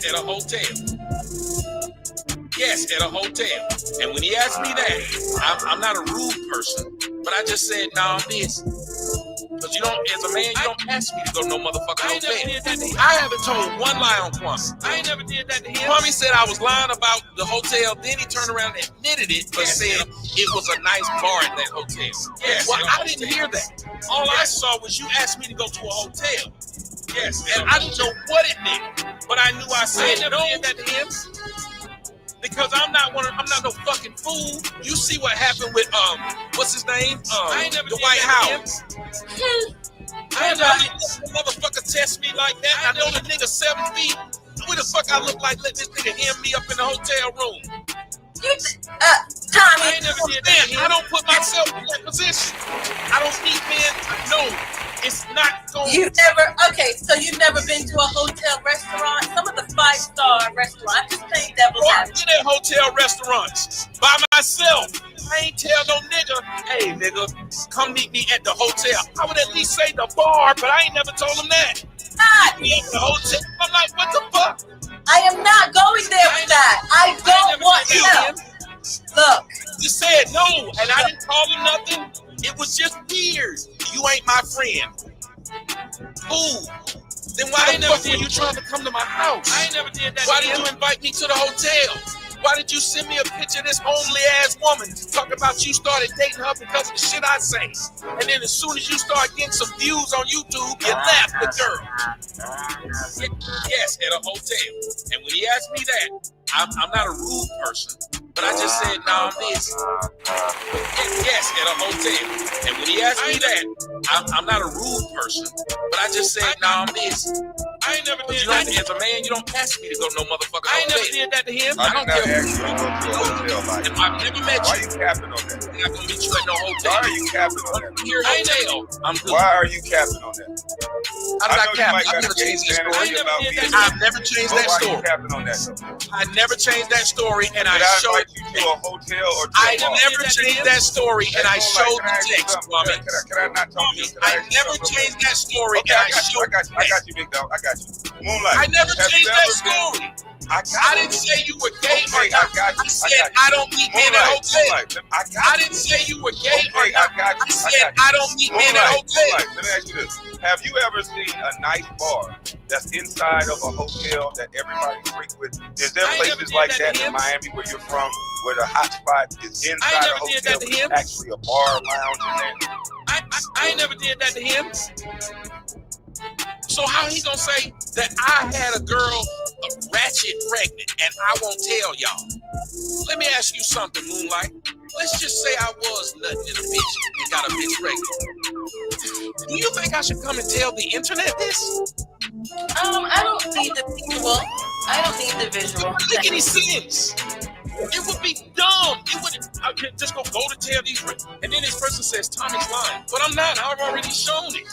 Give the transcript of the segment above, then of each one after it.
at a hotel. Yes, at a hotel. And when he asked me that, I'm not a rude person, but I just said, nah, I'm busy. Because you don't, as a man, you don't ask me to go to no motherfucking hotel. I haven't told one lie on Kwame. I ain't never did that to him. Kwame said I was lying about the hotel, then he turned around and admitted it, but said it was a nice bar at that hotel. Yes, well, I didn't hear that. All I saw was you asked me to go to a hotel. Yes, and I didn't know what it meant, but I knew I said no. Did that to him. Because I'm not no fucking fool. You see what happened with what's his name? Dwight Howard. I ain't never let motherfucker test me like that. I know the nigga 7 feet. Where the fuck I look like? Let this nigga hem me up in the hotel room. Tommy. I ain't never did that. I don't put myself in that position. I don't need men to know. It's not going. So you've never been to a hotel restaurant? Some of the 5-star restaurants. Just playing devil's advocate. I've been at hotel restaurants by myself. I ain't tell no nigga, hey nigga, come meet me at the hotel. I would at least say the bar, but I ain't never told him that. Meet me at the hotel. I'm like, what the fuck? I am not going there with that. I don't want to. Look. You said no, and I didn't call him nothing. It was just weird. You ain't my friend. Ooh. Then why the fuck were you trying to come to my house? I ain't never did that. Why did you invite me to the hotel? Why did you send me a picture of this homely ass woman talking about you started dating her because of the shit I say? And then as soon as you start getting some views on YouTube, you left the girl. Yes, at a hotel. And when he asked me that, I'm not a rude person, but I just said, nah, I'm busy. Yes, at a hotel. And when he asked me that, I'm not a rude person, but I just said, nah, I'm busy. I ain't never did that. As a man, you don't ask me to go to no motherfucker. I ain't never did that to him. I don't care. Ask you to go to a hotel like if I've never met you. Why are you capping on that? I'm not gonna meet you at no hotel. Why are you capping on that? Here, hotel. I'm good. Why are you capping on that? I'm not capping. I've never changed that story. I've never changed that story. Why are you capping on that though? I never changed that story, and I showed you to a hotel or to I never changed that story, and I showed the text, Kwame. Can I not talk to you? I never changed that story, and I showed the text. I got you, big dog. I got you. Moonlight. I never changed that story. I didn't say you were gay or not. I said I don't meet men at hotels. I didn't say you were gay or not. I said I don't meet men at hotels. Let me ask you this. Have you ever seen a nice bar that's inside of a hotel that everybody frequents? Is there places like that in Miami where you're from where the hot spot is inside a hotel with actually a bar lounge in there? I ain't never did that to him. So how he gonna say that I had a girl ratchet pregnant and I won't tell y'all? Let me ask you something, Moonlight. Let's just say I was nutting in a bitch and got a bitch pregnant. Do you think I should come and tell the internet this? I don't need the visual. I don't need the visual. It wouldn't make any sense. It would be dumb. I could just go to tell these, and then this person says Tommy's lying, but I'm not. I've already shown it.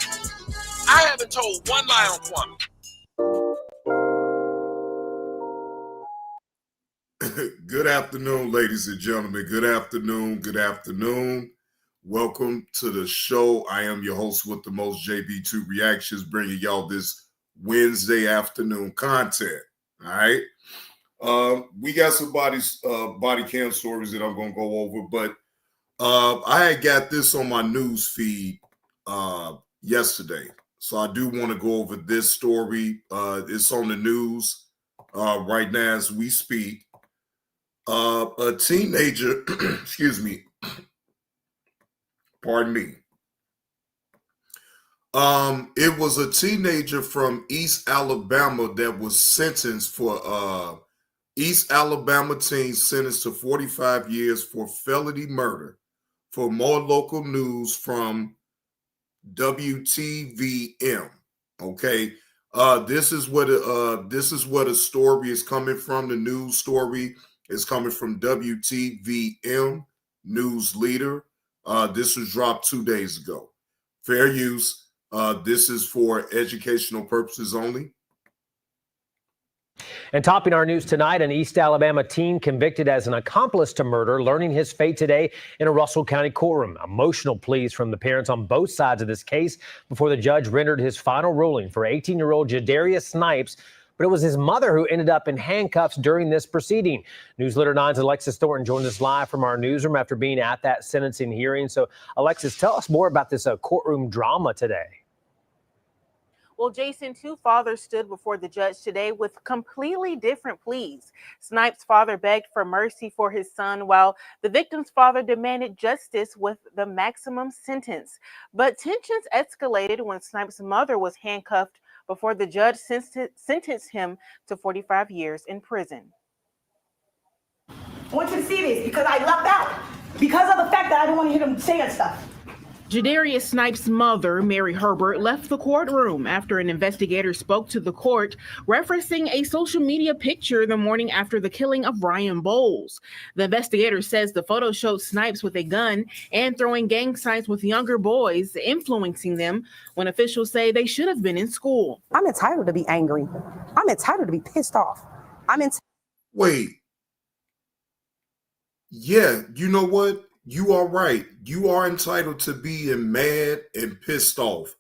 I haven't told one lie on Kwame. Good afternoon, ladies and gentlemen. Good afternoon. Good afternoon. Welcome to the show. I am your host with the most, JB2 Reactions, bringing y'all this Wednesday afternoon content. All right. We got some body cam stories that I'm going to go over, but I had got this on my news feed yesterday. So I do want to go over this story. It's on the news right now as we speak. A teenager, excuse me, pardon me. It was a teenager from East Alabama that was sentenced for East Alabama teen sentenced to 45 years for felony murder. For more local news from WTVM. Okay. This is what a story is coming from. The news story is coming from WTVM News Leader. This was dropped 2 days ago. Fair use. This is for educational purposes only. And topping our news tonight, an East Alabama teen convicted as an accomplice to murder, learning his fate today in a Russell County courtroom. Emotional pleas from the parents on both sides of this case before the judge rendered his final ruling for 18-year-old Jadarius Snipes, but it was his mother who ended up in handcuffs during this proceeding. Newsletter 9's Alexis Thornton joined us live from our newsroom after being at that sentencing hearing. So, Alexis, tell us more about this courtroom drama today. Well, Jason, two fathers stood before the judge today with completely different pleas. Snipes' father begged for mercy for his son, while the victim's father demanded justice with the maximum sentence. But tensions escalated when Snipes' mother was handcuffed before the judge sentenced him to 45 years in prison. I want you to see this because I lucked out because of the fact that I didn't want to hear them saying stuff. Jadarius Snipes' mother, Mary Herbert, left the courtroom after an investigator spoke to the court, referencing a social media picture the morning after the killing of Ryan Bowles. The investigator says the photo showed Snipes with a gun and throwing gang signs with younger boys, influencing them when officials say they should have been in school. I'm entitled to be angry. I'm entitled to be pissed off. Wait. Yeah, you know what? You are right. You are entitled to being mad and pissed off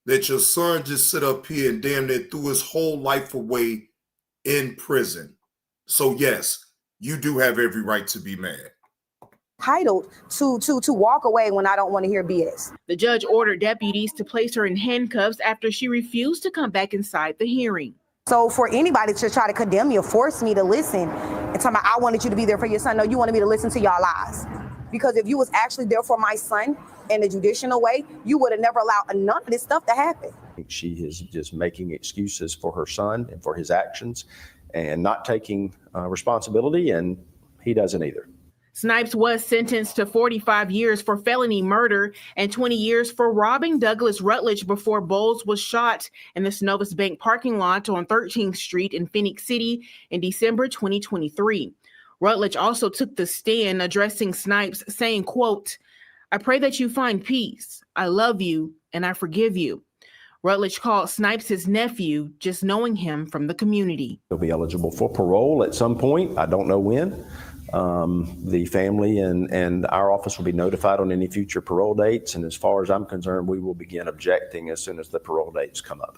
that your son just sit up here and damn near threw his whole life away in prison. So yes, you do have every right to be mad. Entitled to walk away when I don't want to hear BS. The judge ordered deputies to place her in handcuffs after she refused to come back inside the hearing. So for anybody to try to condemn me or force me to listen and tell me I wanted you to be there for your son, no, you wanted me to listen to y'all lies. Because if you was actually there for my son in a judicial way, you would have never allowed none of this stuff to happen. She is just making excuses for her son and for his actions and not taking responsibility, and he doesn't either. Snipes was sentenced to 45 years for felony murder and 20 years for robbing Douglas Rutledge before Bowles was shot in the Synovus Bank parking lot on 13th Street in Phoenix City in December 2023. Rutledge also took the stand addressing Snipes, saying, quote, "I pray that you find peace. I love you and I forgive you." Rutledge called Snipes his nephew, just knowing him from the community. He'll be eligible for parole at some point. I don't know when. The family and our office will be notified on any future parole dates. And as far as I'm concerned, we will begin objecting as soon as the parole dates come up.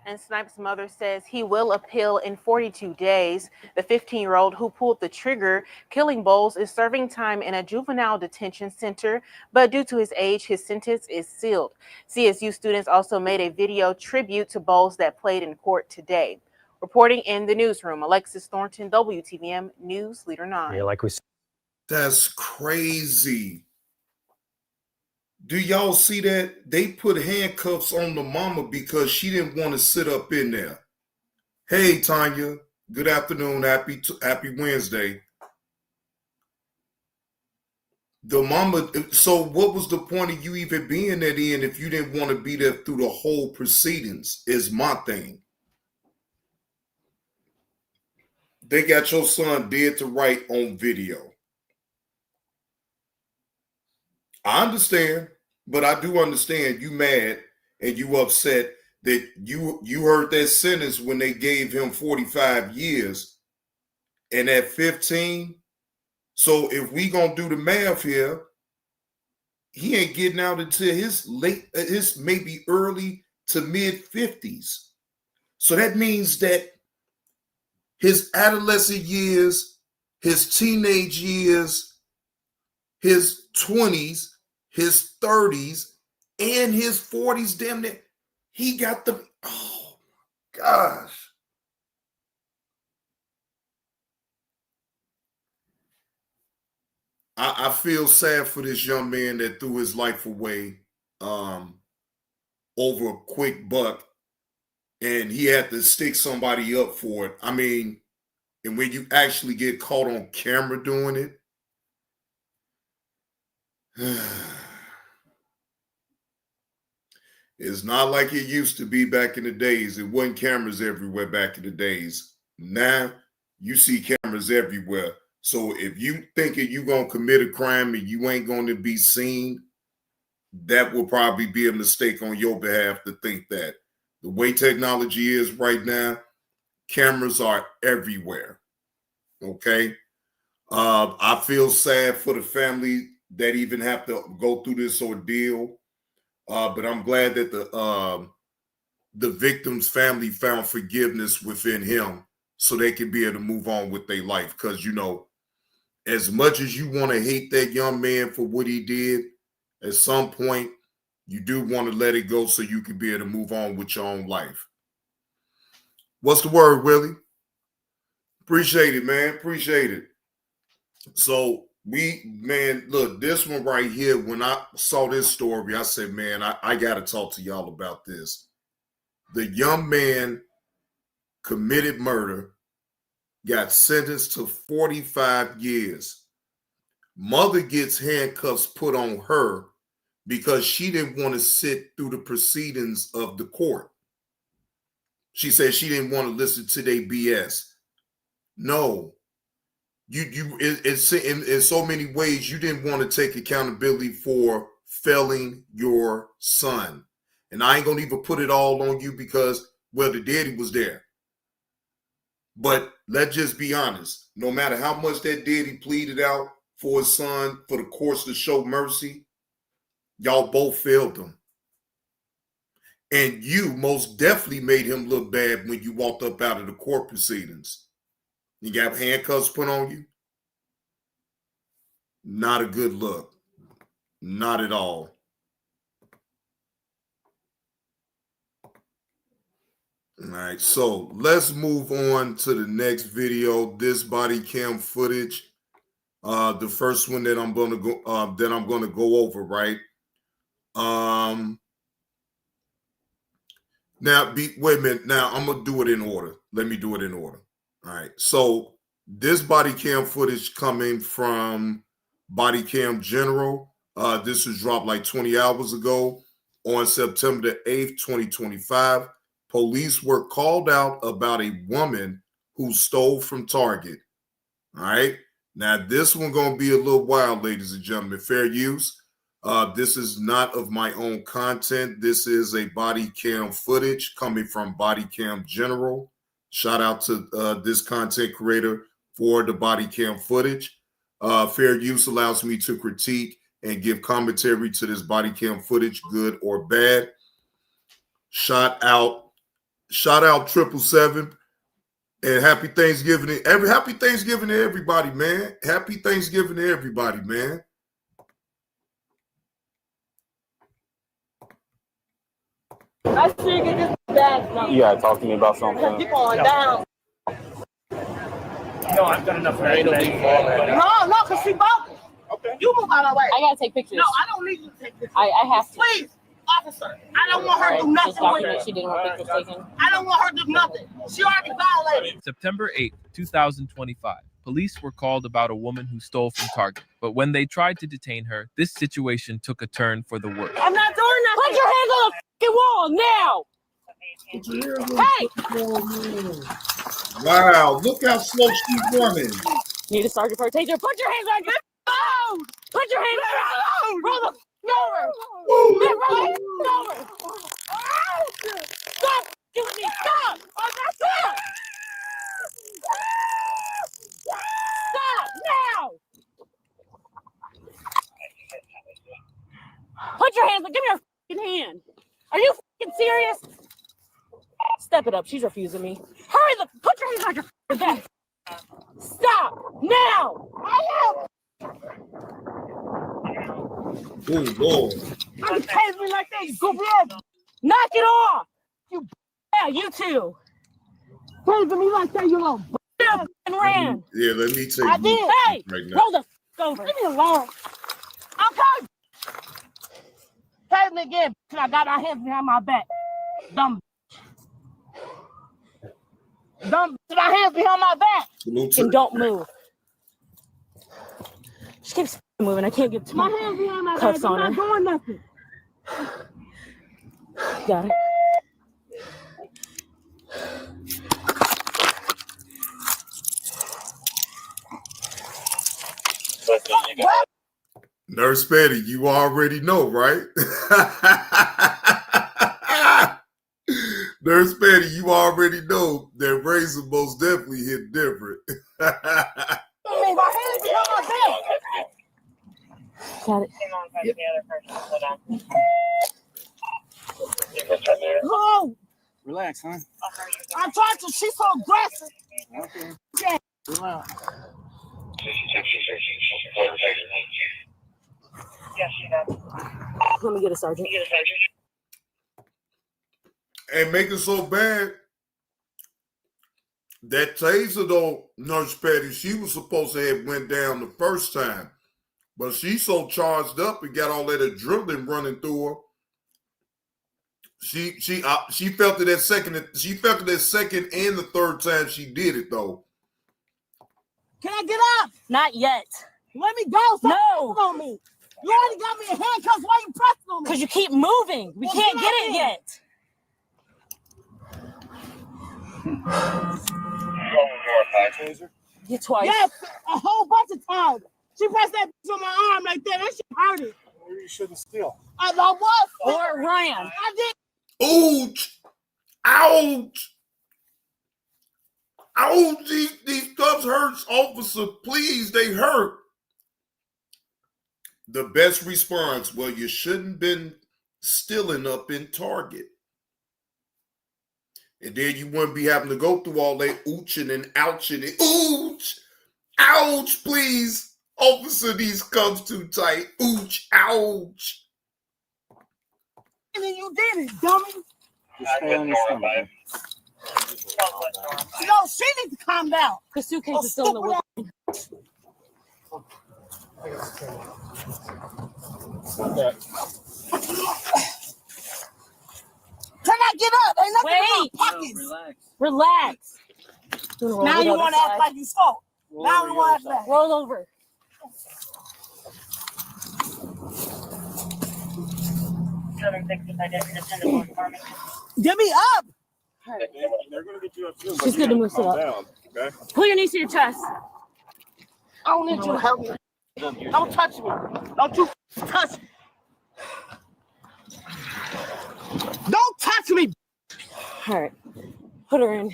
And Snipes' mother says he will appeal in 42 days. The 15-year-old who pulled the trigger, killing Bowles, is serving time in a juvenile detention center, but due to his age, his sentence is sealed. CSU students also made a video tribute to Bowles that played in court today. Reporting in the newsroom, Alexis Thornton, WTVM News Leader 9. Yeah, like we said. That's crazy. Do y'all see that? They put handcuffs on the mama because she didn't want to sit up in there. Hey, Tanya. Good afternoon. Happy Wednesday. The mama. So what was the point of you even being there then if you didn't want to be there through the whole proceedings is my thing. They got your son dead to right on video. I understand, but I do understand you mad and you upset that you heard that sentence when they gave him 45 years and at 15. So if we gonna do the math here, he ain't getting out until his maybe early to mid 50s. So that means that his adolescent years, his teenage years, his 20s, his 30s, and his 40s, damn near, he got the, oh my gosh. I feel sad for this young man that threw his life away over a quick buck, and he had to stick somebody up for it. I mean, and when you actually get caught on camera doing it, it's not like it used to be back in the days. It wasn't cameras everywhere back in the days. Now you see cameras everywhere. So if you thinking you're going to commit a crime and you ain't going to be seen, that will probably be a mistake on your behalf to think that. The way technology is right now, cameras are everywhere. Okay? I feel sad for the family that even have to go through this ordeal. But I'm glad that the victim's family found forgiveness within him so they can be able to move on with their life. Because, you know, as much as you want to hate that young man for what he did, at some point, you do want to let it go so you can be able to move on with your own life. What's the word, Willie? Appreciate it, man. Appreciate it. So look, this one right here, when I saw this story, I said, man, I got to talk to y'all about this. The young man committed murder, got sentenced to 45 years. Mother gets handcuffs put on her because she didn't want to sit through the proceedings of the court. She said she didn't want to listen to their BS. No, it's in so many ways you didn't want to take accountability for failing your son. And I ain't gonna even put it all on you because, well, the daddy was there. But let's just be honest. No matter how much that daddy pleaded out for his son, for the courts to show mercy, y'all both failed him. And you most definitely made him look bad when you walked up out of the court proceedings. You got handcuffs put on you? Not a good look. Not at all. All right, so let's move on to the next video. This body cam footage, the first one that I'm gonna go over, right? Now, wait a minute. Now I'm gonna do it in order. Let me do it in order. All right. So this body cam footage coming from Body Cam General. This was dropped like 20 hours ago on September the 8th, 2025. Police were called out about a woman who stole from Target. All right. Now, this one going to be a little wild, ladies and gentlemen. Fair use. This is not of my own content. This is a body cam footage coming from Body Cam General. Shout out to this content creator for the body cam footage. Fair use allows me to critique and give commentary to this body cam footage, good or bad. Shout out 777 and happy Thanksgiving to everybody, man. Happy Thanksgiving to everybody, man. I see you get this bag now. You gotta talk to me about something. Keep on down. No, I've got enough. No, because she bogus. Okay. You move out of the way. I gotta take pictures. No, I don't need you to take pictures. I have to. Please, officer. I don't want her to do nothing with Document it. she didn't want pictures taken. I don't want her to do nothing. She already violated. September 8th, 2025. Police were called about a woman who stole from Target, but when they tried to detain her, this situation took a turn for the worse. I'm not doing nothing. Put your hands on the fucking wall now! Hey! Wow, look how slow she's running. Need a sergeant for a taser. Put your hands on your phone! Put your hands on your phone! Roll the over! Man, roll the over! Stop doing me! Stop! Stop! Stop now! Put your hands up. Give me your fucking hand. Are you fucking serious? Step it up. She's refusing me. Hurry the. Put your hands on your fucking back. Stop now. I am. Oh, Lord. You tase me like that, you goofy ass. Knock it off. You. Yeah, you too. Tasing me like that, you little And ran. Yeah, let me take I you did. Hey, right now. roll the over. Leave me alone. Okay. Tase me again, till I got my hands behind my back. Dumb. With my hands behind my back. And don't move. She keeps moving. I can't get to My hands behind my back. cuffs I'm on not her. doing nothing. Got it. Nurse Betty, you already know, right? Nurse Betty, you already know that razor most definitely hit different. My hands behind my back. Got it. Oh, Relax, huh? I'm trying to. She's so aggressive. Okay. Yeah. Relax. Yes, she does. Let me get a sergeant. And make it so bad that taser though, Nurse Patty, she was supposed to have went down the first time, but she's so charged up and got all that adrenaline running through her. She felt it that second. She felt it that second and the third time she did it though. Can I get up? Not yet. Let me go. Stop No. on me. You already got me in handcuffs. Why you pressing on me? Because you keep moving. We Well, can't get get out it here. yet. You twice. Yes, a whole bunch of times. She pressed that bitch on my arm like that. That shit hurted. Maybe you shouldn't steal. I was. Or ran. I did. Ouch! Ouch! Ouch! These cuffs hurts, officer. Please, they hurt. The best response, well, you shouldn't been stealing up in Target. And then you wouldn't be having to go through all that ooching and ouching and ooch! Ouch, please. Officer, these cuffs too tight. Ooch, ouch. And then you did it, dummy. Just stay on your stomach. No, she needs to calm down. The suitcase is still in the wood. Can I get up? Ain't nothing in Wait. my pockets. Relax. Now you want to act like you saw. Now you want to act like. Roll over. Get me up. They're going to get you up soon. She's good to move sit up. Down, okay? Pull your knees to your chest. I don't need you to help me. Don't touch me. Don't you touch me. Don't touch me. All right. Put her in.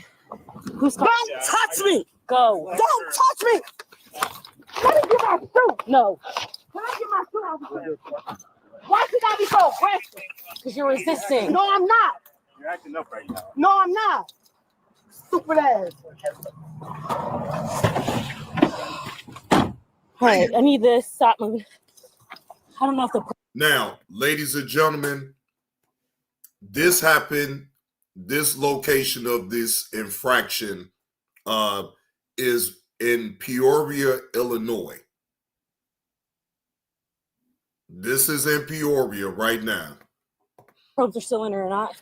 Who's calling? Don't touch me. Go. Don't touch me. Let me get my suit. No. Can I get my suit out? Why should I be so aggressive? Because you're resisting. No, I'm not. You're acting up right now. No, I'm not. Stupid ass. All right. I need this. Stop moving. I don't know if the. Now, ladies and gentlemen, this happened. This location of this infraction is in Peoria, Illinois. This is in Peoria right now. Probes are still in her or not.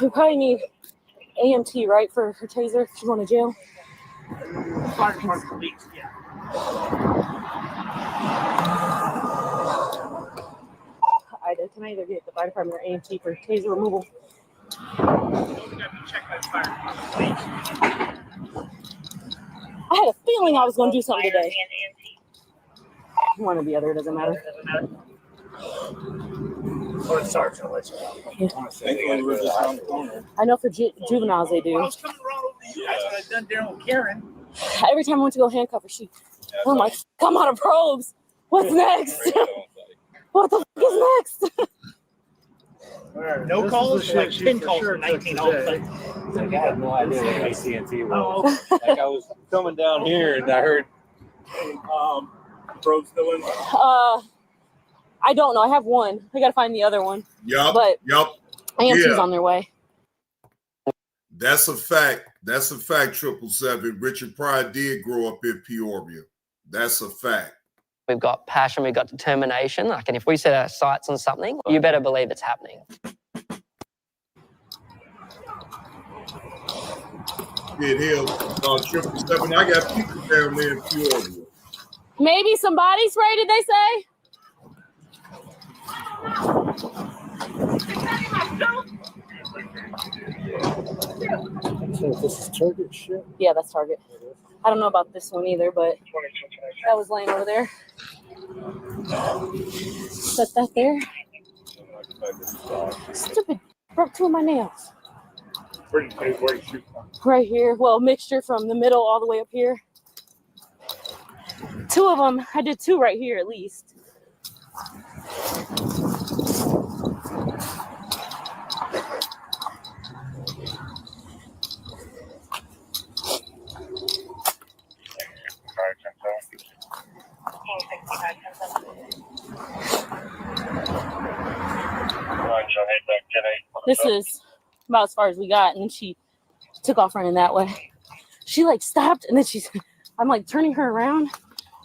We probably need AMT, right, for her taser if she's going to jail. Can I either get the fire department or AMT for taser removal? I had a feeling I was going to do something today. One or the other, doesn't matter. Or Sergeant, I'll let you know. I know for juveniles they do. I was coming around over you. That's what I done there with Karen. Every time I went to go handcuff her, I'm like, come out of probes. What's next? What the fuck is next? No calls, like 10 calls for 19 all the time. I had no idea what AT&T was. Like I was coming down here and I heard Probes still in? I don't know. I have one. I got to find the other one. Yup. But yup. AMT's on their way. That's a fact. That's a fact, 777. Richard Pryor did grow up in Peoria. That's a fact. We've got passion, we've got determination. Like, and if we set our sights on something, you better believe it's happening. Did hell, 777. I got people down there in Peoria. Maybe somebody's ready, did they say? So this is Target shit? Yeah, that's Target. I don't know about this one either, but that was laying over there. Set that there. Stupid. Broke 2 of my nails. Where do you shoot from? Right here. Well, mixture from the middle all the way up here. 2 of them. I did 2 right here at least. This is about as far as we got, and then she took off running that way. She like stopped, and then I'm like turning her around,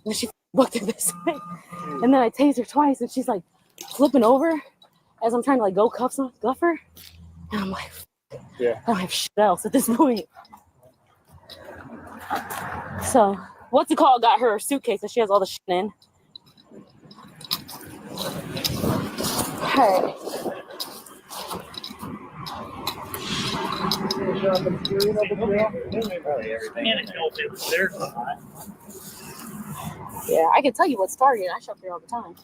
and she looked at this way, and then I tased her twice, and she's like flipping over as I'm trying to like go cuff her, and I'm like, I don't have shit else at this point. So what's it called? Got her suitcase that she has all the shit in. All right. Yeah, I can tell you what's Target. I shop there all the time.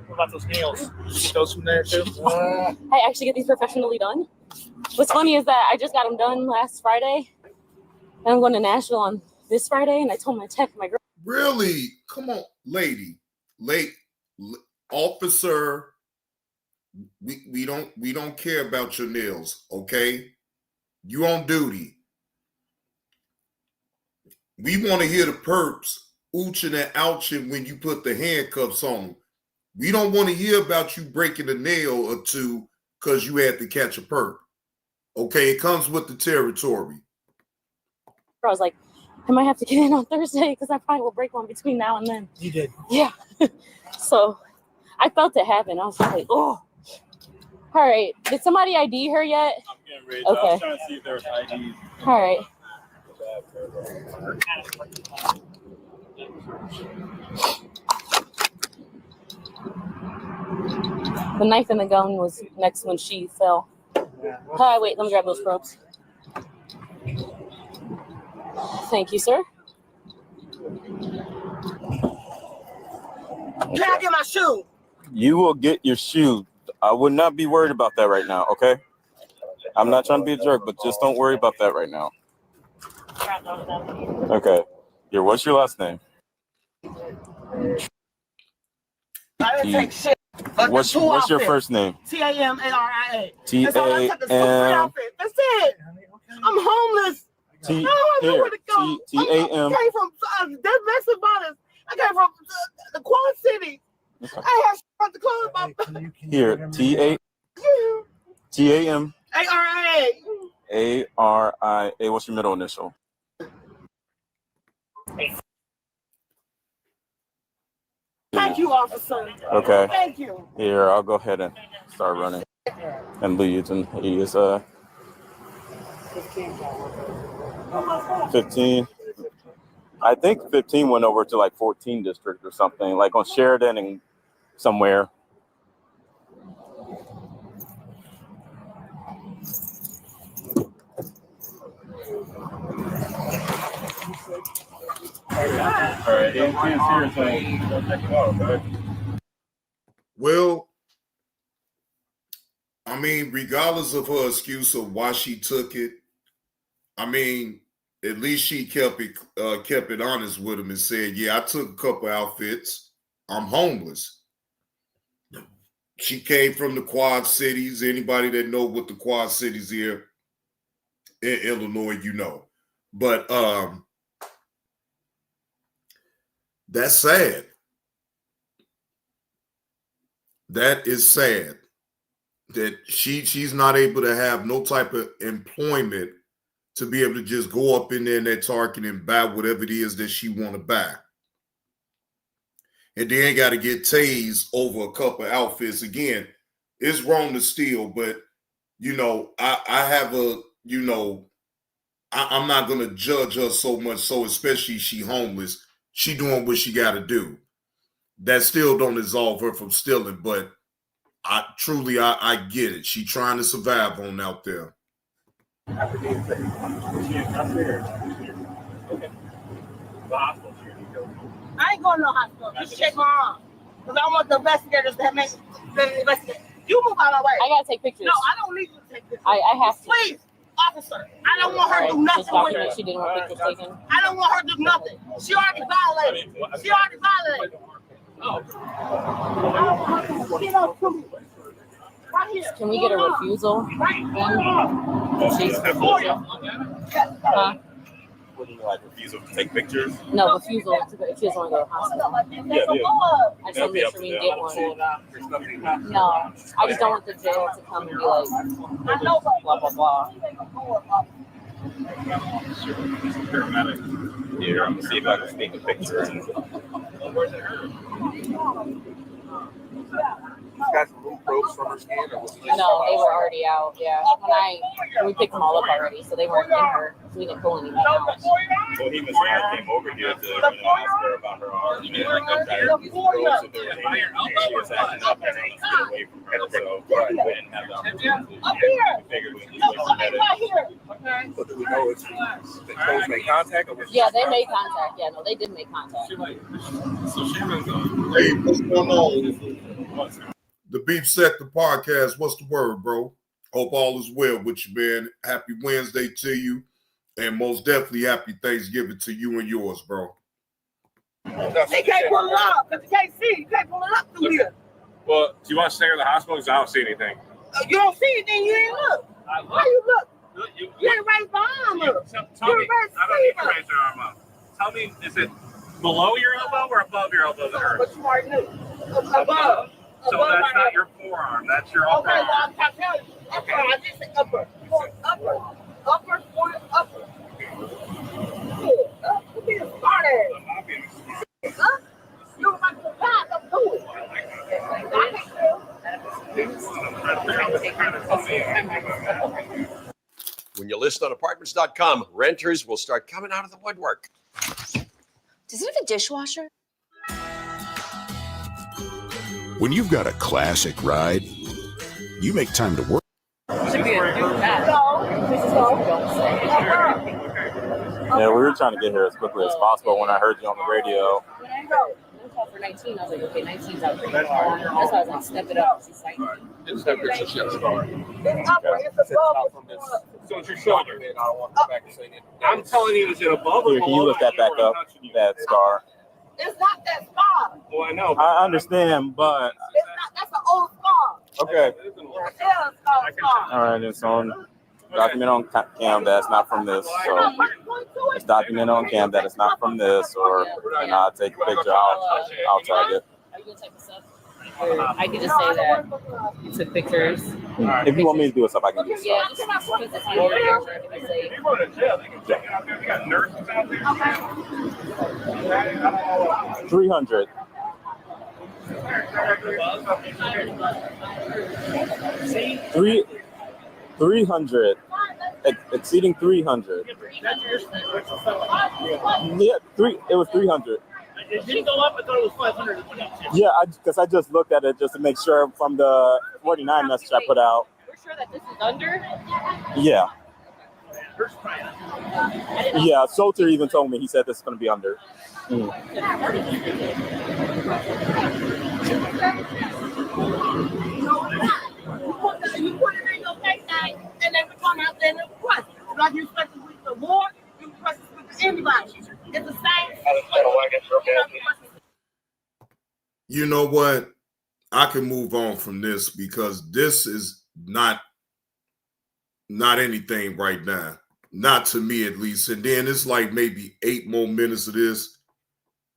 What about those nails? You get those from there too? I actually get these professionally done. What's funny is that I just got them done last Friday, and I'm going to Nashville on this Friday, and I told my tech, my girl. Really? Come on, officer. We don't care about your nails, okay? You on duty. We want to hear the perps ooching and ouching when you put the handcuffs on. We don't want to hear about you breaking a nail or two because you had to catch a perp. Okay, it comes with the territory. I was like, I might have to get in on Thursday because I probably will break one between now and then. You did? Yeah. So I felt it happen. I was like, oh. All right. Did somebody ID her yet? I'm getting ready. Okay. I was trying to see if there was IDs. All right. The knife and the gun was next when she fell. Wait, let me grab those probes. Thank you, sir. Can I get my shoe? You will get your shoe. I would not be worried about that right now, okay? I'm not trying to be a jerk, but just don't worry about that right now. Okay. What's your last name? I didn't take shit. What's your first name? TAMARIA. TAM. That's it. I'm homeless. I don't know where to go. TAM. I came from domestic violence. I came from the Quad City. I have shit to close my. Here, TAM. ARIA. What's your middle initial? Thank you, officer. Okay. Thank you. Here, I'll go ahead and start running and leads, and he is 15. I think 15 went over to like 14 district or something, like on Sheridan and somewhere. All right, Well, I mean, regardless of her excuse of why she took it, I mean, at least she kept it honest with him and said, "Yeah, I took a couple outfits. I'm homeless." She came from the Quad Cities. Anybody that know what the Quad Cities here in Illinois, you know. But that's sad. That is sad that she's not able to have no type of employment to be able to just go up in there in that Target and buy whatever it is that she want to buy. And then got to get tased over a couple of outfits. Again, it's wrong to steal, but, you know, I have a, you know, I'm not going to judge her so much, so especially she homeless. She doing what she got to do. That still don't absolve her from stealing, but I get it. She trying to survive on out there. I ain't going to no hospital. Just check my arm. Because I want the investigators to make the investigate. You move out of my way. I gotta take pictures. No, I don't need you to take pictures. I have to. Please, officer. I don't want her to do nothing Just with document it. she didn't want pictures taken. I don't want her to do nothing. She already violated. She already violated. I don't want her to get up to me. Right here. Can we get a refusal? Huh? What do you like? Refusal to take pictures? No, refusal to go if she doesn't want to go to the hospital. I just want to make sure we can get one. No, I just don't want the jail to come and be like, blah, blah, blah. Paramedic. Yeah, I'm gonna see if I can sneak a picture. Got some little probes from her skin, or was it just No, they were already out. Yeah, when we picked them all up already, so they weren't in her. So we didn't pull anything out. So he was came over here to ask her about her arm. He didn't like that. She was acting up and trying to get away from her. So we didn't have the opportunity. We figured we needed to So do we know if the probes made contact, or was it Yeah, just they made contact. Yeah, no, they did make contact. Hey, what's going on? The Beef Sector Podcast. What's the word, bro? Hope all is well with you, man. Happy Wednesday to you. And most definitely happy Thanksgiving to you and yours, bro. They can't pull it up because you can't see. You can't pull it up through here. Well, do you want to stay in the hospital? Because I don't see anything. You don't see it, then you ain't look. How you look? You ain't raise the arm up. Tell me, I don't need to raise your arm up. Tell me, is it below your elbow or above your elbow that hurts? But you already knew. Above. So that's not your forearm. That's your upper Okay, arm. well, I'm trying to tell you. Upper, I just said upper. Upper. Upper, upper. You being smart ass. Huh? You about to pass up to it. When you list on apartments.com, renters will start coming out of the woodwork. Does it have a dishwasher? When you've got a classic ride, you make time to work. Yeah, we were trying to get here as quickly as possible when I heard you on the radio. When I heard you call for 19, I was like, okay, 19's out there. That's why I was like, step it up. She's like, It's not good, so she has a scar. So it's your shoulder. I don't want to go back and say anything. I'm telling you, is it above or Here, can you look that back up? That scar. It's not that scar. Well, I know. I understand, but It's not. That's an old scar. okay. Yeah, scar. All right, it's on document on cam that it's not from this. So it's documented on cam that it's not from this, or I'll take a picture. I'll tag it. are you going to take this up? Or I could just say that you took pictures. If you want me to do it, stuff I can do. Yeah, just because it's your picture, I can say. They got nurses out there. 300. See? 300. Exceeding 300. Yeah, it was 300. It didn't go up. I thought it was 500. Yeah, because I just looked at it just to make sure from the 49 message I put out. We're sure that this is under? Yeah. Yeah, Solter even told me, he said this is going to be under. You put it in your face and then we come out there and request. Like you request it with the ward, you request it with anybody. It's the same. You know what? I can move on from this because this is not anything right now. Not to me, at least. And then it's like maybe 8 more minutes of this.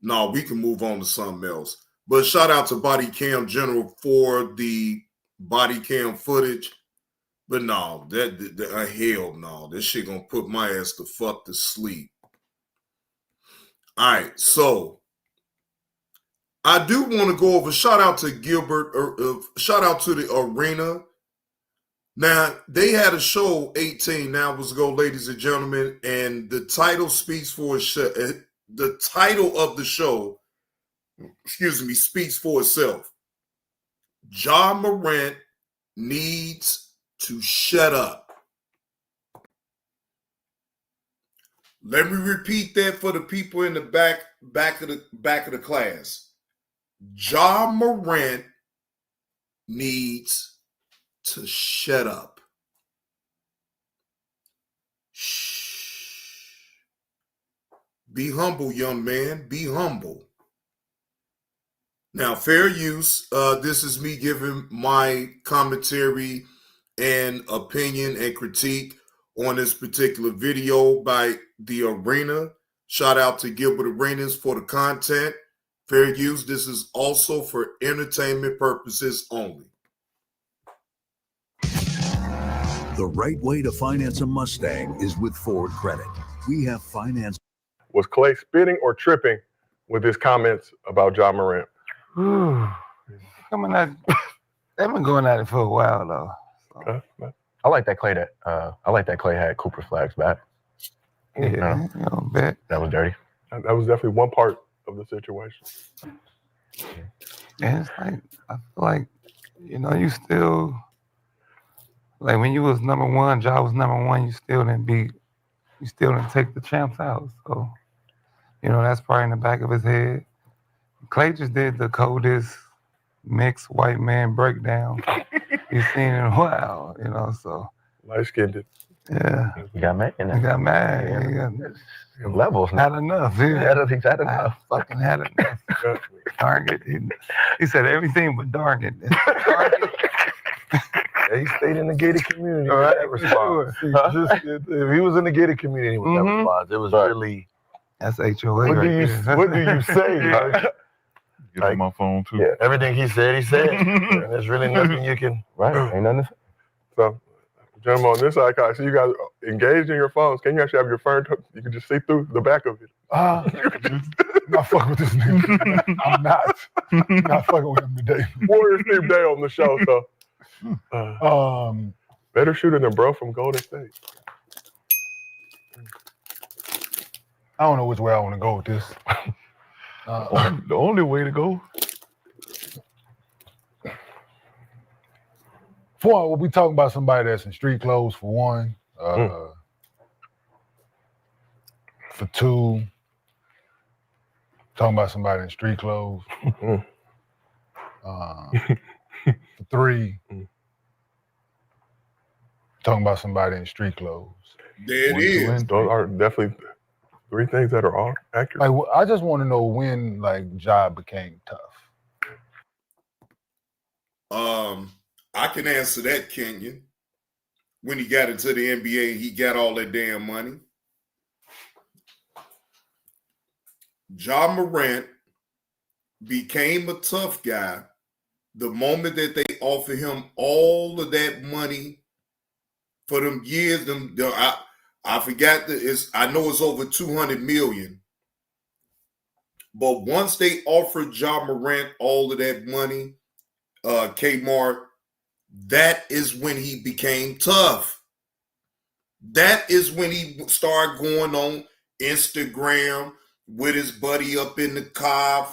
No, we can move on to something else. But shout out to Body Cam General for the body cam footage. But no, hell no. This shit gonna put my ass the fuck to sleep. All right, so I do want to go over, shout out to Gilbert, shout out to the Arena. Now, they had a show 18 hours ago, ladies and gentlemen, and the title speaks for itself. The title of the show, speaks for itself. Ja Morant needs to shut up. Let me repeat that for the people in the back of the class. Ja Morant needs to shut up. Shh. Be humble, young man. Be humble. Now, fair use. This is me giving my commentary and opinion and critique on this particular video by The Arena. Shout out to Gilbert Arenas for the content. Fair use. This is also for entertainment purposes only. The right way to finance a Mustang is with Ford Credit. We have finance. Was Clay spitting or tripping with his comments about Ja Morant? Coming at, they've been going at it for a while though. So. Okay. I like that Clay had Cooper Flags back. Yeah, bet. That was dirty. That was definitely one part of the situation. And it's like, I feel like, you still, like when you was number one, Ja was number one, you still didn't take the champs out. So, that's probably in the back of his head. Clay just did the coldest mixed white man breakdown you've seen in a while, so. Light-skinned. Yeah. He got mad. He got mad. He got levels. Had enough. Yeah. He's had enough. I fucking had enough. Darn it. He said everything but darn it. He stayed in the gated community. All right. That response. If he was in the gated community with that response, it was really. That's HOA. What do you say? Get on my phone too. Yeah, everything he said. And there's really nothing you can. Right. Ain't nothing. So, gentlemen, on this side, I see you guys engaged in your phones. Can you actually have your phone? You can just see through the back of it. Not fucking with this nigga. I'm not fucking with him today. Warrior Steve Day on the show, so. Better shooter than bro from Golden State. I don't know which way I want to go with this. The only way to go. For one, we talking about somebody that's in street clothes, for one. For two, talking about somebody in street clothes. For three, talking about somebody in street clothes. There it is. Those are definitely three things that are all accurate. Like, I just want to know when, Ja became tough. I can answer that, Kenyon. When he got into the NBA, he got all that damn money. Ja Morant became a tough guy the moment that they offered him all of that money for them years. I forgot I know it's over 200 million. But once they offered Ja Morant all of that money, Kmart, that is when he became tough. That is when he started going on Instagram with his buddy up in the car,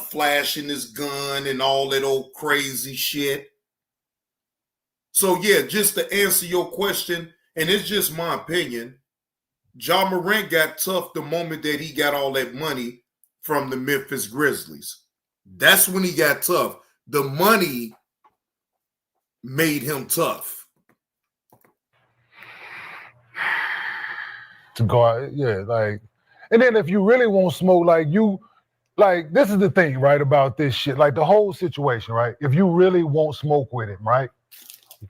flashing his gun and all that old crazy shit. So, yeah, just to answer your question, and it's just my opinion, Ja Morant got tough the moment that he got all that money from the Memphis Grizzlies. That's when he got tough. The money made him tough. To go out, yeah, and then if you really want smoke, this is the thing, right, about this shit, the whole situation, right? If you really want smoke with him, right?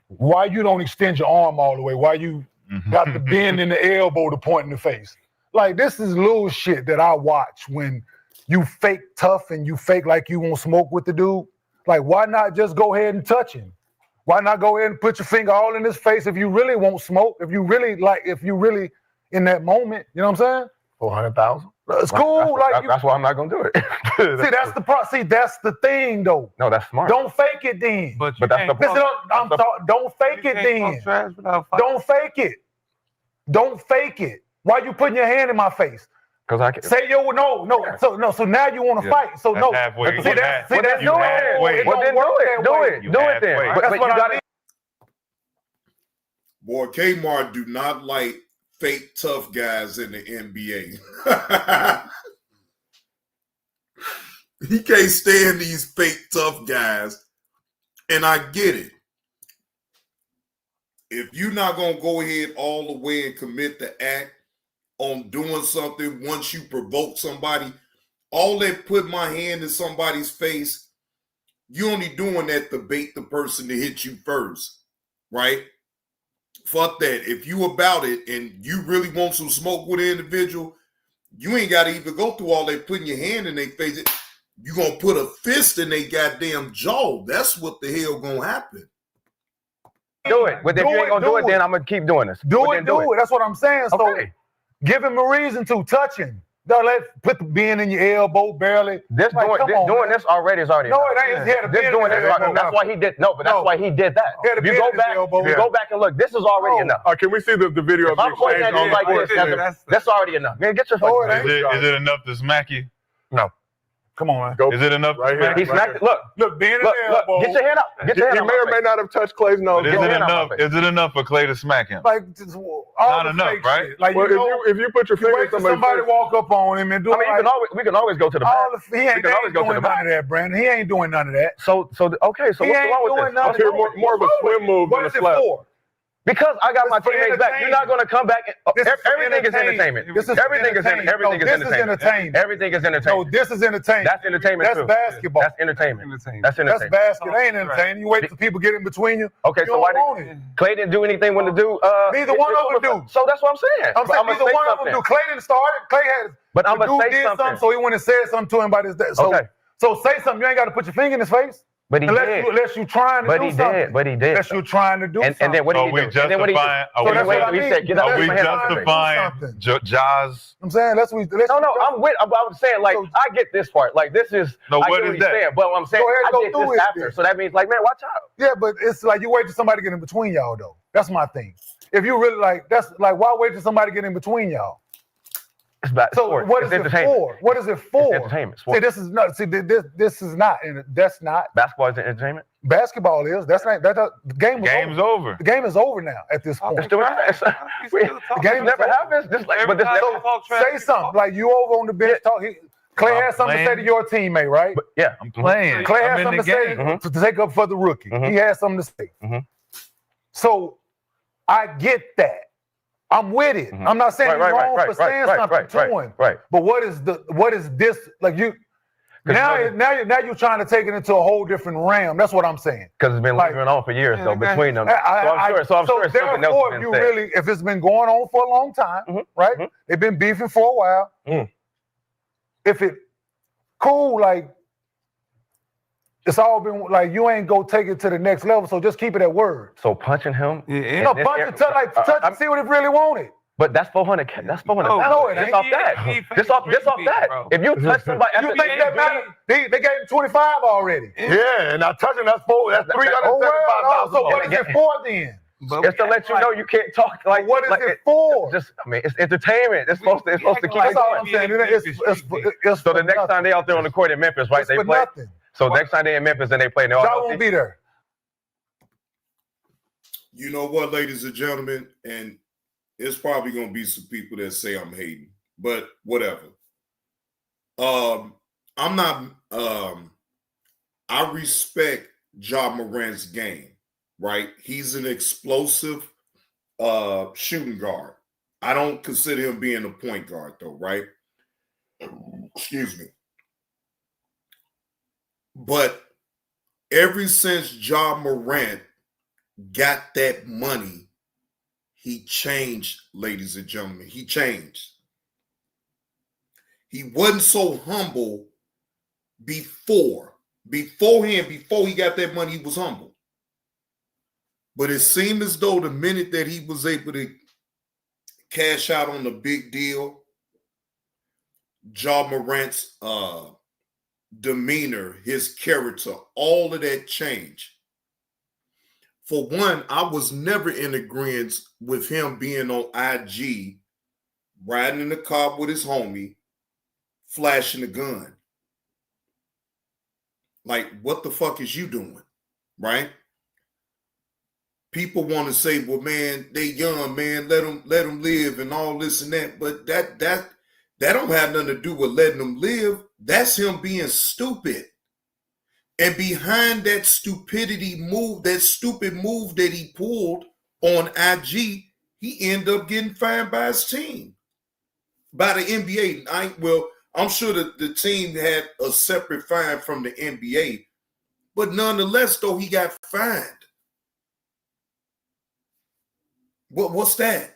Why you don't extend your arm all the way? Why you got the bend in the elbow to point in the face? This is little shit that I watch when you fake tough and you fake like you want smoke with the dude. Why not just go ahead and touch him? Why not go ahead and put your finger all in his face if you really want smoke? If you really in that moment, you know what I'm saying? 400,000. It's cool. That's why I'm not gonna do it. See, that's the thing, though. No, that's smart. Don't fake it then. But that's the problem. Don't fake it then. Don't fake it. Don't fake it. Why you putting your hand in my face? Because I can say no. So now you want to fight. So no. Halfway. See, that's no way. Well, then do it then. That's what I mean. Boy, Kmart do not like fake tough guys in the NBA. He can't stand these fake tough guys. And I get it. If you're not going to go ahead all the way and commit the act on doing something once you provoke somebody, all that put my hand in somebody's face, you only doing that to bait the person to hit you first, right? Fuck that. If you about it and you really want some smoke with an individual, you ain't got to even go through all that putting your hand in their face. You going to put a fist in their goddamn jaw. That's what the hell going to happen. Do it. But if you ain't going to do it, then I'm going to keep doing this. Do it. That's what I'm saying. So give him a reason to touch him. Don't put the being in your elbow barely. This doing this already is already. No, it ain't. This doing this. That's why he did. No, but that's why he did that. If you go back and look, this is already enough. Can we see the video of the exchange on like this? That's already enough. Man, get your fucking. Is it enough to smack you? No. Come on, man. Is it enough to smack you? He smacked it. Look, being in the elbow. Get your hand up. Get your hand up. He may or may not have touched Clay's nose. Is it enough for Clay to smack him? Like, not enough, right? Like, well, if you put your finger in somebody walk up on him and do we can always go to the back. He ain't doing none of that, Brandon. He ain't doing none of that. So what's wrong with this? More of a swim move than a slap. What is it for? Because I got my teammates back. You're not going to come back. Everything is entertainment. Everything is entertainment. Everything is entertainment. No, this is entertainment. That's entertainment too. That's basketball. That's entertainment. That's entertainment. That's basket. Ain't entertainment. You wait till people get in between you. Okay, so why did Clay didn't do anything when to do? Neither one of them do. So that's what I'm saying. I'm saying neither one of them do. Clay didn't start it. Clay had. But I'm gonna say something. So he went and said something to him about his dad. So say something. You ain't got to put your finger in his face. But he did. Unless you're trying to do something. But he did. Unless you're trying to do something. And then what did he do? Are we justifying Jaws? I'm saying that's what. No, I'm saying like I get this part. Like this is. No, what is that? Saying, but I'm saying I get this after. So that means like, man, watch out. Yeah, but it's like you wait till somebody get in between y'all though. That's my thing. If you really like, that's like why wait till somebody get in between y'all? So what is it for? What is it for? It's entertainment. See, this is not. See, this is not. That's not. Basketball is entertainment. Basketball is. That's not. The game. Game's over. The game is over now. At this point, the game never happens. Say something like you over on the bench talking. Clay has something to say to your teammate, right? Yeah, I'm playing. Clay has something to say to take up for the rookie. He has something to say. So I get that. I'm with it. I'm not saying you're wrong for saying something to him. Right. But what is this like you? Now you're trying to take it into a whole different realm. That's what I'm saying. Because it's been going on for years though between them. So I'm sure therefore, if you really, if it's been going on for a long time, right? They've been beefing for a while. If it cool, like it's all been like you ain't go take it to the next level. So just keep it at word. So punching him, no punch it, touch and see what it really wanted. But that's 400. That's 400. No, it ain't. Just off that. Just off that. If you touch somebody, you think that matter? They gave him 25 already. Yeah, and now touching that's 375,000. So what is it for then? It's to let you know you can't talk like. What is it for? Just, I mean, it's entertainment. It's supposed to keep. That's all I'm saying. It's so the next time they out there on the court in Memphis, right? They play. So next time they in Memphis and they play, y'all won't be there. You know what, ladies and gentlemen, and it's probably gonna be some people that say I'm hating, but whatever. I'm not. I respect Ja Morant's game. Right, he's an explosive shooting guard. I don't consider him being a point guard, though. Right? Excuse me. But ever since Ja Morant got that money, he changed, ladies and gentlemen. He changed. He wasn't so humble before. Beforehand, before he got that money, he was humble. But it seemed as though the minute that he was able to cash out on the big deal, Ja Morant's demeanor, his character, all of that changed. For one, I was never in agreement with him being on IG, riding in the car with his homie, flashing a gun. Like, what the fuck is you doing? Right? people want to say, well, man, they young, man, let them live and all this and that. But that don't have nothing to do with letting them live. That's him being stupid. And behind that stupid move that he pulled on IG, he ended up getting fined by his team, by the NBA. I'm sure that the team had a separate fine from the NBA, but nonetheless, though, he got fined. What's that?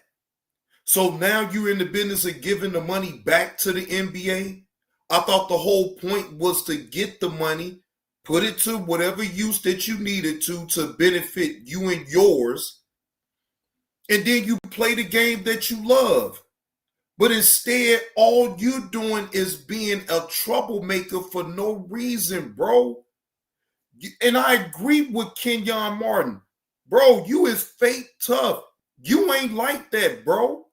So now you're in the business of giving the money back to the NBA? I thought the whole point was to get the money, put it to whatever use that you needed to benefit you and yours, and then you play the game that you love. But instead, all you're doing is being a troublemaker for no reason, bro. And I agree with Kenyon Martin. Bro, you is fake tough. You ain't like that, bro.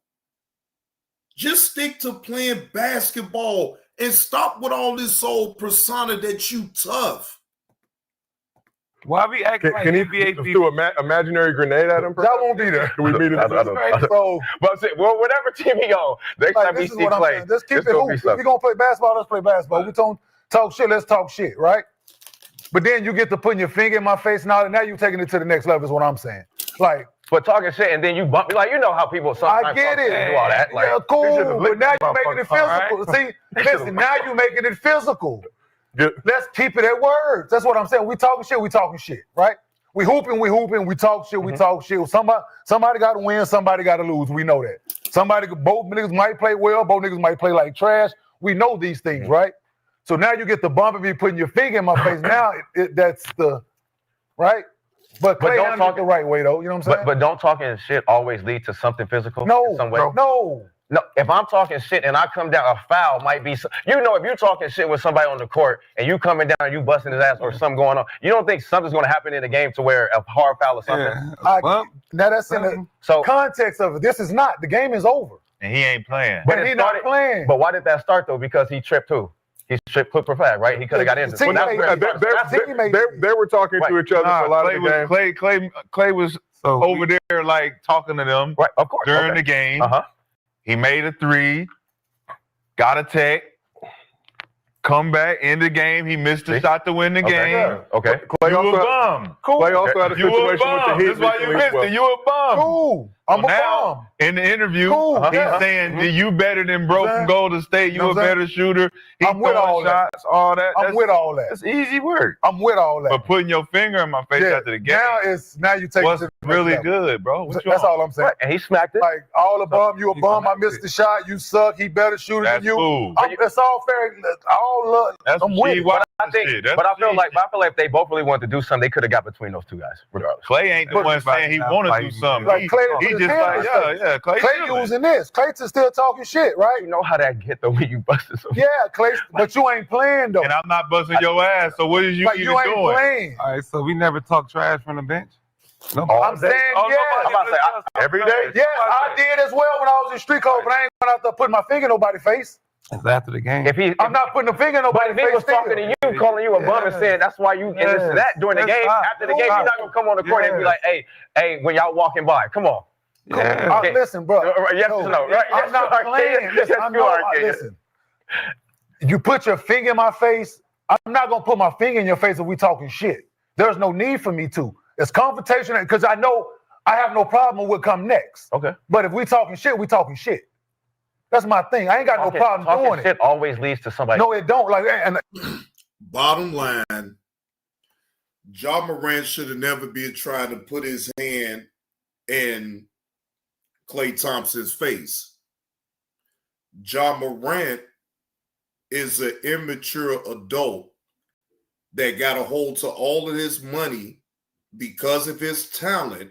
Just stick to playing basketball and stop with all this old persona that you tough. Why we acting like Can he NBA do an imaginary grenade at him? That won't be there. Can we meet I don't know. So, But I'm saying, well, whatever team he on, next time we this is see what I'm Clay, saying. Let's keep it's it gonna be hoop. If something. we're gonna play basketball, let's play basketball. We don't talk shit, let's talk shit, right? But then you get to putting your finger in my face and all that. Now you're taking it to the next level is what I'm saying. Like, but talking shit and then you bump me, like, you know how people sometimes I get it. do all that. Like, yeah, cool. But now you're making it physical. Right? See, listen, now you're making it physical. Let's keep it at words. That's what I'm saying. We talking shit, right? We hooping, we talk shit, we talk shit. Somebody got to win, somebody got to lose. We know that. Both niggas might play well, both niggas might play like trash. We know these things, right? So now you get the bump of me putting your finger in my face. Now that's the, right? But Clay don't talk the right way, though. You know what I'm saying? But don't talking shit always lead to something physical? No, in some way? No. If I'm talking shit and I come down, a foul might be, if you're talking shit with somebody on the court and you coming down and you busting his ass or something going on, you don't think something's going to happen in the game to where a hard foul or something? Now that's in the context of it. This is not. The game is over. And he ain't playing. But he's not playing. But why did that start, though? Because he tripped too. He tripped for flag, right? He could have got injured. They were talking to each other for a lot of the game. Clay was over there like talking to them of course, during the game. He made a three, got a tech, come back in the game. He missed a shot to win the game. Okay. Clay You also, a bum. Clay also had a situation with the Heat. That's why you missed it. You a bum. Cool. I'm a bum. In the interview, he's saying that you better than bro from Golden State. You a better shooter. I'm with all that. Shots, all that. I'm with all that. That's easy work. I'm with all that. But putting your finger in my face after the game. Now you take what's it to the really next level. good, bro. What you That's on? all I'm saying. And he smacked it. Like all the bum, you a bum. I missed the shot. You suck. He better shoot it than you. Cool. It's all fair. All love. That's I'm with it. But I feel like if they both really wanted to do something, they could have got between those two guys, regardless. Clay ain't the one saying he want to do something. Like Clay, he just like, yeah. Clay using this. Clay's still talking shit, right? You know how that get though when you busted something. Yeah, Clay, but you ain't playing though. And I'm not busting your ass. So what is you even you ain't doing? Playing. All right, so we never talk trash from the bench? No, I'm saying yes. I'm about to say, every day? Yes, I did as well when I was in street clothes, but I ain't going out there putting my finger in nobody's face. It's after the game. I'm not putting a finger in nobody's face. But if he was talking to you, calling you a bum and saying that's why you and this and that during the game, after the game, you're not gonna come on the court and be like, hey, when y'all walking by, come on. Listen, bro. Yes or no? Right? I'm not playing. Listen, you put your finger in my face. I'm not gonna put my finger in your face if we talking shit. There's no need for me to. It's confrontation because I know I have no problem with what come next. Okay. But if we talking shit, we talking shit. That's my thing. I ain't got no problem doing it. Shit always leads to somebody. No, it don't. Like, and bottom line, Ja Morant should have never been trying to put his hand in Klay Thompson's face. Ja Morant is an immature adult that got a hold to all of his money because of his talent,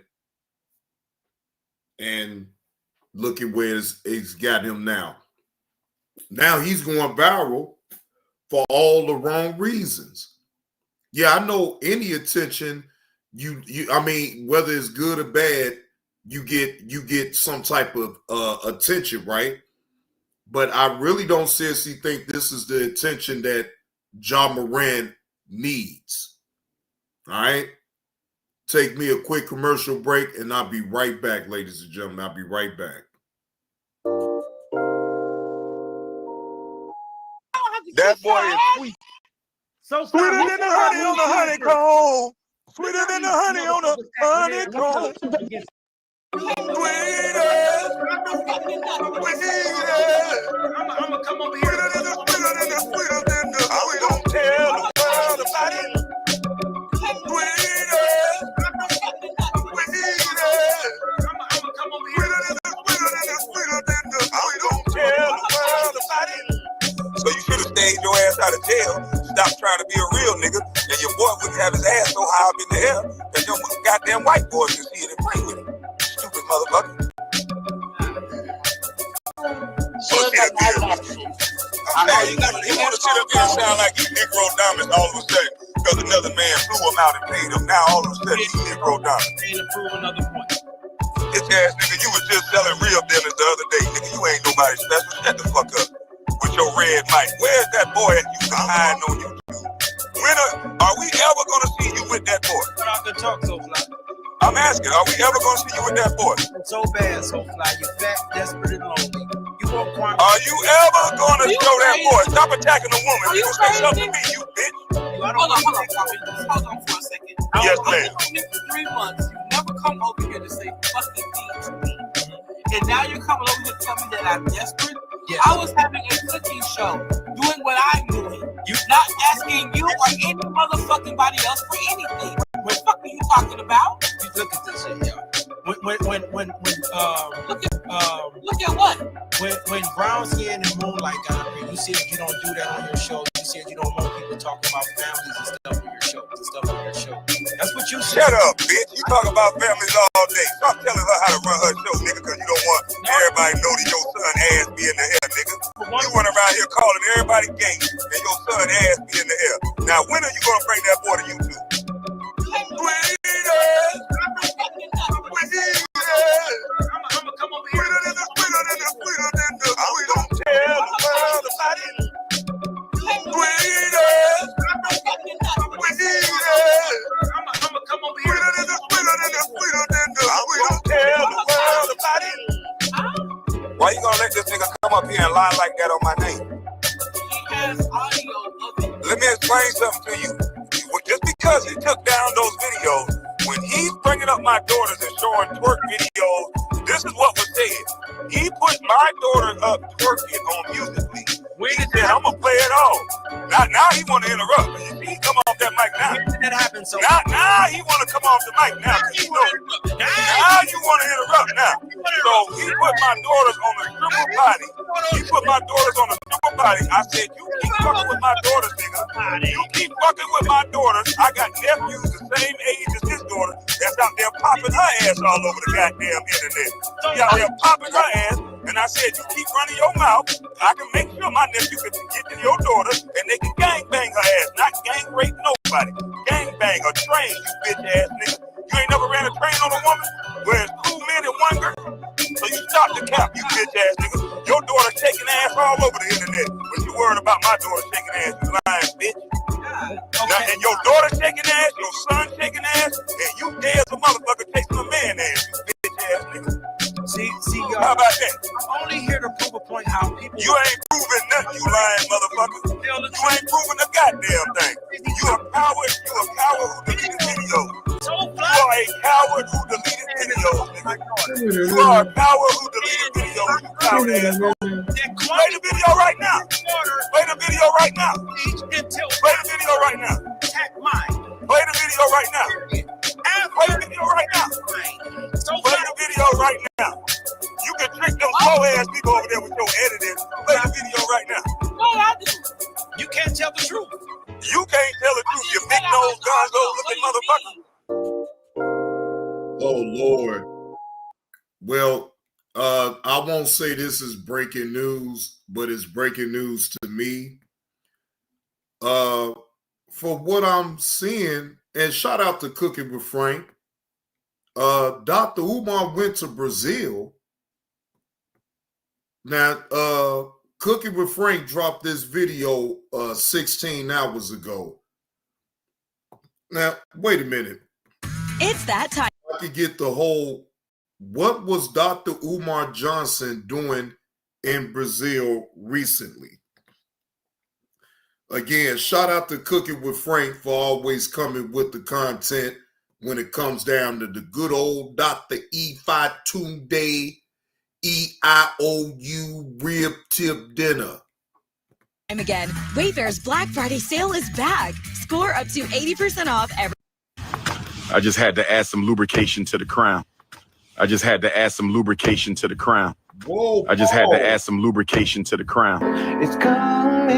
and look at where it's got him now. Now he's going viral for all the wrong reasons. Yeah, I know any attention I mean, whether it's good or bad, you get some type of attention, right? But I really don't seriously think this is the attention that Ja Morant needs. All right. take me a quick commercial break, and I'll be right back, ladies and gentlemen. I'll be right back. That boy is sweet. So Sweeter than the honey on the honeycomb. Sweeter than the honey on the honeycomb. I'ma come over here. I'm gonna tell the world about it. I'ma come over here. I'm gonna tell the world about it. So you should have stayed your ass out of jail. Stop trying to be a real nigga, and your boy wouldn't have his ass so high up in the air that them goddamn white boys can see it and play with it. Stupid motherfucker. You want to sit up here and sound like you Negro Diamonds all of a sudden because another man flew him out and paid him. Now all of a sudden you Negro Diamonds. Bitch ass nigga, you was just selling real dealers the other day. Nigga, you ain't nobody special. Shut the fuck up with your red mic. Where's that boy at you hiding on YouTube? When are we ever gonna see you with that boy? Put out the talk, so fly. I'm asking, are we ever gonna see you with that boy? So bad, so fly. You're fat, desperate, and lonely. You won't quantum. Are you ever gonna show that boy? Stop attacking a woman. You say something to me, you bitch. Hold on for a second. Yes, I've ma'am. been here for 3 months. You never come over here to say fucking things to me. And now you're coming over here to tell me that I'm desperate? Yeah. I was having a cooking show, doing what I'm doing. You're not asking you or any motherfucking body else for anything. What the fuck are you talking about? You look at this shit, yo. Look at what? When Brown Skin and Moonlight got up here, you said you don't do that on your show. You said you don't want people talking about families and stuff on your show. That's what you said. Shut up, bitch. You talk about families all day. Stop telling her how to run her show, nigga, because you don't want everybody to know that your son ass be in the air, nigga. You run around here calling everybody gay and your son ass be in the air. Now, when are you going to bring that boy to YouTube? I'ma come over here. I'm gonna tell the world about it. I'ma come over here. I'm gonna tell the world about it. Why you gonna let this nigga come up here and lie like that on my name? Let me explain something to you. Just because he took down those videos, when he's bringing up my daughters and showing twerk videos, this is what was said. He put my daughter up twerking on Musical.ly. He said, I'm gonna play it all. Now he wanna interrupt. He come off that mic now. When did that happen? So now he wanna come off the mic now. Now you wanna interrupt now. So he put my daughters on the stripper body. He put my daughters on the stripper body. I said, you keep fucking with my daughters, nigga. You keep fucking with my daughters. I got nephews the same age as his daughter that's out there popping her ass all over the goddamn internet. She out there popping her ass. And I said, you keep running your mouth, I can make sure my nephew can get to your daughter and they can gang bang her ass, not gang rape nobody. Gang bang a train, you bitch ass nigga. You ain't never ran a train on a woman where it's 2 men and 1 girl? So you stop the cap, you bitch ass nigga. Your daughter shaking ass all over the internet, but you worried about my daughter shaking ass, you lying bitch. Now, and your daughter shaking ass, your son shaking ass, and you dead as a motherfucker chasing a man ass, you bitch ass nigga. See, y'all. How about that? I'm only here to prove a point how people. You ain't proving nothing, you lying motherfucker. You ain't proving a goddamn thing. You a coward who deleted videos. You are a coward who deleted videos, nigga. You are a coward who deleted videos, you coward ass. Play the video right now. Play the video right now. Play the video right now. Play the video right now. Play the video right now. Play the video right now. You can trick them slow ass people over there with your editing. Play the video right now. No, I do. You can't tell the truth. You can't tell the truth, you big nose gonzo looking motherfucker. Oh Lord. Well, I won't say this is breaking news, but it's breaking news to me. For what I'm seeing, and shout out to Cooking with Frank. Dr. Umar went to Brazil. Now, Cooking with Frank dropped this video 16 hours ago. Now, wait a minute. It's that time. I could get the whole, what was Dr. Umar Johnson doing in Brazil recently? Again, shout out to Cooking with Frank for always coming with the content when it comes down to the good old Dr. Ifa Tunde EIOU rib tip dinner. And again, Wayfair's Black Friday sale is back. Score up to 80% off every. I just had to add some lubrication to the crown. I just had to add some lubrication to the crown. Whoa, I just had to add some lubrication to the crown. It's coming.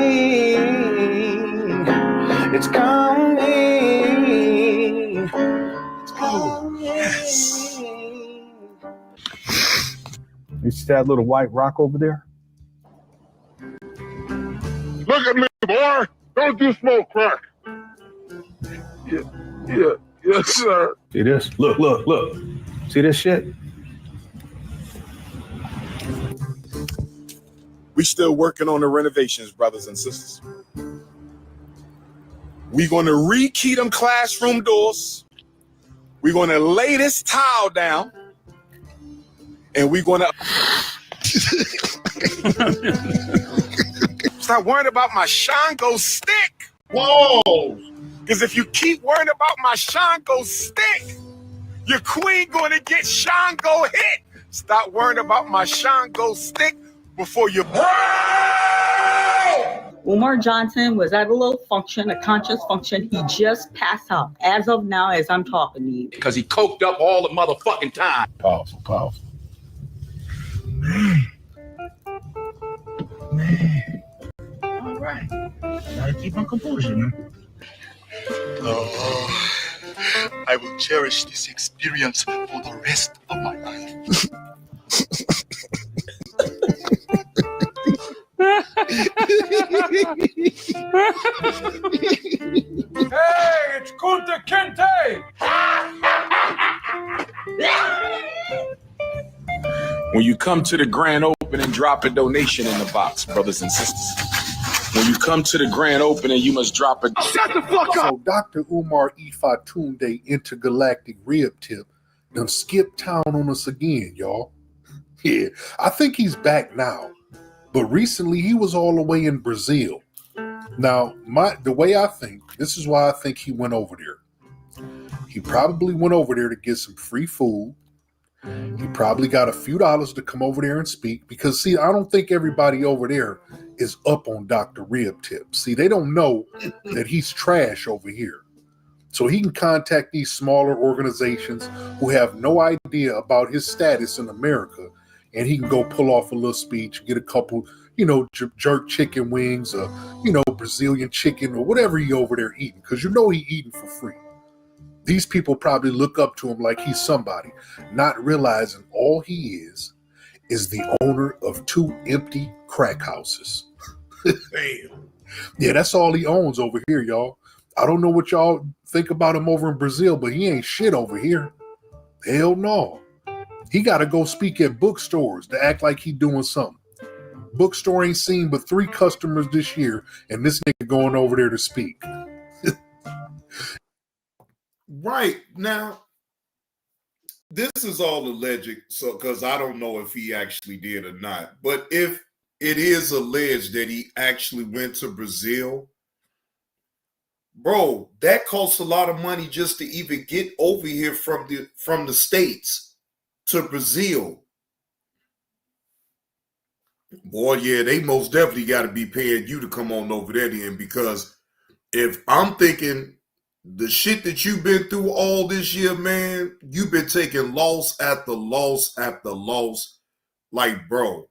It's coming. It's coming. Yes. You see that little white rock over there? Look at me, boy. Don't you smoke crack. Yeah. Yes, sir. See this? Look. See this shit? We still working on the renovations, brothers and sisters. We're going to rekey them classroom doors. We're going to lay this tile down. And we're going to... Stop worrying about my Shango stick. Whoa! Because if you keep worrying about my Shango stick, your queen going to get Shango hit. Stop worrying about my Shango stick before you... Umar Johnson was at a little function, a conscious function. He just passed out as of now, as I'm talking to you. Because he coked up all the motherfucking time. Powerful. Man. All right. Gotta keep on composure, man. I will cherish this experience for the rest of my life. Hey, it's Kunta Kinte! When you come to the grand opening, drop a donation in the box, brothers and sisters. When you come to the grand opening, you must drop a... Shut the fuck up! So Dr. Umar Ifa Tunde Intergalactic Rib Tip done skipped town on us again, y'all. Yeah, I think he's back now. But recently he was all the way in Brazil. Now, the way I think, this is why I think he went over there. He probably went over there to get some free food. He probably got a few dollars to come over there and speak because, see, I don't think everybody over there is up on Dr. Rib Tip. See, they don't know that he's trash over here. So he can contact these smaller organizations who have no idea about his status in America, and he can go pull off a little speech, get a couple, jerk chicken wings or, Brazilian chicken or whatever he over there eating, because he eating for free. These people probably look up to him like he's somebody, not realizing all he is the owner of 2 empty crack houses. Damn. Yeah, that's all he owns over here, y'all. I don't know what y'all think about him over in Brazil, but he ain't shit over here. Hell no. He got to go speak at bookstores to act like he doing something. Bookstore ain't seen but 3 customers this year, and this nigga going over there to speak. Right. Now, this is all alleged, so because I don't know if he actually did or not. But if it is alleged that he actually went to Brazil, bro, that costs a lot of money just to even get over here from the States to Brazil. Boy, yeah, they most definitely got to be paying you to come on over there then, because if I'm thinking the shit that you've been through all this year, man, you've been taking loss after loss after loss. Like, bro,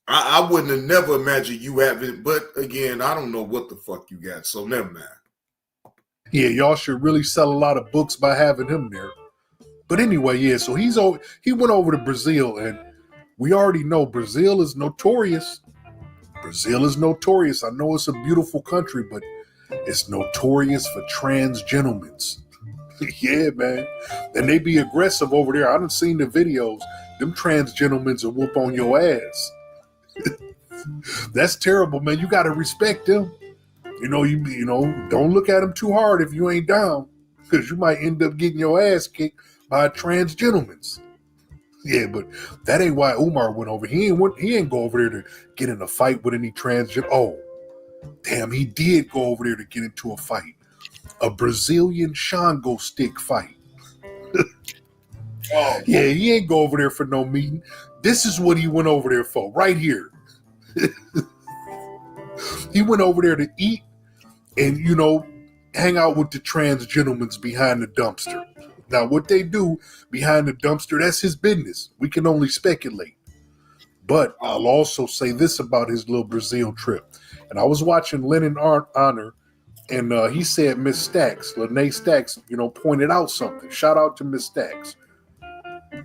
I wouldn't have never imagined you having, but again, I don't know what the fuck you got, so never mind. Yeah, y'all should really sell a lot of books by having him there. But anyway, yeah, so he went over to Brazil, and we already know Brazil is notorious. Brazil is notorious. I know it's a beautiful country, but it's notorious for trans gentlemen. Yeah, man. And they be aggressive over there. I done seen the videos. Them trans gentlemen will whoop on your ass. That's terrible, man. You got to respect them. You know, don't look at them too hard if you ain't down. because you might end up getting your ass kicked by a trans gentleman's. Yeah, but that ain't why Umar went over. He ain't go over there to get in a fight with any transgender. Oh, damn, he did go over there to get into a fight. A Brazilian Shango stick fight. Oh, yeah, he ain't go over there for no meeting. This is what he went over there for, right here. He went over there to eat and, you know, hang out with the trans gentlemen behind the dumpster. Now, what they do behind the dumpster, that's his business. We can only speculate. But I'll also say this about his little Brazil trip. And I was watching Lennon Honor, and he said Miss Stacks, Lene Stacks, you know, pointed out something. Shout out to Miss Stacks.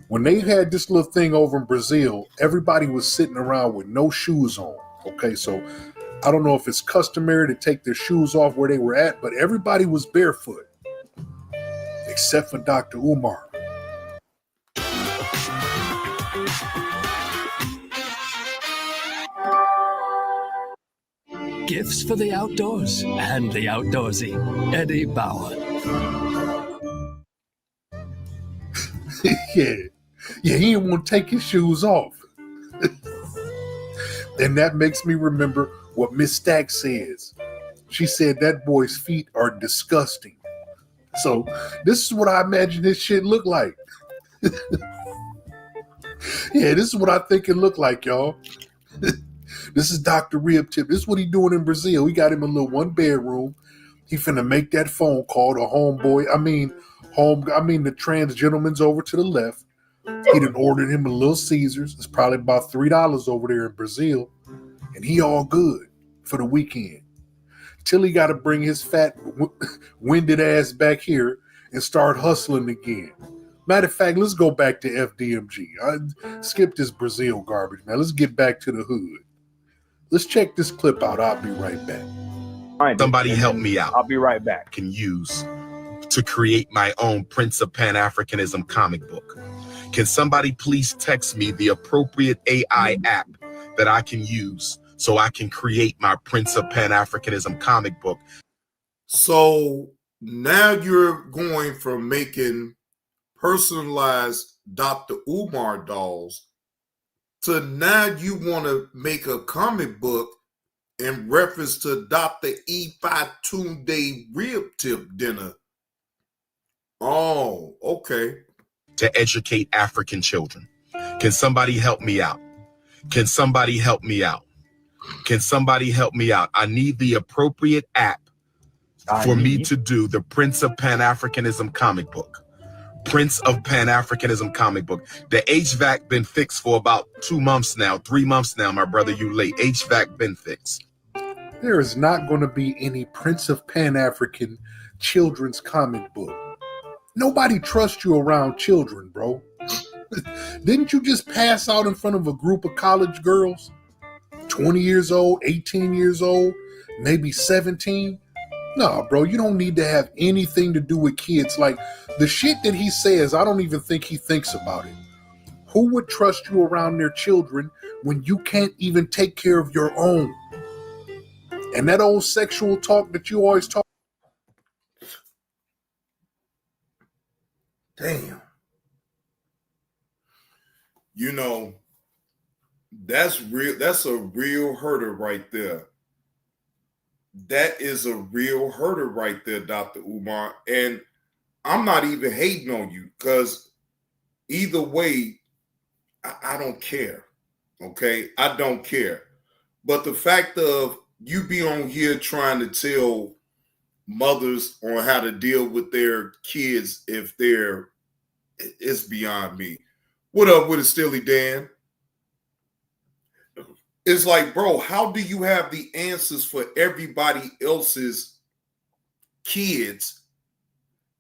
When they had this little thing over in Brazil, everybody was sitting around with no shoes on. Okay, so I don't know if it's customary to take their shoes off where they were at, but everybody was barefoot. Except for Dr. Umar. Gifts for the outdoors and the outdoorsy. Eddie Bauer. Yeah, he didn't want to take his shoes off. And that makes me remember what Miss Stack says. She said that boy's feet are disgusting. So this is what I imagine this shit look like. Yeah, this is what I think it looked like, y'all. This is Dr. Rib Tip. This is what he doing in Brazil. He got him a little one bedroom. He finna make that phone call to homeboy. The trans gentleman's over to the left. He done ordered him a Little Caesars. It's probably about $3 over there in Brazil. And he all good for the weekend. Till he got to bring his fat, winded ass back here and start hustling again. Matter of fact, let's go back to FDMG. I skipped this Brazil garbage, man. Let's get back to the hood. Let's check this clip out. I'll be right back. All right, somebody help me out. I'll be right back. Can use to create my own Prince of Pan-Africanism comic book. Can somebody please text me the appropriate AI app that I can use so I can create my Prince of Pan-Africanism comic book? So now you're going from making personalized Dr. Umar dolls to now you want to make a comic book in reference to Dr. Ifa Tunde Rib Tip Dinner. Oh, okay. To educate African children. Can somebody help me out? Can somebody help me out? Can somebody help me out? I need the appropriate app for me to do the Prince of Pan-Africanism comic book. Prince of Pan-Africanism comic book. The HVAC been fixed for about 2 months now, 3 months now, my brother, you late. HVAC been fixed. There is not going to be any Prince of Pan-African children's comic book. Nobody trusts you around children, bro. Didn't you just pass out in front of a group of college girls? 20 years old, 18 years old, maybe 17? No, bro, you don't need to have anything to do with kids. Like, the shit that he says, I don't even think he thinks about it. Who would trust you around their children when you can't even take care of your own? And that old sexual talk that you always talk. Damn. You know, that's real. That's a real herder right there. That is a real herder right there, Dr. Umar. And I'm not even hating on you because either way, I don't care. Okay? I don't care. But the fact of you be on here trying to tell mothers on how to deal with their kids if it's beyond me. What up with it, Steely Dan? It's like, bro, how do you have the answers for everybody else's kids?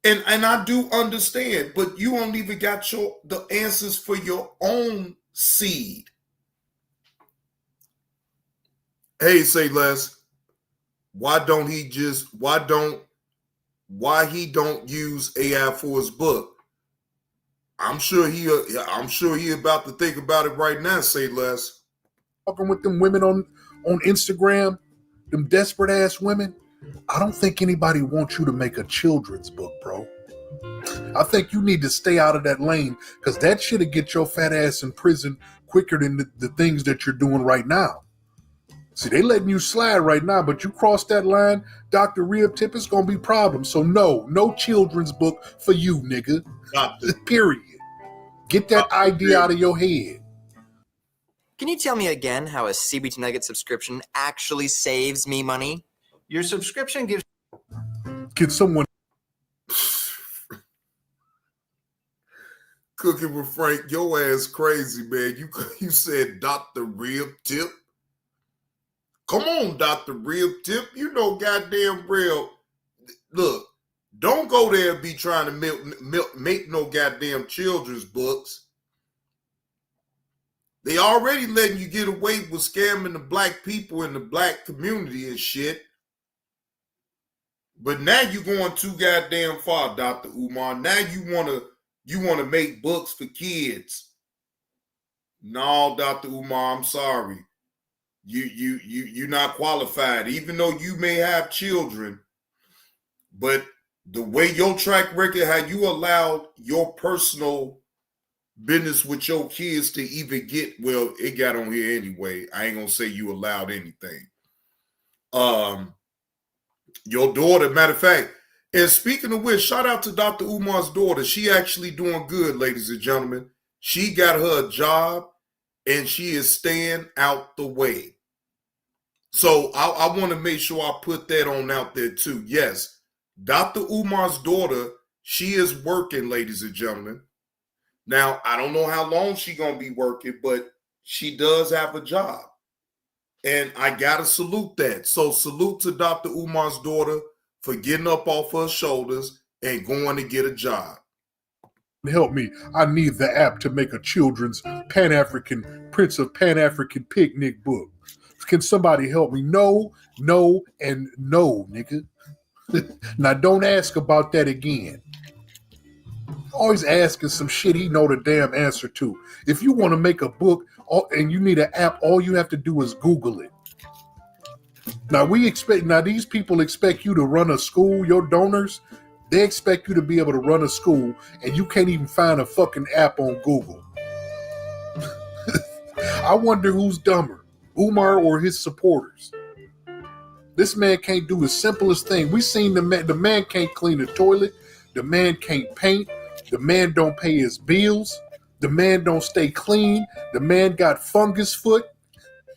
And I do understand, but you don't even got the answers for your own seed. Hey, say less. Why he don't use AI for his book? I'm sure he about to think about it right now, say less. Talking with them women on Instagram, them desperate ass women. I don't think anybody wants you to make a children's book, bro. I think you need to stay out of that lane because that shit'll get your fat ass in prison quicker than the things that you're doing right now. See, they letting you slide right now, but you cross that line, Dr. Rib Tip, it's going to be problems. So no children's book for you, nigga. Period. Get that idea out of your head. Can you tell me again how a CBT Nugget subscription actually saves me money? Your subscription gives... Can someone... Cooking with Frank, your ass crazy, man. You said Dr. Rib Tip. Come on, Dr. Rib Tip. You know goddamn real. Look, don't go there and be trying to make no goddamn children's books. They already letting you get away with scamming the black people in the black community and shit. But now you're going too goddamn far, Dr. Umar. Now you want to make books for kids. No, Dr. Umar, I'm sorry. You're not qualified, even though you may have children. But the way your track record, how you allowed your personal business with your kids to even get, well, it got on here anyway. I ain't gonna say you allowed anything. Your daughter, matter of fact, and speaking of which, shout out to Dr. Umar's daughter. She actually doing good, ladies and gentlemen. She got her a job and she is staying out the way. So I want to make sure I put that on out there too. Yes, Dr. Umar's daughter, she is working, ladies and gentlemen. Now, I don't know how long she's going to be working, but she does have a job. And I got to salute that. So salute to Dr. Umar's daughter for getting up off her shoulders and going to get a job. Help me. I need the app to make a children's Pan-African, Prince of Pan-African picnic book. Can somebody help me? No, and no, nigga. Now, don't ask about that again. Always asking some shit he know the damn answer to. If you want to make a book and you need an app, all you have to do is Google it. Now, these people expect you to run a school, your donors. They expect you to be able to run a school, and you can't even find a fucking app on Google. I wonder who's dumber, Umar or his supporters. This man can't do the simplest thing. We seen the man can't clean the toilet. The man can't paint. The man don't pay his bills. The man don't stay clean. The man got fungus foot.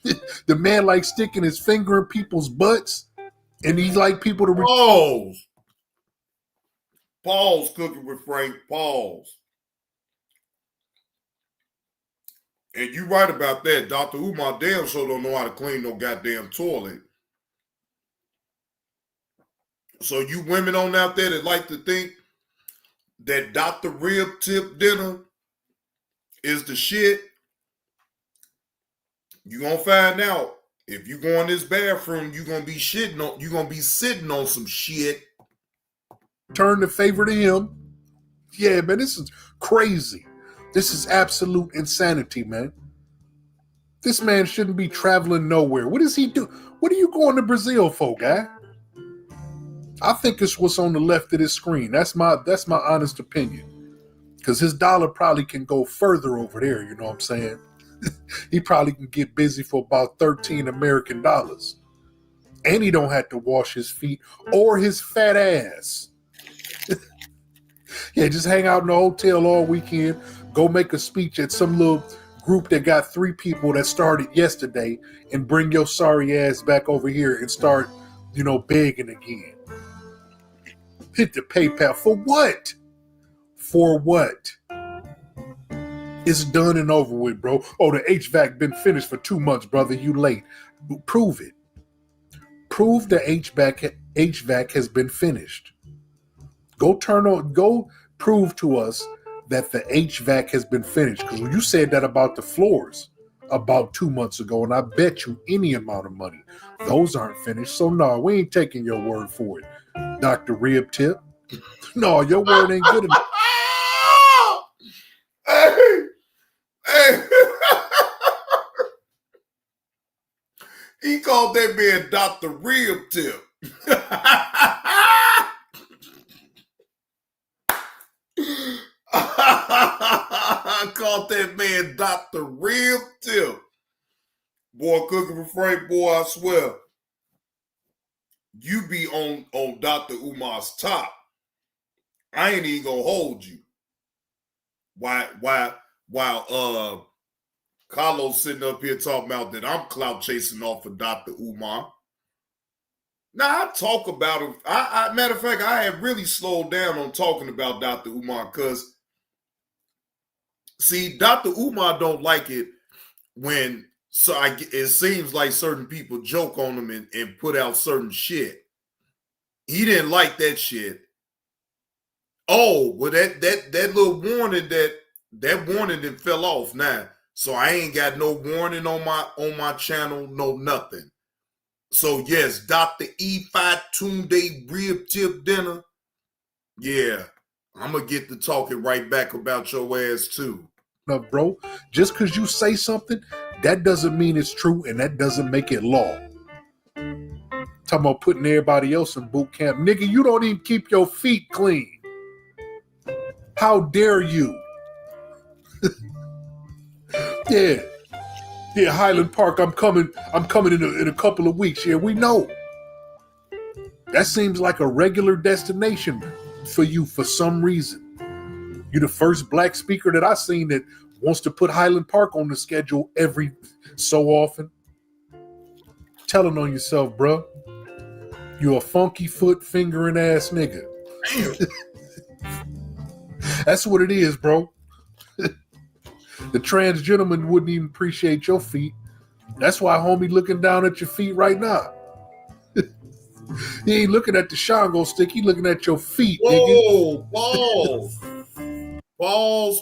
The man like sticking his finger in people's butts. And he like people to... Pause, Cooking with Frank. Pause. And you right about that. Dr. Umar damn sure don't know how to clean no goddamn toilet. So you women on out there that like to think that Dr. Rib Tip dinner is the shit, you're going to find out. If you go in this bathroom, you're going to be sitting on some shit. Turn the favor to him. Yeah, man, this is crazy. This is absolute insanity, man. This man shouldn't be traveling nowhere. What does he do? What are you going to Brazil for, guy? I think it's what's on the left of this screen. That's my honest opinion. Because his dollar probably can go further over there, you know what I'm saying? He probably can get busy for about 13 American dollars. And he don't have to wash his feet or his fat ass. Yeah, just hang out in the hotel all weekend. Go make a speech at some little group that got 3 people that started yesterday and bring your sorry ass back over here and start, begging again. Hit the PayPal. For what? For what? It's done and over with, bro. Oh, the HVAC been finished for 2 months, brother. You late. Prove it. Prove the HVAC has been finished. Go prove to us that the HVAC has been finished. Because you said that about the floors about 2 months ago, and I bet you any amount of money those aren't finished. So no, we ain't taking your word for it, Dr. Rib Tip. No, your word ain't good enough. Hey. He called that man Dr. Rib Tip. called that man Dr. Rib Tip. Boy, cooking for Frank, boy, I swear. You be on Dr. Umar's top. I ain't even gonna hold you. While Carlos sitting up here talking about that I'm clout chasing off of Dr. Umar. Now I talk about him. I matter of fact, I have really slowed down on talking about Dr. Umar because, see, Dr. Umar don't like it when it seems like certain people joke on him and put out certain shit. He didn't like that shit. Oh, well, that little warning that warning that fell off now. So I ain't got no warning on my channel, no nothing. So yes, Dr. Ifa Tunde Rib Tip Dinner. Yeah, I'm gonna get to talking right back about your ass too. No, bro, just because you say something, that doesn't mean it's true, and that doesn't make it law. Talking about putting everybody else in boot camp. Nigga, you don't even keep your feet clean. How dare you? Yeah, Highland Park, I'm coming in a couple of weeks. Yeah, we know. That seems like a regular destination for you for some reason. You're the first black speaker that I've seen that wants to put Highland Park on the schedule every so often. Telling on yourself, bro. You're a funky foot fingering ass nigga. That's what it is, bro. The trans gentleman wouldn't even appreciate your feet. That's why homie looking down at your feet right now. He ain't looking at the Shango stick. He looking at your feet, Whoa, nigga. Pause.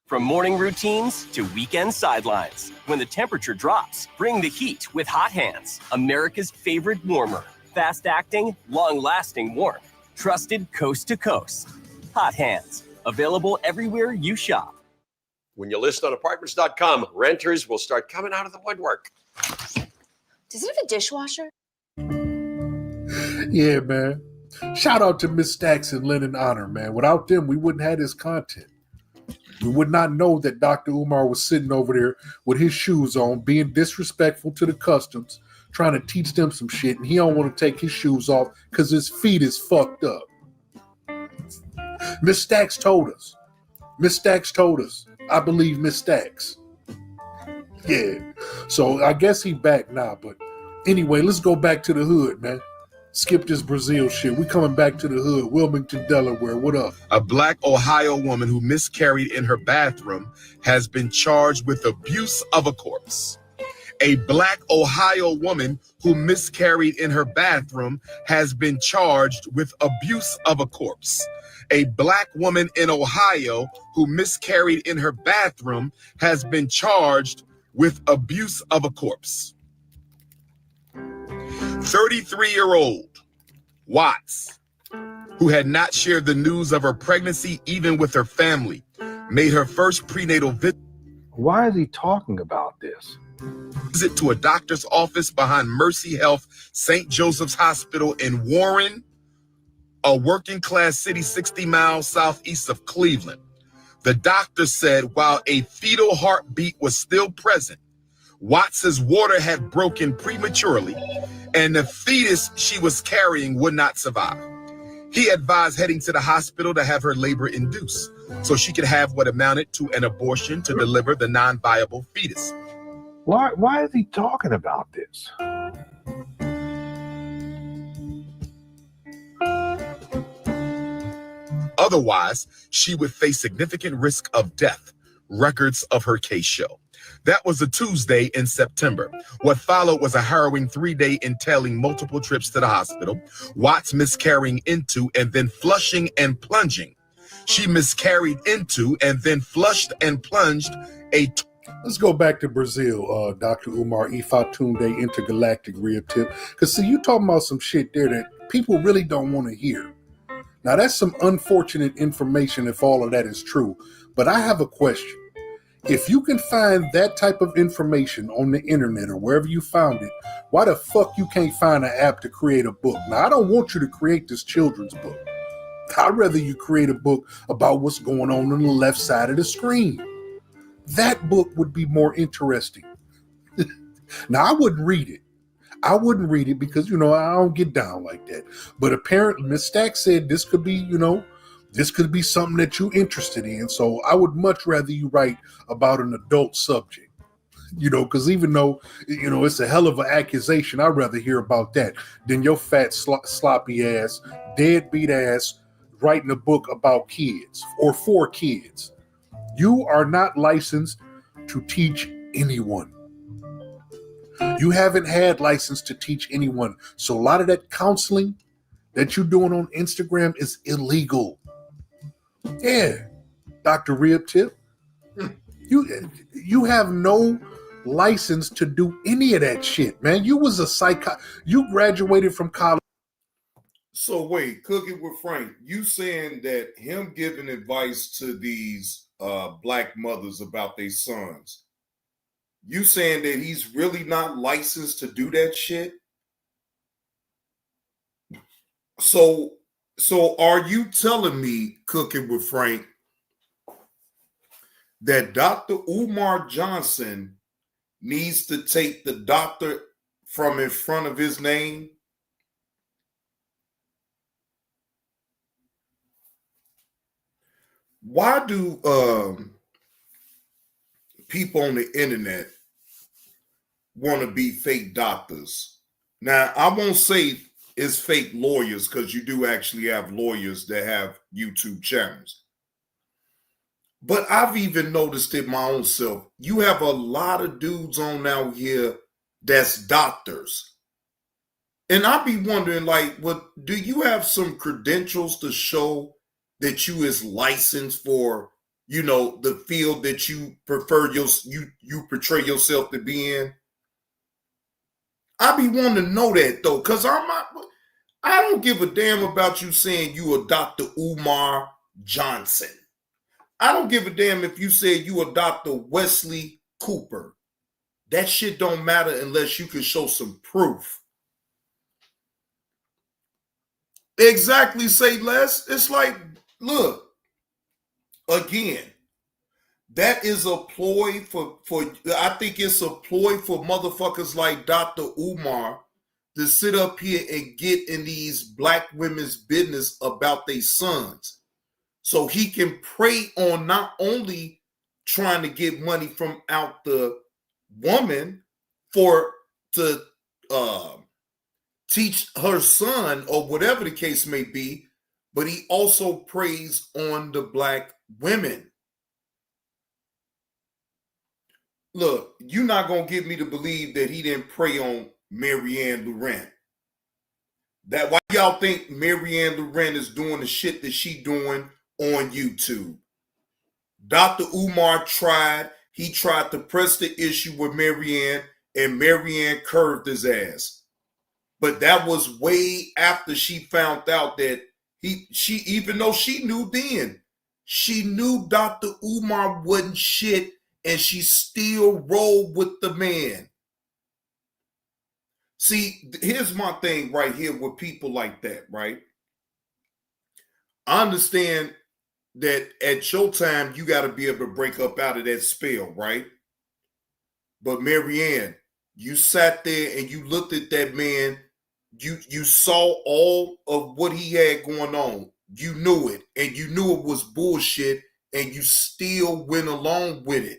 From morning routines to weekend sidelines, when the temperature drops, bring the heat with Hot Hands, America's favorite warmer. Fast-acting, long-lasting warmth. Trusted coast to coast. Hot Hands. Available everywhere you shop. When you list on apartments.com, renters will start coming out of the woodwork. Does it have a dishwasher? Yeah, man. Shout out to Miss Stacks and Lennon Honor, man. Without them, we wouldn't have this content. We would not know that Dr. Umar was sitting over there with his shoes on, being disrespectful to the customs, trying to teach them some shit, and he don't want to take his shoes off because his feet is fucked up. Miss Stacks told us. I believe Miss Stacks. Yeah. So I guess he back now. But anyway, let's go back to the hood, man. Skip this Brazil shit. We coming back to the hood. Wilmington, Delaware. What up? A black Ohio woman who miscarried in her bathroom has been charged with abuse of a corpse. A black Ohio woman who miscarried in her bathroom has been charged with abuse of a corpse. A black woman in Ohio who miscarried in her bathroom has been charged with abuse of a corpse. 33-year-old Watts, who had not shared the news of her pregnancy even with her family, made her first prenatal visit. Why is he talking about this? Visit to a doctor's office behind Mercy Health St. Joseph's Hospital in Warren, a working class city 60 miles southeast of Cleveland. The doctor said while a fetal heartbeat was still present, Watts's water had broken prematurely and the fetus she was carrying would not survive. He advised heading to the hospital to have her labor induced so she could have what amounted to an abortion to deliver the non-viable fetus. Why is he talking about this? Otherwise, she would face significant risk of death, records of her case show. That was a Tuesday in September. What followed was a harrowing 3-day entailing multiple trips to the hospital, Watts miscarrying into and then flushing and plunging. She miscarried into and then flushed and plunged a... Let's go back to Brazil, Dr. Umar Ifatunde Intergalactic Rib Tip. Because, see, you talking about some shit there that people really don't want to hear. Now, that's some unfortunate information if all of that is true. But I have a question. If you can find that type of information on the internet or wherever you found it, why the fuck you can't find an app to create a book? Now, I don't want you to create this children's book. I'd rather you create a book about what's going on the left side of the screen. That book would be more interesting. Now, I wouldn't read it. I wouldn't read it because, I don't get down like that. But apparently, Ms. Stack said this could be, this could be something that you're interested in. So I would much rather you write about an adult subject, because even though, it's a hell of an accusation, I'd rather hear about that than your fat, sloppy ass, deadbeat ass writing a book about kids or for kids. You are not licensed to teach anyone. You haven't had license to teach anyone. So a lot of that counseling that you're doing on Instagram is illegal. Yeah, Dr. Rib Tip. You have no license to do any of that shit, man. You was you graduated from college. So wait, Cooking with Frank, you saying that him giving advice to these black mothers about their sons, you saying that he's really not licensed to do that shit? So are you telling me, Cooking with Frank, that Dr. Umar Johnson needs to take the doctor from in front of his name? Why do people on the internet want to be fake doctors? Now, I won't say it's fake lawyers because you do actually have lawyers that have YouTube channels. But I've even noticed it my own self. You have a lot of dudes on out here that's doctors. And I be wondering, do you have some credentials to show that you is licensed for, the field that you prefer you portray yourself to be in? I be wanting to know that though, because I don't give a damn about you saying you a Dr. Umar Johnson. I don't give a damn if you say you a Dr. Wesley Cooper. That shit don't matter unless you can show some proof. Exactly, say less. It's like, look, again, that is a ploy for I think it's a ploy for motherfuckers like Dr. Umar to sit up here and get in these black women's business about their sons. So he can prey on not only trying to get money from out the woman to teach her son or whatever the case may be, but he also preys on the black women. Look, you're not going to get me to believe that he didn't prey on Marianne Laurent. That why y'all think Marianne Laurent is doing the shit that she doing on YouTube? Dr. Umar tried to press the issue with Marianne, and Marianne curved his ass. But that was way after she found out that she even though she knew then, she knew Dr. Umar wasn't shit, and she still rolled with the man. See, here's my thing right here with people like that, right? I understand that at Showtime, you got to be able to break up out of that spell, right? But Marianne, you sat there and you looked at that man. You saw all of what he had going on. You knew it, and you knew it was bullshit, and you still went along with it.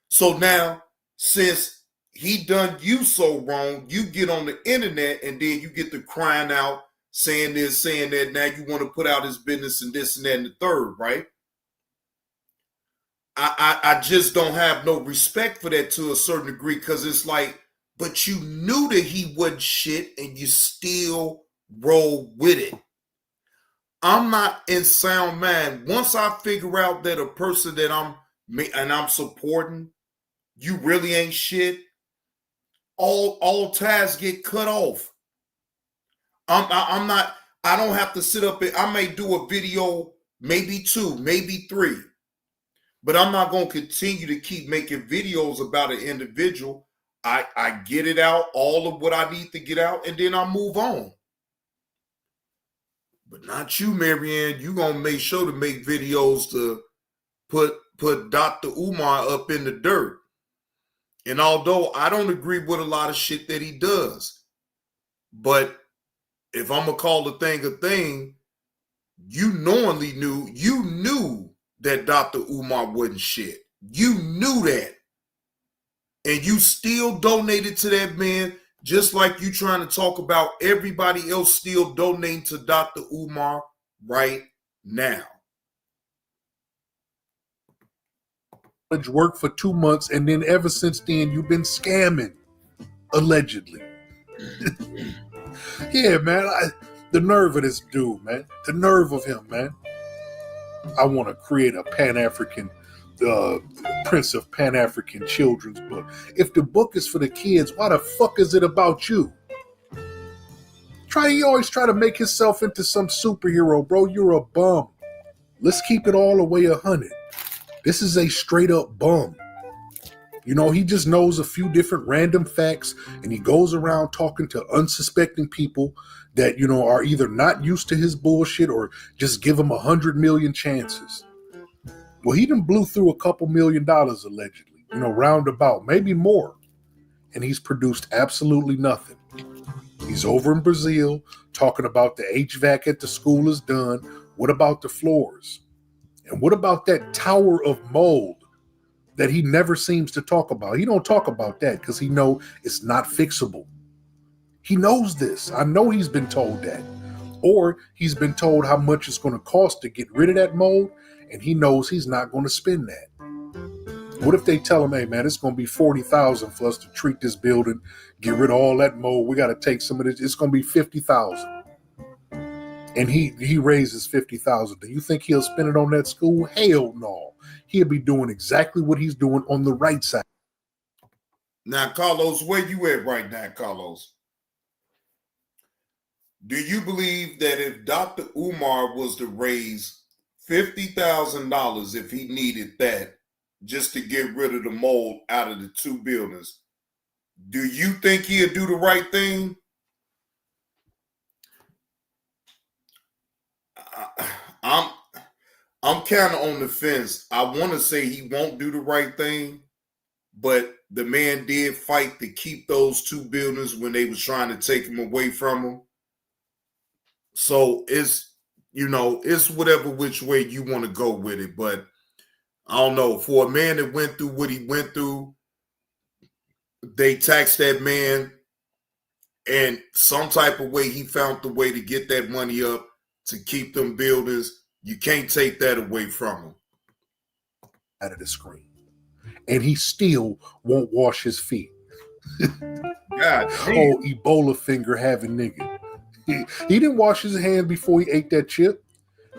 So now, since he done you so wrong, you get on the internet, and then you get to crying out, saying this, saying that. Now you want to put out his business and this and that and the third, right? I just don't have no respect for that to a certain degree, because it's like, but you knew that he wasn't shit and you still roll with it. I'm not in sound mind. Once I figure out that a person that I'm supporting, you really ain't shit, all ties get cut off. I don't have to sit up and I may do a video, maybe 2, maybe 3, but I'm not going to continue to keep making videos about an individual. I get it out, all of what I need to get out, and then I move on. But not you, Marianne. You gonna make sure to make videos to put Dr. Umar up in the dirt. And although I don't agree with a lot of shit that he does, but if I'm gonna call a thing, you knew that Dr. Umar wasn't shit. You knew that. And you still donated to that man, just like you trying to talk about everybody else still donating to Dr. Umar right now. Worked for 2 months, and then ever since then, you've been scamming, allegedly. Yeah, man. The nerve of this dude, man. The nerve of him, man. I want to create a Pan-African, Prince of Pan-African children's book. If the book is for the kids, why the fuck is it about you? He always try to make himself into some superhero, bro. You're a bum. Let's keep it all the way 100. This is a straight up bum. You know, he just knows a few different random facts, and he goes around talking to unsuspecting people that, you know, are either not used to his bullshit or just give him 100 million chances. Well, he done blew through a couple $1 million allegedly, you know, roundabout, maybe more. And he's produced absolutely nothing. He's over in Brazil talking about the HVAC at the school is done. What about the floors? And what about that tower of mold that he never seems to talk about? He don't talk about that because he know it's not fixable. He knows this. I know he's been told that. Or he's been told how much it's going to cost to get rid of that mold, and he knows he's not going to spend that. What if they tell him, hey, man, it's going to be $40,000 for us to treat this building, get rid of all that mold. We got to take some of this. It's going to be $50,000. And he raises $50,000. Do you think he'll spend it on that school? Hell no. He'll be doing exactly what he's doing on the right side. Now, Carlos, where you at right now, Carlos? Do you believe that if Dr. Umar was to raise $50,000, if he needed that, just to get rid of the mold out of the two buildings, do you think he'll do the right thing? I'm kind of on the fence. I want to say he won't do the right thing, but the man did fight to keep those two buildings when they was trying to take him away from him. So it's, you know, it's whatever which way you want to go with it. But I don't know. For a man that went through what he went through, they taxed that man, and some type of way he found the way to get that money up to keep them buildings. You can't take that away from him. Out of the screen. And he still won't wash his feet. God, oh, Ebola finger having nigga. He didn't wash his hands before he ate that chip.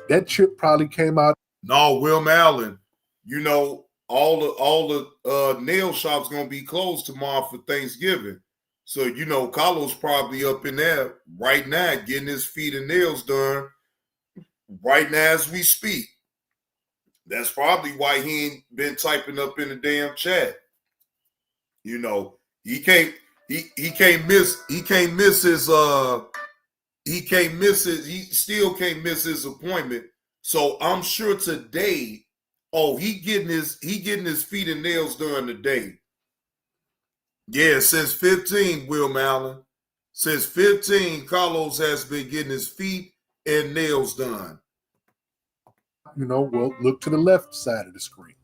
That chip probably came out. No, Wilm Allen, you know, all the nail shops gonna be closed tomorrow for Thanksgiving. So, you know, Carlos probably up in there right now getting his feet and nails done right now as we speak. That's probably why he ain't been typing up in the damn chat. You know, he still can't miss his appointment. So I'm sure today, he getting his feet and nails done today. Yeah, since 15, Will Allen. Since 15, Carlos has been getting his feet and nails done. You know, well, look to the left side of the screen.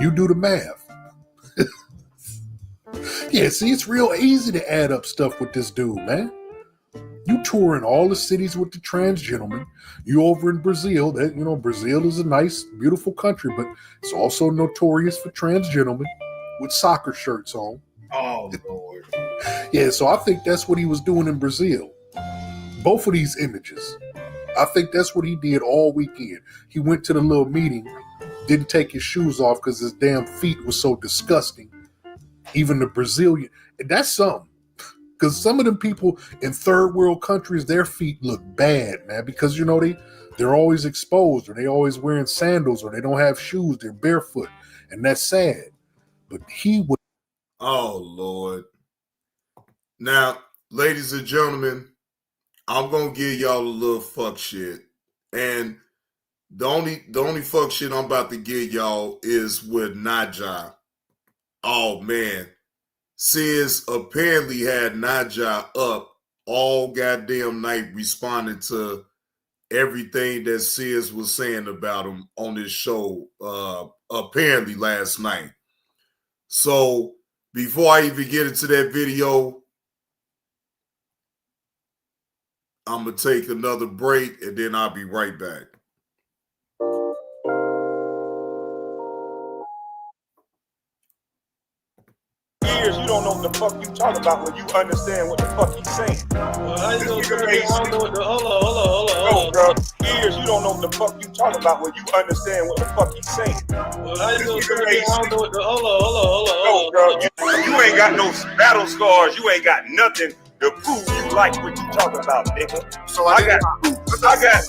You do the math. Yeah, see, it's real easy to add up stuff with this dude, man. You touring all the cities with the trans gentleman. You over in Brazil. That, you know, Brazil is a nice, beautiful country, but it's also notorious for trans gentlemen with soccer shirts on. Oh, Lord. Yeah, so I think that's what he was doing in Brazil. Both of these images. I think that's what he did all weekend. He went to the little meeting, didn't take his shoes off because his damn feet were so disgusting. Even the Brazilian, that's something. Because some of them people in third world countries, their feet look bad, man. Because, you know, they're always exposed, or they always wearing sandals, or they don't have shoes, they're barefoot. And that's sad. But he would. Oh, Lord. Now, ladies and gentlemen, I'm gonna give y'all a little fuck shit. And the only fuck shit I'm about to give y'all is with Naja. Oh man. Sis apparently had Naja up all goddamn night responding to everything that Sis was saying about him on this show apparently last night. So before I even get into that video, I'm going to take another break and then I'll be right back. Years, you don't know what the fuck you talk about when you understand what the fuck he's saying. How you gonna tell me I don't know what the hold on. Bro, years, you don't know what the fuck you talk about when you understand what the fuck he's saying. How you gonna tell me I don't know what the hold on. Bro, you ain't got no battle scars. You ain't got nothing to prove you like what you talking about, nigga. So I got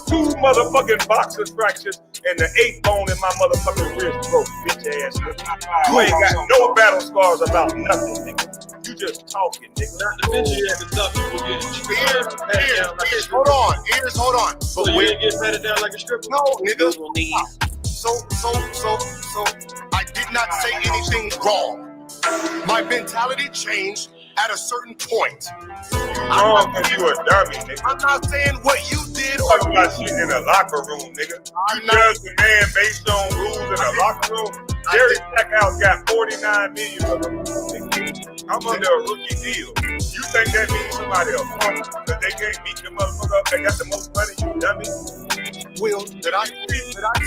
two motherfucking boxer fractures and the 8th bone in my motherfucking wrist, bro, bitch ass nigga. You ain't got no battle scars about nothing, nigga. You just talking, nigga. Not to mention you had to stop people getting Ears, hold on. So you didn't get patted down like a stripper? No, nigga. So I did not say anything wrong. My mentality changed at a certain point. Wrong because you a dummy, nigga. I'm not saying what you did or talking about shit in the locker room, nigga. You judge the man based on rules in the locker room. Jerry Stackhouse got 49 million of them. I'm under a rookie deal. You think that means somebody else funny because they can't beat the motherfucker up? They got the most money, you dummy. Will, did I say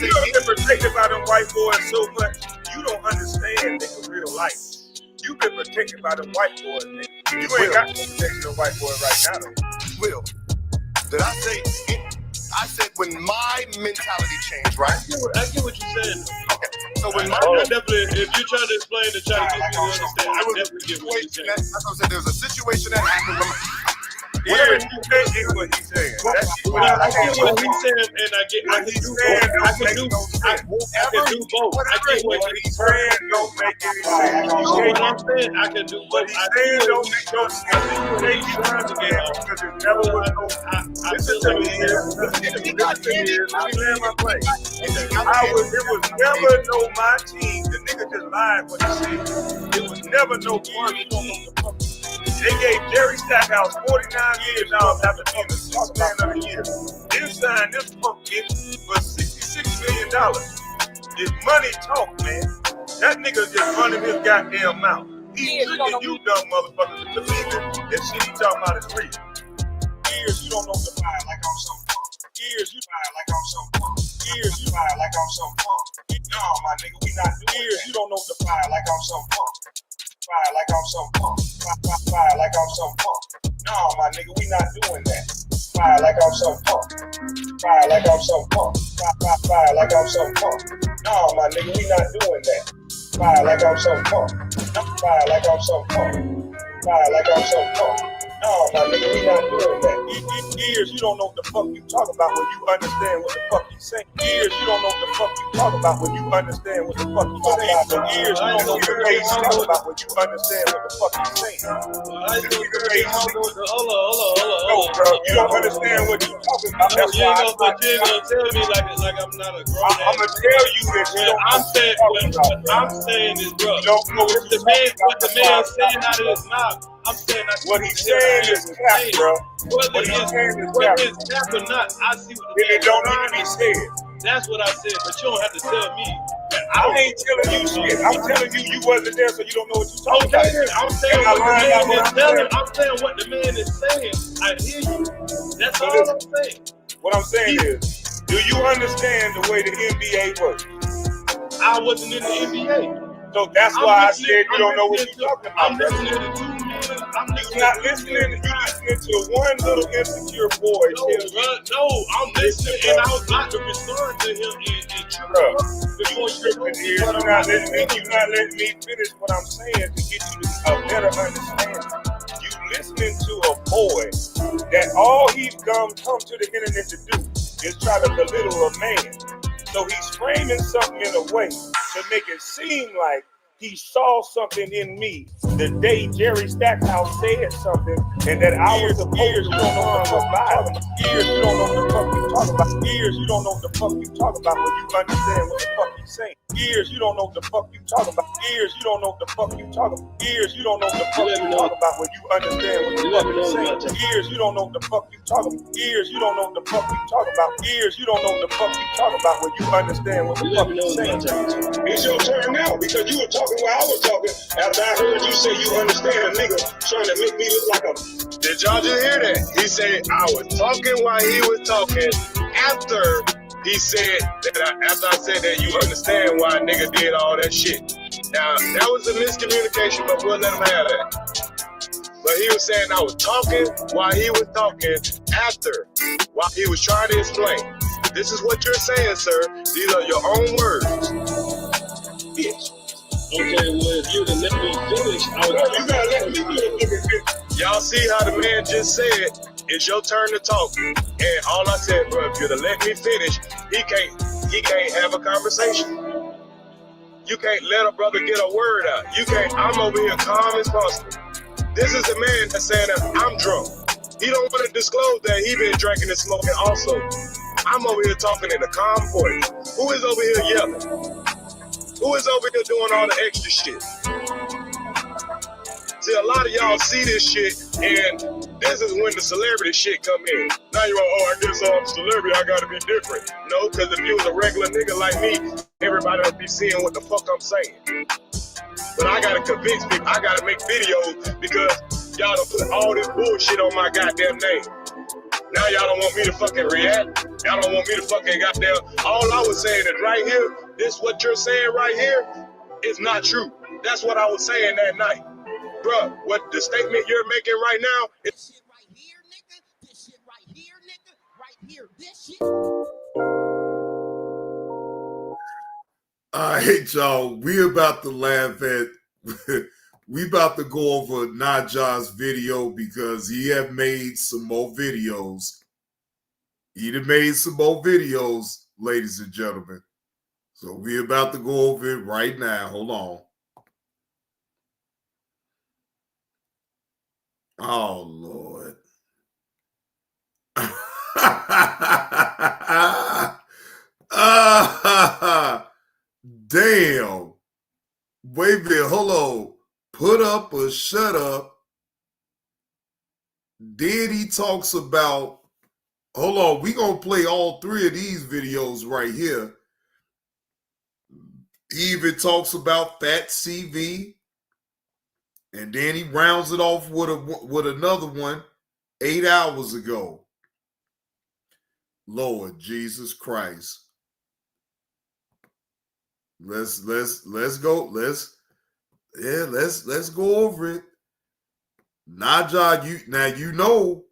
you've been protected by them white boys so much, you don't understand nigga real life. You've been protected by them white boys, nigga. You ain't got no protection of white boys right now, though. Will, did I say it? I said when my mentality changed, right? I get what you said. Okay. So when my definitely, if you're trying to explain to try to get me to understand, I definitely get what you're saying. That's what I said. There's a situation that happened when whatever you think is what he's saying. I get what he's saying, and I can do both. I can do both. I get what he's saying. Don't make any sense. You know what I'm saying? I can do what he's saying. Don't make no sense. He's trying to get out because it never was no. Listen to me here. Listen to me here. I land my plane. It was never no my team. The nigga just lied what he said. It was never no one. They gave Jerry Stackhouse 49 years now after being the 6th man of the year. Then signed this punk kid for $66 million. His money talk, man. That nigga just running his goddamn mouth. He's tricking you dumb motherfuckers to believe it. That shit he talking about is real. Years you don't know the fire like I'm some punk. Years you fire like I'm some punk. Years you fire like I'm some punk. No, my nigga, we not doing years you don't know the fire like I'm some punk. Fire like I'm some punk. Fire like I'm some punk. No, my nigga, we not doing that. Fire like I'm some punk. Fire like I'm some punk. Fire like I'm some punk. No, my nigga, we not doing that. Fire like I'm some punk. Fire like I'm some punk. Fire like I'm some punk. No, my nigga, we not doing that. Years you don't know what the fuck you talk about when you understand what the fuck you saying. Years you don't know what the fuck you talk about when you understand what the fuck you saying. For years you don't know what you talk about when you understand what the fuck you saying. No, bro, you don't understand what you talking about. That's why you ain't gonna tell me like I'm not a grown man. I'm gonna tell you that you don't I'm saying is, bro, what the man saying out of his mouth, I'm saying what he's saying is cap, bro. Whether it's cap or not, I see what the man it don't need to be said. That's what I said, but you don't have to tell me. I ain't telling you shit. I'm telling you wasn't there, so you don't know what you're talking about. I'm saying what the man is telling. I'm saying what the man is saying. I hear you. That's all I'm saying. What I'm saying is, do you understand the way the NBA works? I wasn't in the NBA. So that's why I said you don't know what you're talking about. I'm listening to 2 men. You're not listening. You're listening to one little insecure boy. No, I'm listening, and I was about to respond to him in truth. You're not letting me finish what I'm saying to get you a better understanding. You listening to a boy that all he's come to the internet to do is try to belittle a man. So he's framing something in a way to make it seem like he saw something in me the day Jerry Stackhouse said something, and that I was supposed to survive. Years you don't know what the fuck you talk about. Years you don't know what the fuck you talk about when you understand what the fuck you saying. Years you don't know what the fuck you talk about. Years you don't know what the fuck you talk about. Years you don't know what the fuck you talk about when you understand what the fuck you saying. Years you don't know what the fuck you talk about. Years you don't know what the fuck you talk about. Years you don't know what the fuck you talk about when you understand what the fuck you saying. It's your turn now because you were talking while I was talking. After I heard you say you understand a nigga trying to make me look like a. Did y'all just hear that? He said I was talking while he was talking. After he said that, after I said that, you understand why a nigga did all that shit. Now that was a miscommunication, but we'll let him have that. But he was saying I was talking while he was talking. After, while he was trying to explain. This is what you're saying, sir. These are your own words. Bitch. Okay, well, if you'd have let me finish, you gotta let me finish. Y'all see how the man just said, it's your turn to talk. And all I said, bro, if you'd have let me finish, he can't have a conversation. You can't let a brother get a word out. You can't, I'm over here calm as possible. This is the man that's saying that I'm drunk. He don't want to disclose that he been drinking and smoking also. I'm over here talking in a calm voice. Who is over here yelling? Who is over here doing all the extra shit? See, a lot of y'all see this shit, and this is when the celebrity shit come in. Now you're like, oh, I guess I'm a celebrity, I gotta be different. No, because if you was a regular nigga like me, everybody would be seeing what the fuck I'm saying. But I gotta convince people, I gotta make videos because y'all done put all this bullshit on my goddamn name. Now y'all don't want me to fucking react. Y'all don't want me to fucking goddamn. All I was saying is right here, this what you're saying right here is not true. That's what I was saying that night. Bruh, what the statement you're making right now is this shit right here, nigga. This shit right here, nigga. Right here, this shit. All right, y'all. We about to laugh at we about to go over Naja's video because he have made some more videos. He done made some more videos, ladies and gentlemen. So we about to go over it right now. Hold on. Oh, Lord. Damn. Wait a minute. Hold on. Put up or shut up. Then he talks about, hold on, we going to play all three of these videos right here. He even talks about Fat CV. And then he rounds it off with another one 8 hours ago. Lord Jesus Christ. Let's go. Let's go over it. Naja, you know,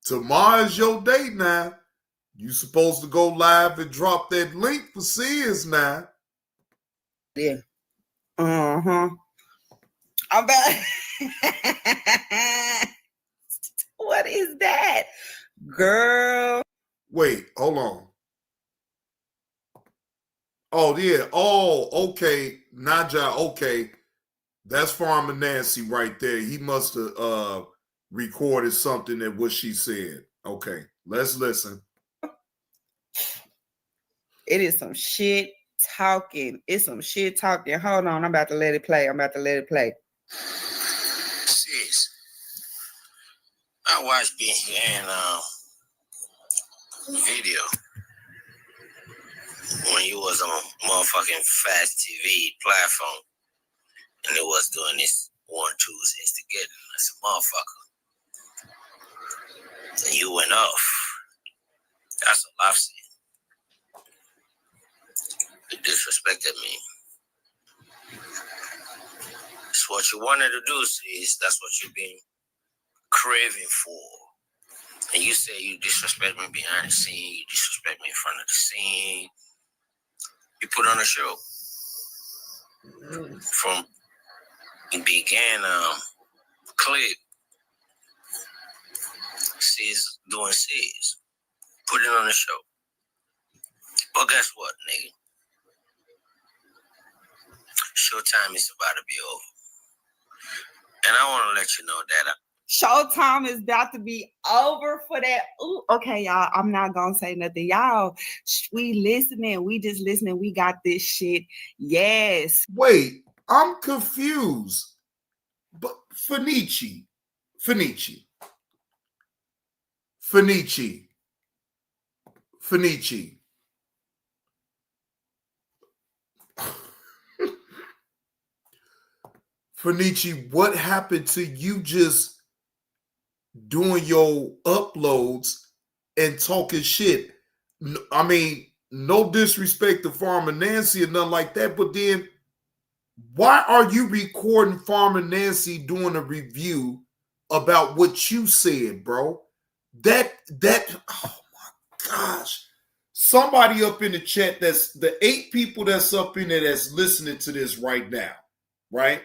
tomorrow's your date now. You supposed to go live and drop that link for Sears now. Yeah. I'm back. What is that? Girl. Wait, hold on. Oh, yeah. Oh, okay. Naja, okay. That's Farmer Nancy right there. He must have recorded something that what she said. Okay, let's listen. It is some shit talking. It's some shit talking. Hold on. I'm about to let it play. Sis, I watched BN video when you was on motherfucking Fast TV platform and it was doing this 1-2 together. That's a motherfucker. And you went off. That's all I've seen. You disrespected me. It's what you wanted to do, sis. That's what you've been craving for. And you say you disrespect me behind the scene, you disrespect me in front of the scene. You put on a show. From began clip, sis doing sis. Put it on the show. But guess what, nigga? Showtime is about to be over. And I want to let you know that Showtime is about to be over for that. Ooh, okay, y'all. I'm not gonna say nothing. Y'all, we listening. We just listening. We got this shit. Yes. Wait, I'm confused. But Fenici. Fenici, what happened to you just doing your uploads and talking shit? I mean, no disrespect to Farmer Nancy or nothing like that, but then why are you recording Farmer Nancy doing a review about what you said, bro? That oh my gosh. Somebody up in the chat, that's the 8 people that's up in there that's listening to this right now, right?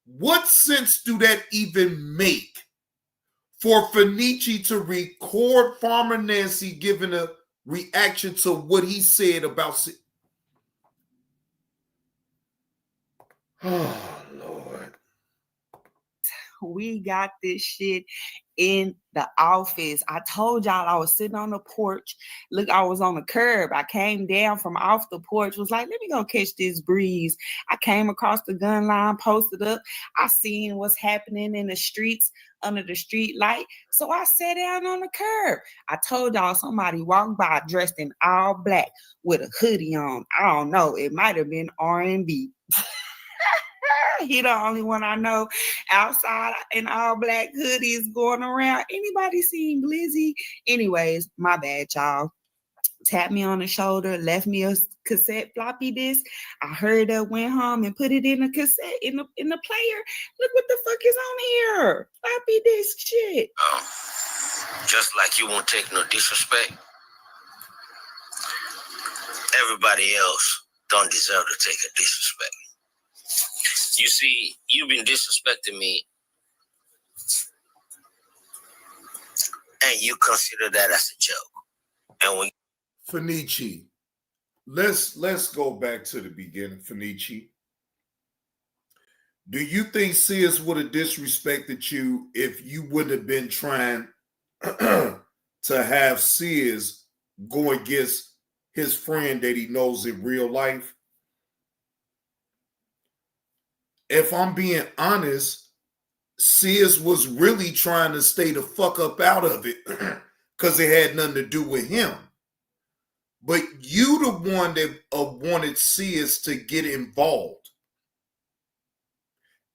What sense do that even make for Fenici to record Farmer Nancy giving a reaction to what he said about... Oh, Lord. We got this shit in the office. I told y'all I was sitting on the porch. Look, I was on the curb. I came down from off the porch, was like, let me go catch this breeze. I came across the gun line, posted up. I seen what's happening in the streets under the street light. So I sat down on the curb. I told y'all somebody walked by dressed in all black with a hoodie on. I don't know. It might have been R&B. He the only one I know outside in all black hoodies going around. Anybody seen Blizzy? Anyways, my bad, y'all. Tapped me on the shoulder, left me a cassette floppy disk. I heard that, went home and put it in a cassette in the player. Look what the fuck is on here. Floppy disk shit. just like you won't take no disrespect, everybody else don't deserve to take a disrespect. You see, you've been disrespecting me, and you consider that as a joke. And when Fenici, let's go back to the beginning, Fenici. Do you think Sears would have disrespected you if you wouldn't have been trying to have Sears go against his friend that he knows in real life? If I'm being honest, Sears was really trying to stay the fuck up out of it because it had nothing to do with him. But you the one that wanted Sears to get involved.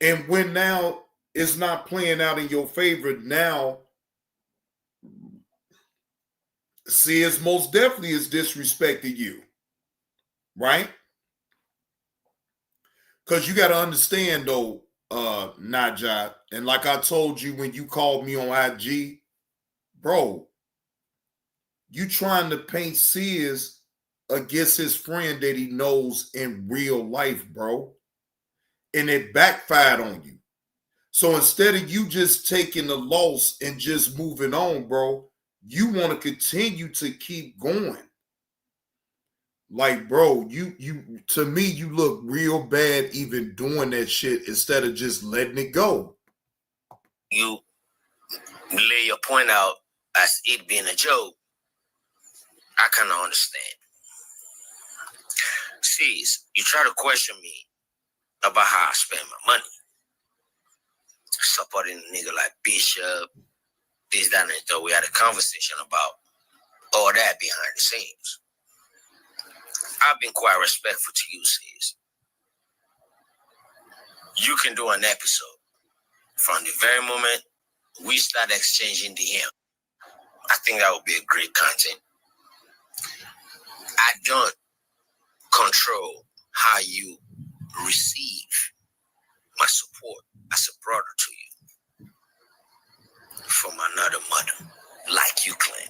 And when now it's not playing out in your favor, now Sears most definitely is disrespecting you, right? Because you got to understand, though, Najat, and like I told you when you called me on IG, bro, you trying to paint Sears against his friend that he knows in real life, bro. And it backfired on you. So instead of you just taking the loss and just moving on, bro, you want to continue to keep going. Like, bro, you to me, you look real bad even doing that shit instead of just letting it go. you lay your point out as it being a joke, I kind of understand. See, you try to question me about how I spend my money. Supporting a nigga like Bishop, this, that, and the third. We had a conversation about all that behind the scenes. I've been quite respectful to you, sis. You can do an episode from the very moment we start exchanging DM. I think that would be a great content. I don't control how you receive my support as a brother to you from another mother, like you claim.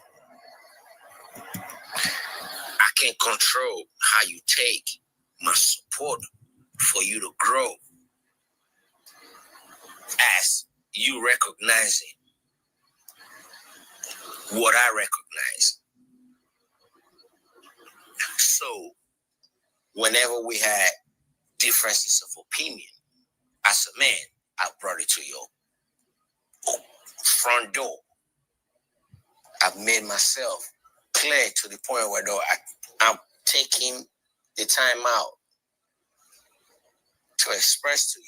I can't control how you take my support for you to grow as you recognizing what I recognize. So whenever we had differences of opinion. As a man, I brought it to your front door. I've made myself clear to the point where though I'm taking the time out to express to you,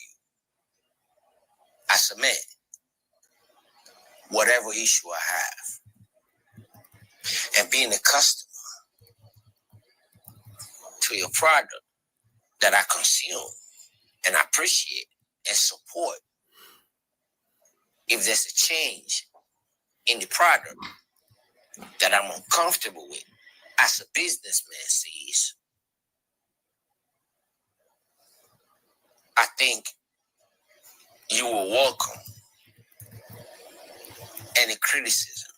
as a man, whatever issue I have, and being a customer to your product that I consume and appreciate and support. If there's a change in the product that I'm uncomfortable with, as a businessman sees, I think you will welcome any criticism,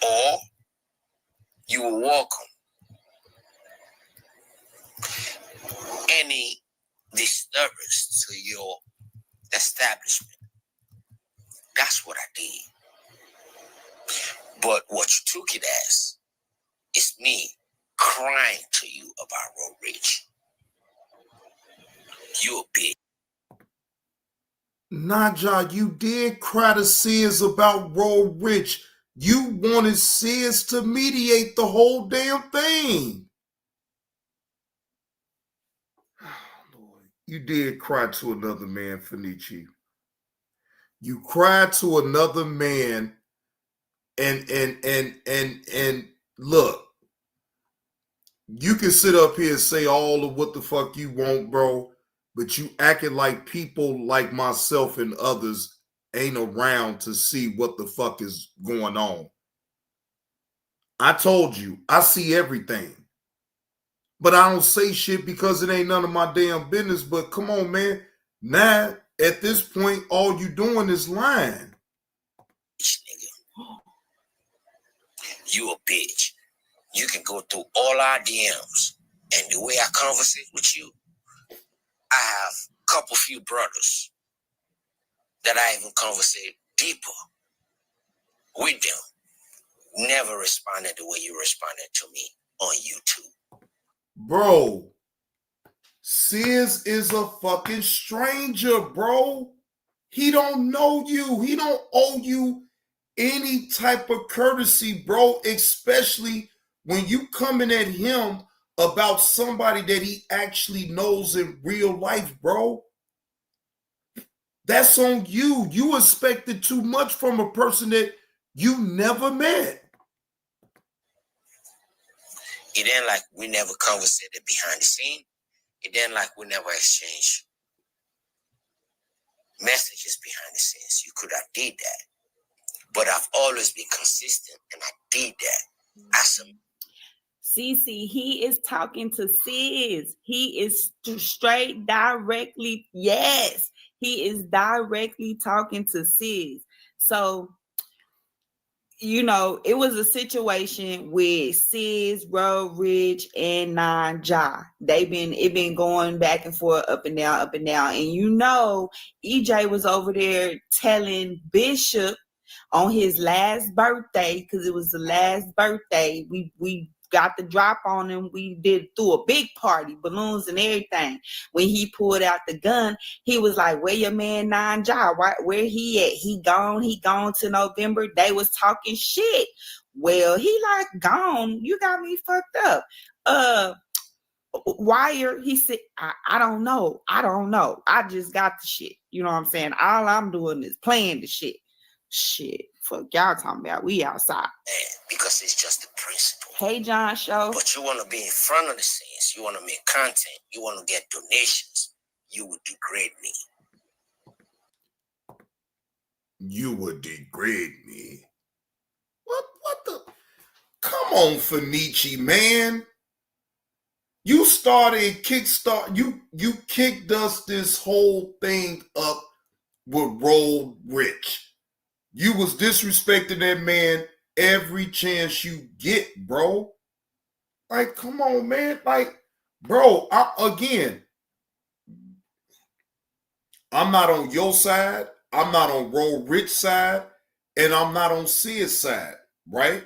or you will welcome any disturbance to your establishment. That's what I did. But what you took it as is me crying to you about Road Rich. You a bitch. Naja, you did cry to Sis about Road Rich. You wanted Sis to mediate the whole damn thing. Lord, you did cry to another man, Fenici. You cried to another man, and look, you can sit up here and say all of what the fuck you want, bro, but you acting like people like myself and others ain't around to see what the fuck is going on. I told you, I see everything. But I don't say shit because it ain't none of my damn business. But come on, man. Now, at this point, all you doing is lying. You a bitch. You can go through all our DMs. And the way I conversate with you, I have a couple few brothers that I even conversate deeper with them. Never responded the way you responded to me on YouTube. Bro, Sis is a fucking stranger, bro. He don't know you. He don't owe you any type of courtesy, bro, especially when you coming at him about somebody that he actually knows in real life, bro. That's on you. You expected too much from a person that you never met. It ain't like we never conversated behind the scene. It ain't like we never exchanged messages behind the scenes. You could have did that. But I've always been consistent, and I did that. Cece, he is talking to Sis. He is straight directly. Yes, he is directly talking to Sis. So, you know, it was a situation with Sis, Road Rich, and Naja. It been going back and forth, up and down. And you know, EJ was over there telling Bishop on his last birthday, because it was the last birthday, we got the drop on him. We threw a big party, balloons and everything. When he pulled out the gun, he was like, where your man Naja? Where he at? He gone to November. They was talking shit. Well, he like, gone. You got me fucked up. Wire, he said, I don't know. I just got the shit. You know what I'm saying? All I'm doing is playing the shit. Shit, fuck y'all talking about. We outside. Because it's just the principle. Hey, John Show. But you want to be in front of the scenes. You want to make content. You want to get donations. You would degrade me. You would degrade me. What the? Come on, Fenici, man. You started kickstart. You kicked us this whole thing up with Road Rich. You was disrespecting that man every chance you get, bro. Like, come on, man. Like, bro, I'm not on your side. I'm not on Road Rich side. And I'm not on Sis side, right?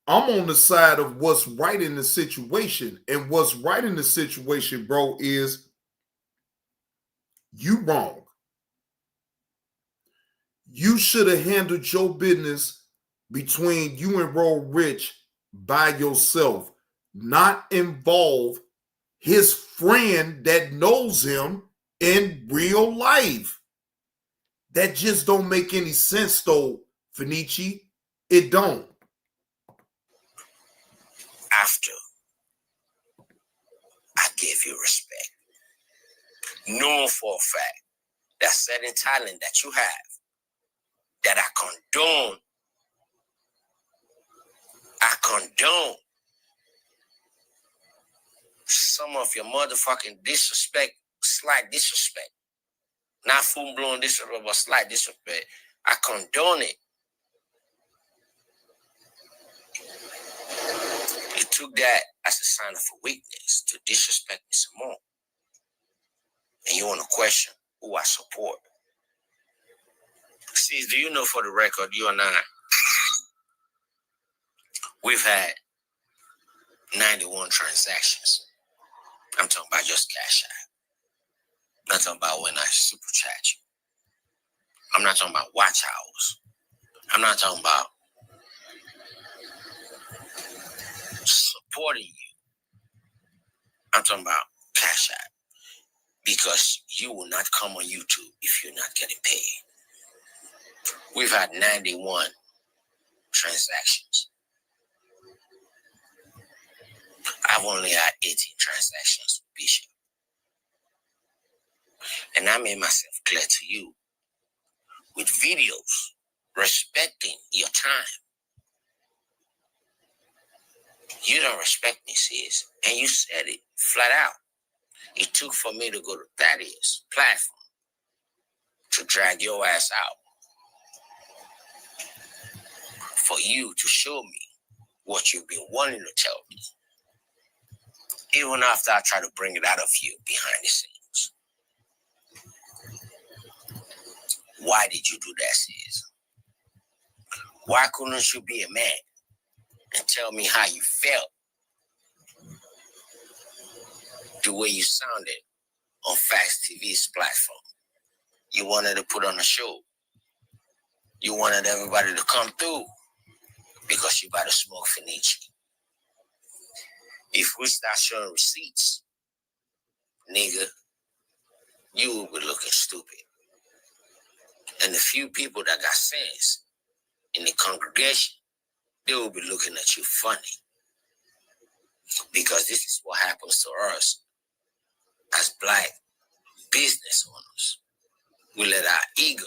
I'm on the side of what's right in the situation. And what's right in the situation, bro, is you wrong. You should have handled your business between you and Roll Rich by yourself, not involve his friend that knows him in real life. That just don't make any sense, though, Finici. It don't. After I gave you respect, knowing for a fact that certain talent that you have, that I condone some of your motherfucking disrespect, slight disrespect. Not full-blown disrespect, but slight disrespect. I condone it. You took that as a sign of a weakness to disrespect me some more. And you want to question who I support. See, do you know, for the record, you and I, we've had 91 transactions. I'm talking about just Cash App. I'm not talking about when I super chat you. I'm not talking about watch hours. I'm not talking about supporting you. I'm talking about Cash App. Because you will not come on YouTube if you're not getting paid. We've had 91 transactions. I've only had 18 transactions with Bishop. And I made myself clear to you with videos respecting your time. You don't respect me, sis. And you said it flat out. It took for me to go to Thaddeus' platform to drag your ass out. For you to show me what you've been wanting to tell me. Even after I try to bring it out of you behind the scenes. Why did you do that, sis? Why couldn't you be a man and tell me how you felt? The way you sounded on Facts TV's platform. You wanted to put on a show. You wanted everybody to come through because you got to smoke Finici. If we start showing receipts, nigga, you will be looking stupid. And the few people that got sense in the congregation, they will be looking at you funny. Because this is what happens to us as Black business owners. We let our ego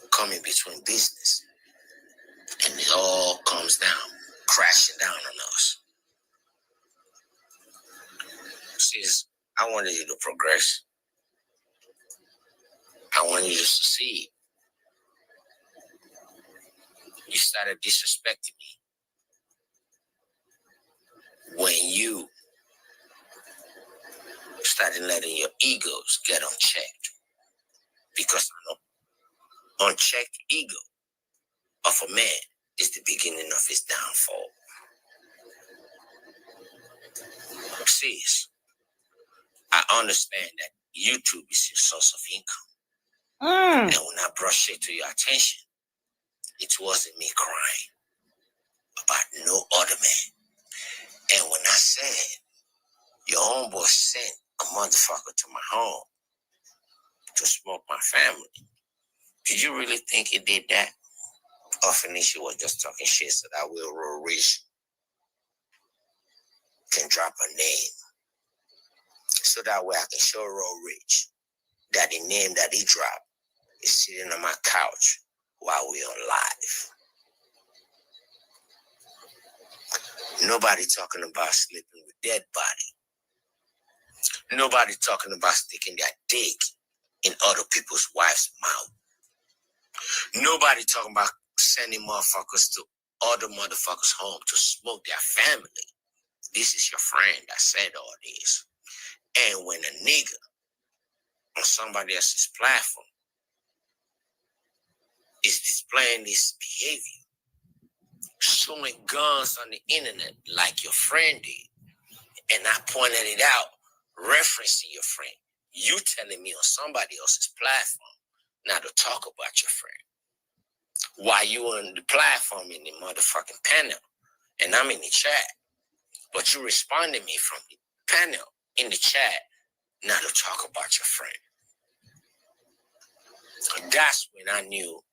come in between business. And it all comes down, crashing down on us. Sis, I wanted you to progress. I wanted you to succeed. You started disrespecting me when you started letting your egos get unchecked. Because I know unchecked ego of a man is the beginning of his downfall. Sis, I understand that YouTube is your source of income. And when I brought it to your attention, it wasn't me crying about no other man. And when I said your homeboy sent a motherfucker to my home to smoke my family, did you really think he did that? Or Finici was just talking shit so that Will Roll Rich can drop a name. So that way I can show Roll Rich that the name that he dropped is sitting on my couch while we're on live. Nobody talking about sleeping with dead body. Nobody talking about sticking their dick in other people's wives' mouth. Nobody talking about sending motherfuckers to other motherfuckers' home to smoke their family. This is your friend that said all this. And when a nigga on somebody else's platform is displaying this behavior, showing guns on the internet like your friend did, and I pointed it out, referencing your friend. You telling me on somebody else's platform not to talk about your friend. While you on the platform in the motherfucking panel, and I'm in the chat, but you responded me from the panel in the chat not to talk about your friend. That's when I knew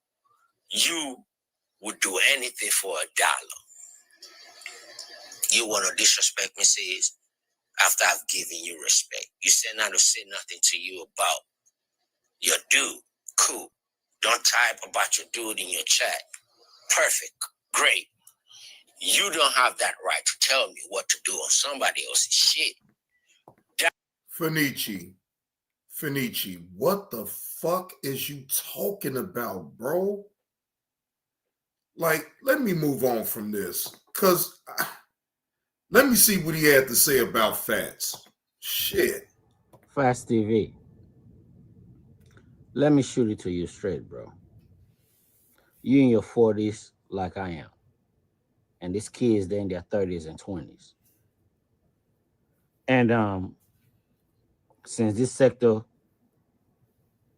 you would do anything for $1. You want to disrespect me, sis, after I've given you respect. You said not to say nothing to you about your dude. Cool. Don't type about your dude in your chat. Perfect. Great. You don't have that right to tell me what to do on somebody else's shit. Finici, what the fuck is you talking about, bro? Like, let me move on from this, because let me see what he had to say about Fats. Shit. Fats TV. Let me shoot it to you straight, bro. You in your 40s like I am. And these kids, they're in their 30s and 20s. And since this sector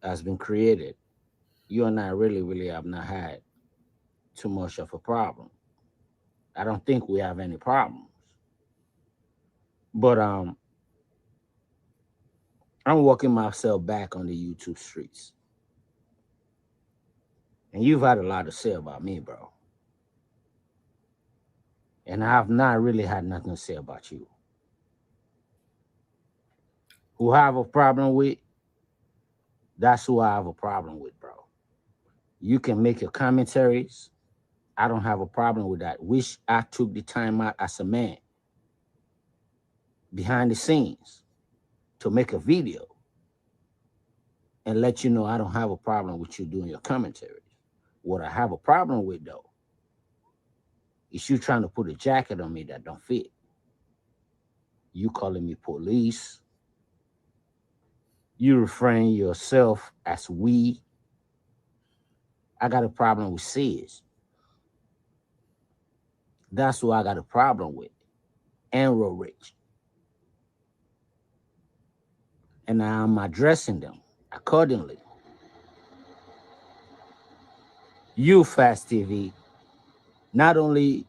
has been created, you and I really have not had too much of a problem. I don't think we have any problems. But I'm walking myself back on the YouTube streets. And you've had a lot to say about me, bro. And I have not really had nothing to say about you. Who I have a problem with, that's who I have a problem with, bro. You can make your commentaries. I don't have a problem with that. Wish I took the time out as a man behind the scenes to make a video and let you know I don't have a problem with you doing your commentaries. What I have a problem with, though, is you trying to put a jacket on me that don't fit. You calling me police. You referring yourself as we. I got a problem with Sis. That's who I got a problem with. And Real Rich. And I'm addressing them accordingly. You, Fast TV, not only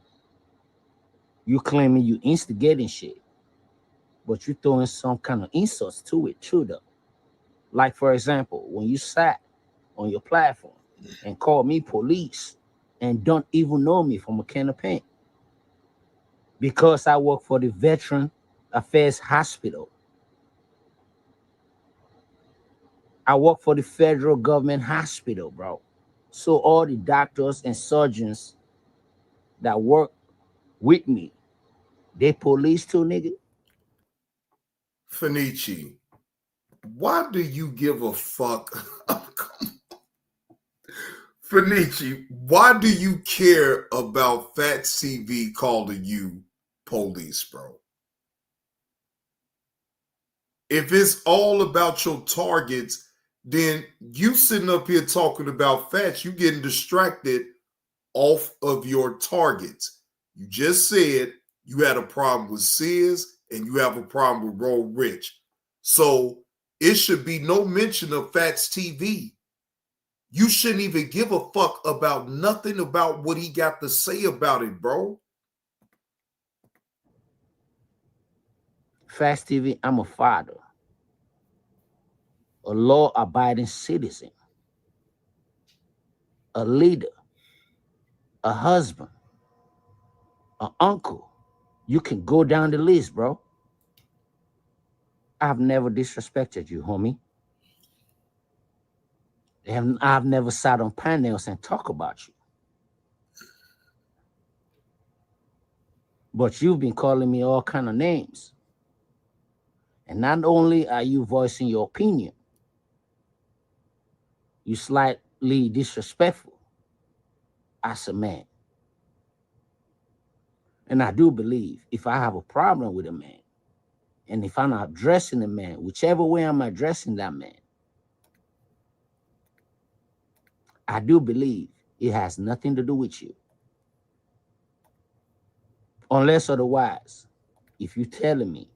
you claiming you instigating shit, but you throwing some kind of insults to it too, though. Like, for example, when you sat on your platform and called me police and don't even know me from a can of paint because I work for the Veteran Affairs Hospital. I work for the federal government hospital, bro. So all the doctors and surgeons that work with me, they police too, nigga. Finici, why do you give a fuck? Finici, why do you care about Fats TV calling you police, bro? If it's all about your targets, then you sitting up here talking about Fats, you getting distracted off of your targets. You just said you had a problem with Sis and you have a problem with Real Rich. So it should be no mention of Fats TV. You shouldn't even give a fuck about nothing about what he got to say about it, bro. Fast TV, I'm a father, a law-abiding citizen, a leader, a husband, an uncle. You can go down the list, bro. I've never disrespected you, homie. And I've never sat on panels and talk about you. But you've been calling me all kind of names. And not only are you voicing your opinion, you slightly disrespectful as a man. And I do believe if I have a problem with a man, and if I'm not addressing a man, whichever way I'm addressing that man, I do believe it has nothing to do with you. Unless otherwise, if you're telling me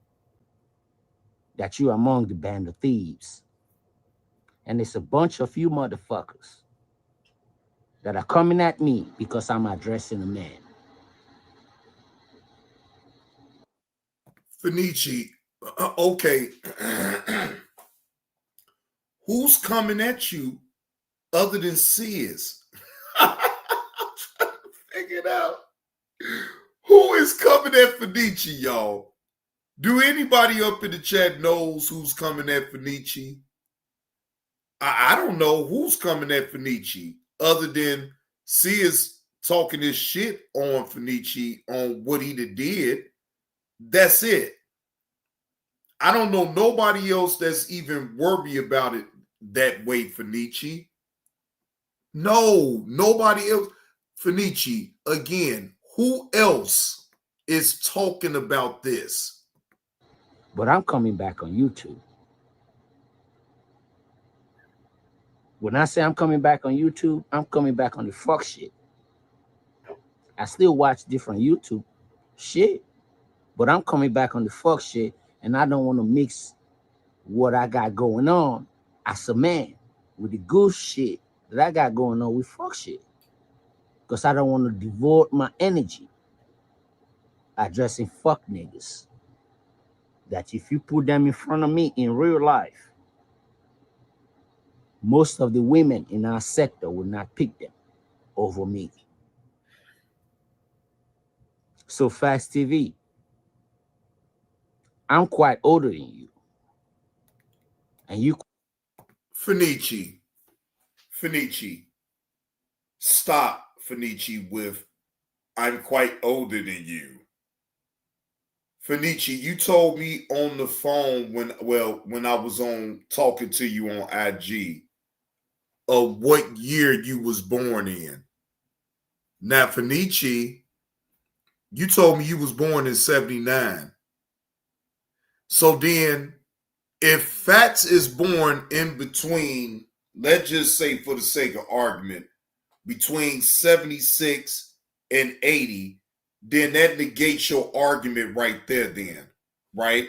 that you're among the band of thieves, and it's a bunch of you motherfuckers that are coming at me because I'm addressing a man. Fenici, okay. Who's coming at you other than Sis? I'm trying to figure it out. Who is coming at Fenici, y'all? Do anybody up in the chat knows who's coming at Fenici? I don't know who's coming at Fenici other than Sis talking his shit on Fenici on what he did. That's it. I don't know nobody else that's even worried about it that way, Fenici. No, nobody else. Fenici, again, who else is talking about this? But I'm coming back on YouTube. When I say I'm coming back on YouTube, I'm coming back on the fuck shit. I still watch different YouTube shit, but I'm coming back on the fuck shit, and I don't want to mix what I got going on as a man with the good shit that I got going on with fuck shit. Because I don't want to devote my energy addressing fuck niggas. That if you put them in front of me in real life, most of the women in our sector will not pick them over me. So Facts TV, I'm quite older than you. And you... Fenici, stop, Fenici, with I'm quite older than you. Fenici, you told me on the phone when I was on talking to you on IG of what year you was born in. Now, Fenici, you told me you was born in 79. So then, if Fats is born in between, let's just say for the sake of argument, between 76 and 80, then that negates your argument right there then, right?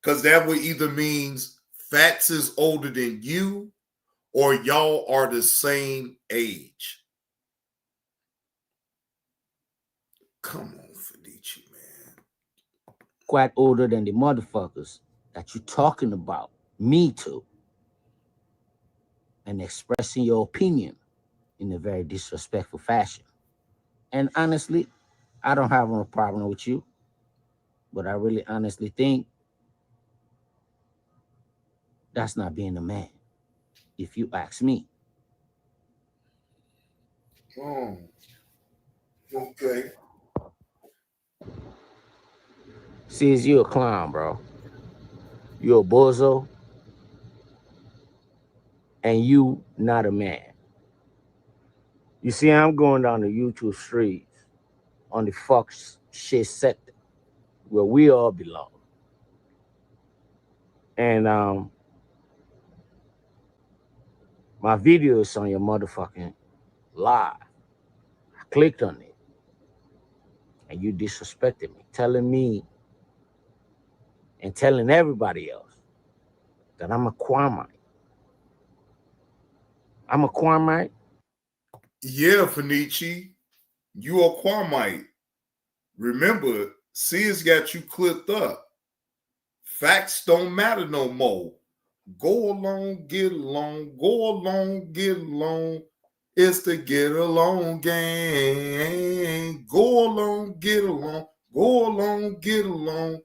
Because that would either means Fats is older than you or y'all are the same age. Come on, Fenici, man. Quite older than the motherfuckers that you're talking about, me too, and expressing your opinion in a very disrespectful fashion. And honestly, I don't have no problem with you, but I really honestly think that's not being a man, if you ask me. Oh, okay. Sis, you a clown, bro. You a bozo, and you not a man. You see, I'm going down the YouTube streets on the fuck shit sector where we all belong. And my video is on your motherfucking live. I clicked on it, and you disrespected me, telling me and telling everybody else that I'm a Kwamite. I'm a Kwamite? Yeah, Fenici, you a Kwamite. Remember, Sis got you clipped up. Facts don't matter no more. Go along, get along. Go along, get along. It's the get along gang. Go along, get along. Go along, get along.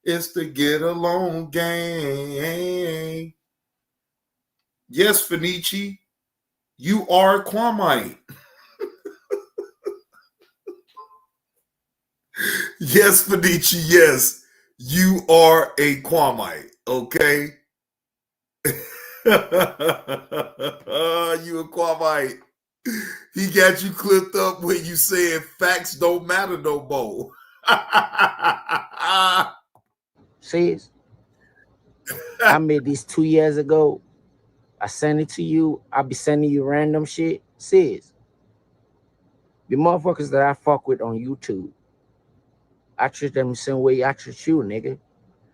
It's the get along gang. Yes, Fenici, you are a Kwamite. Yes, Fenici, yes, you are a Kwamite, okay? You a Kwamite. He got you clipped up when you said facts don't matter no more. Sis, I made this 2 years ago. I sent it to you. I'll be sending you random shit. Sis, the motherfuckers that I fuck with on YouTube, I treat them the same way I treat you, nigga.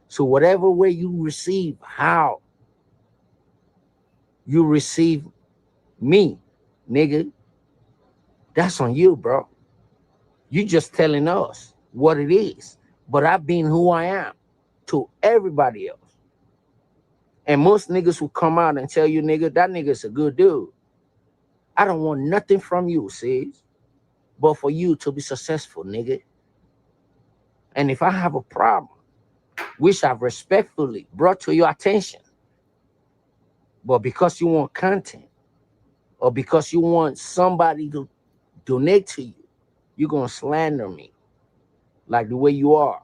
So whatever way you receive, how you receive me, nigga, that's on you, bro. You just telling us what it is. But I've been who I am to everybody else. And most niggas who come out and tell you, nigga, that nigga's a good dude. I don't want nothing from you, sis, but for you to be successful, nigga. And if I have a problem, which I've respectfully brought to your attention, but because you want content or because you want somebody to donate to you, you're going to slander me like the way you are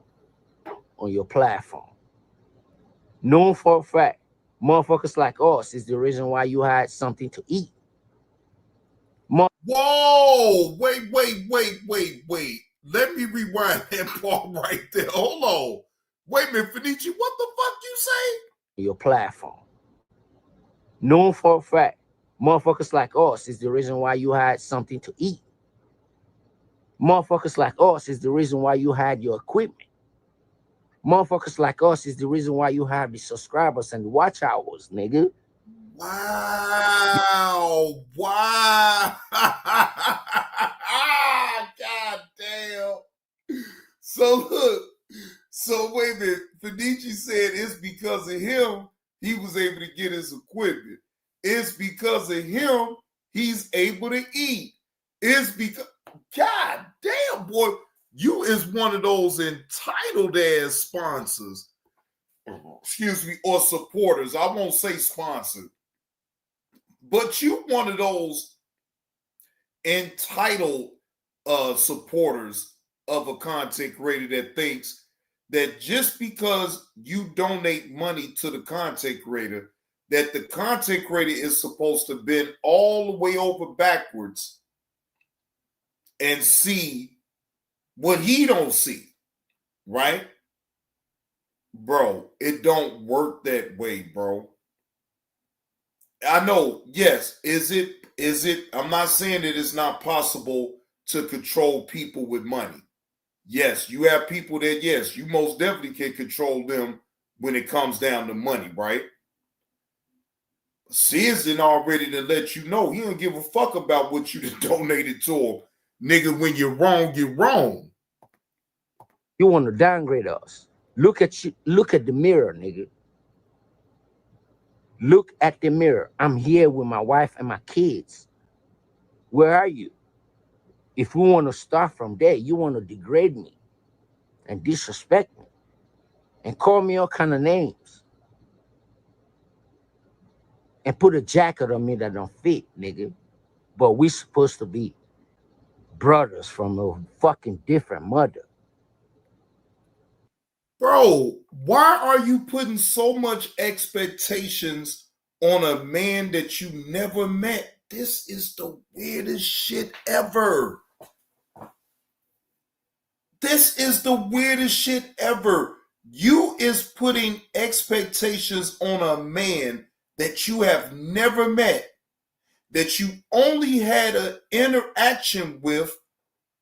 on your platform. Known for a fact, motherfuckers like us is the reason why you had something to eat. Whoa, wait. Let me rewind that part right there. Hold on. Wait a minute, Fenici, what the fuck you say? Your platform. Known for a fact, motherfuckers like us is the reason why you had something to eat. Motherfuckers like us is the reason why you had your equipment. Motherfuckers like us is the reason why you have the subscribers and the watch hours, nigga. Wow. God damn. So look, wait a minute. Fenici said it's because of him he was able to get his equipment. It's because of him he's able to eat. It's because, God damn, boy, you is one of those entitled ass sponsors. Excuse me, or supporters. I won't say sponsored. But you one of those entitled supporters of a content creator that thinks that just because you donate money to the content creator, that the content creator is supposed to bend all the way over backwards and see what he don't see, right? Bro, it don't work that way, bro. I know, yes, is it, I'm not saying that it's not possible to control people with money. Yes, you have people that, yes, you most definitely can control them when it comes down to money, right? Sis already to let you know he don't give a fuck about what you donated to him. Nigga, when you're wrong, you're wrong. You want to downgrade us. Look at you. Look at the mirror, nigga. Look at the mirror. I'm here with my wife and my kids. Where are you? If we want to start from there, you want to degrade me and disrespect me and call me all kind of names and put a jacket on me that don't fit, nigga. But we supposed to be brothers from a fucking different mother. Bro, why are you putting so much expectations on a man that you never met? This is the weirdest shit ever. This is the weirdest shit ever. You is putting expectations on a man that you have never met, that you only had an interaction with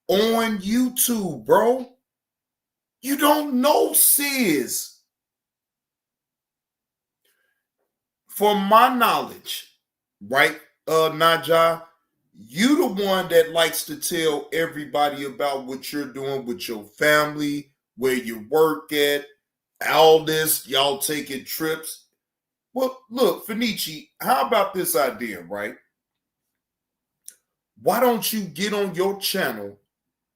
on YouTube, bro. You don't know Sis. From my knowledge, right, Najah, you the one that likes to tell everybody about what you're doing with your family, where you work at, all this, y'all taking trips. Well, look, Fenici, how about this idea, right? Why don't you get on your channel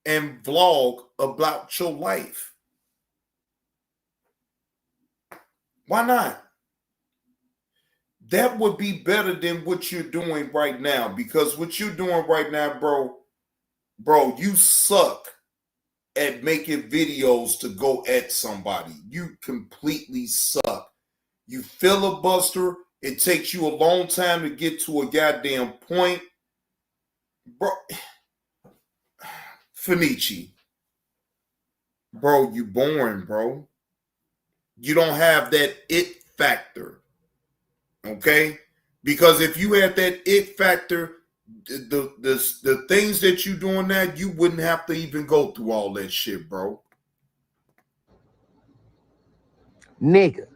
and vlog about your life? Why not? That would be better than what you're doing right now, because what you're doing right now, bro, you suck at making videos to go at somebody. You completely suck. You filibuster. It takes you a long time to get to a goddamn point. Bro, Fenici, bro, you boring, bro. You don't have that it factor. Okay? Because if you had that it factor, the things that you're doing now, you wouldn't have to even go through all that shit, bro. Nigga,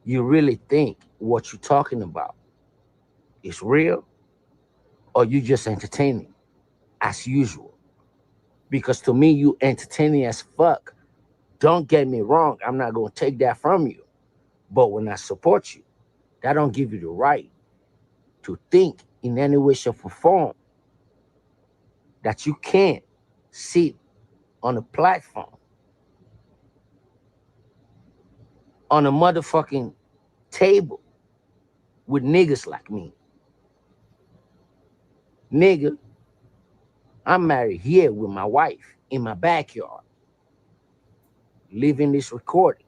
you really think what you're talking about is real, or you just entertaining as usual? Because to me, you entertaining as fuck. Don't get me wrong, I'm not gonna take that from you. But when I support you, that don't give you the right to think in any way, shape, or form that you can't sit on a platform, on a motherfucking table with niggas like me. Nigga, I'm married here with my wife in my backyard, living this recording.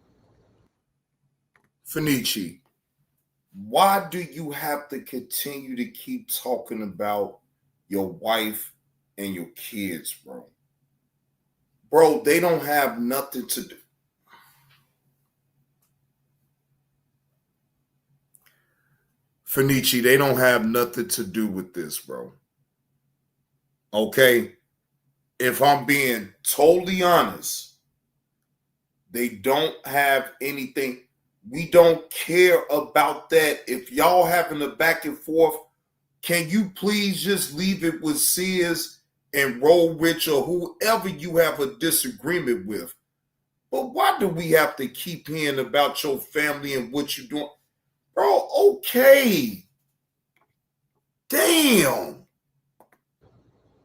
Fenici, why do you have to continue to keep talking about your wife and your kids, bro? Bro, they don't have nothing to do. Fenici, they don't have nothing to do with this, bro. Okay? If I'm being totally honest, they don't have anything. We don't care about that. If y'all having a back and forth, can you please just leave it with Sears and Roll Rich or whoever you have a disagreement with? But why do we have to keep hearing about your family and what you're doing? Bro, okay. Damn.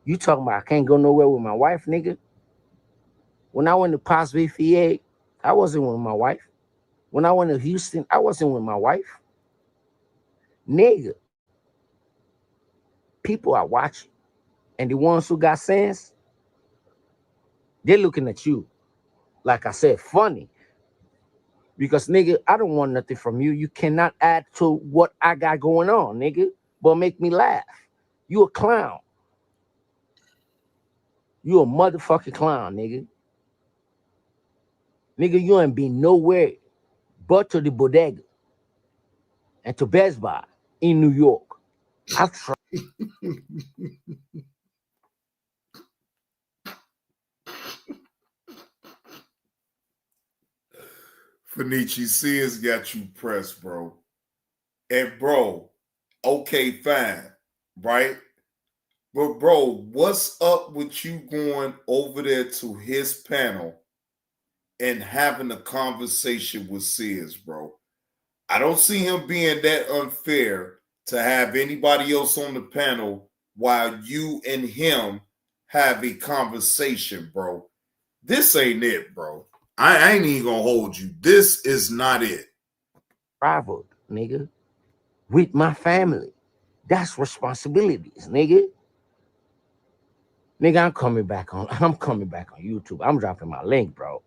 You talking about I can't go nowhere with my wife, nigga? When I went to Pottsville, PA, I wasn't with my wife. When I went to Houston, I wasn't with my wife. Nigga, people are watching. And the ones who got sense, they're looking at you, like I said, funny. Because, nigga, I don't want nothing from you. You cannot add to what I got going on, nigga, but make me laugh. You a clown. You a motherfucking clown, nigga. Nigga, you ain't been nowhere but to the bodega and to Best Buy in New York. I've tried. Fenici, Sears got you pressed, bro. And bro, okay, fine, right? But bro, what's up with you going over there to his panel and having a conversation with Sears, bro? I don't see him being that unfair to have anybody else on the panel while you and him have a conversation, bro. This ain't it, bro. I ain't even gonna hold you. This is not it. Traveled, nigga, with my family. That's responsibilities, nigga. Nigga, I'm coming back on YouTube. I'm dropping my link, bro.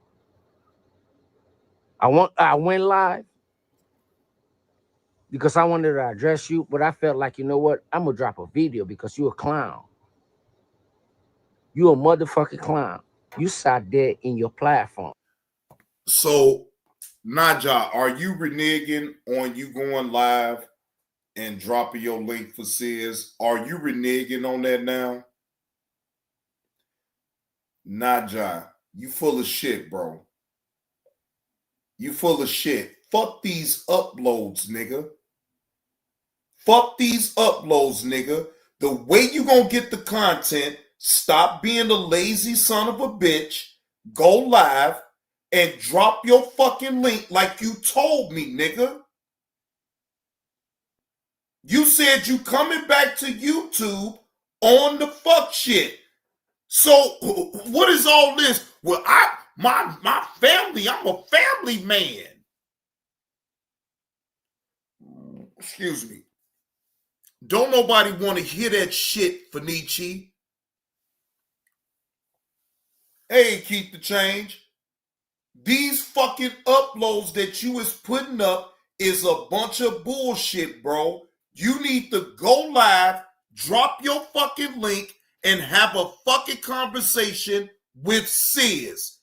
I went live because I wanted to address you, but I felt like, you know what? I'm gonna drop a video because you a clown. You a motherfucking clown. You sat there in your platform. So, Naja, are you reneging on you going live and dropping your link for Sears? Are you reneging on that now? Naja, you full of shit, bro. You full of shit. Fuck these uploads, nigga. Fuck these uploads, nigga. The way you gonna get the content, stop being a lazy son of a bitch, go live, and drop your fucking link like you told me, nigga. You said you coming back to YouTube on the fuck shit. So what is all this? Well, my family, I'm a family man. Excuse me. Don't nobody want to hear that shit, Fenici. Hey, keep the change. These fucking uploads that you is putting up is a bunch of bullshit, bro. You need to go live, drop your fucking link, and have a fucking conversation with Sears.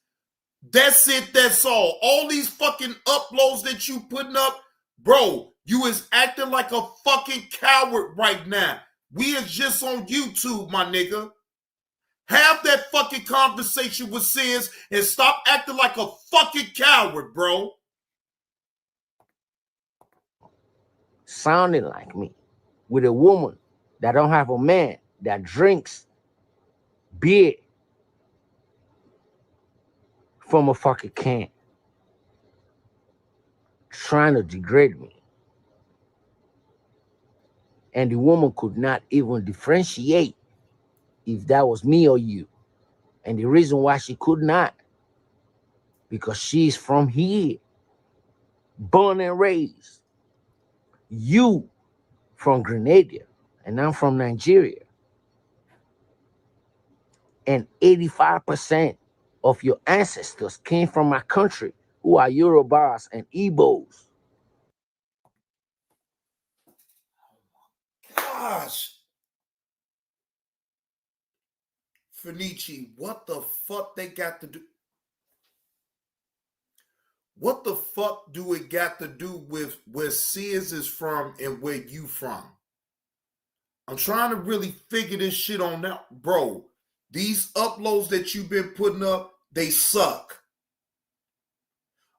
That's it, that's all. All these fucking uploads that you putting up, bro, you is acting like a fucking coward right now. We is just on YouTube, my nigga. Have that fucking conversation with Sis and stop acting like a fucking coward, bro. Sounding like me with a woman that don't have a man that drinks beer from a fucking can, trying to degrade me. And the woman could not even differentiate if that was me or you. And the reason why she could not, because she's from here, born and raised. You from Grenada, and I'm from Nigeria. And 85% of your ancestors came from my country, who are Yorubas and Igbos. Gosh. Fenici, what the fuck they got to do? What the fuck do it got to do with where Sis is from and where you from? I'm trying to really figure this shit on out. Bro, these uploads that you've been putting up, they suck.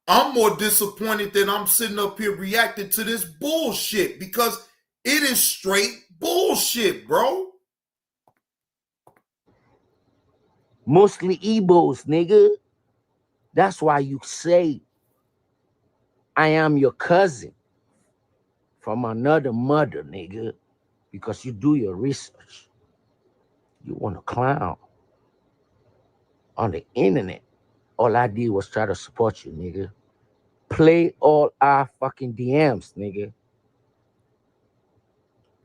I'm more disappointed that I'm sitting up here reacting to this bullshit because it is straight bullshit, bro. Mostly Igbos, nigga. That's why you say I am your cousin from another mother, nigga, because you do your research. You want to clown on the internet. All I did was try to support you, nigga. Play all our fucking DMs, nigga.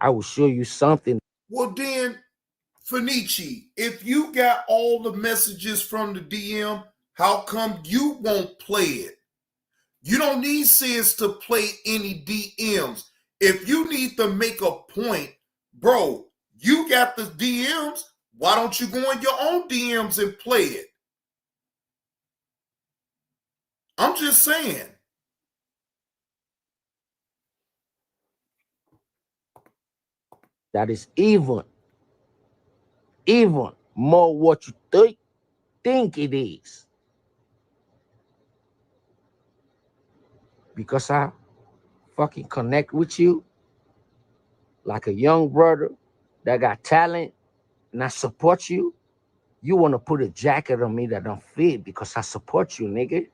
I will show you something. Well, then, Fenici, if you got all the messages from the DM, how come you won't play it? You don't need Sis to play any DMs. If you need to make a point, bro, you got the DMs. Why don't you go in your own DMs and play it? I'm just saying. That is even more what you think it is. Because I fucking connect with you like a young brother that got talent and I support you. You want to put a jacket on me that don't fit because I support you, nigga.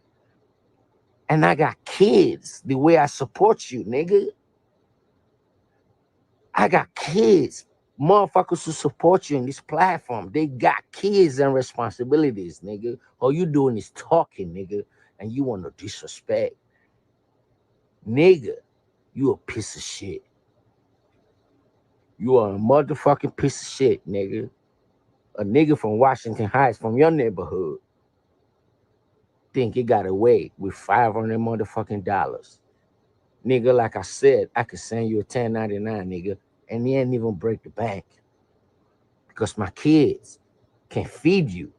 And I got kids the way I support you, nigga. I got kids, motherfuckers who support you in this platform. They got kids and responsibilities, nigga. All you doing is talking, nigga, and you want to disrespect. Nigga, you a piece of shit. You are a motherfucking piece of shit, nigga. A nigga from Washington Heights, from your neighborhood, think he got away with $500 motherfucking dollars. Nigga, like I said, I could send you a 1099, nigga, and he ain't even break the bank. Because my kids can feed you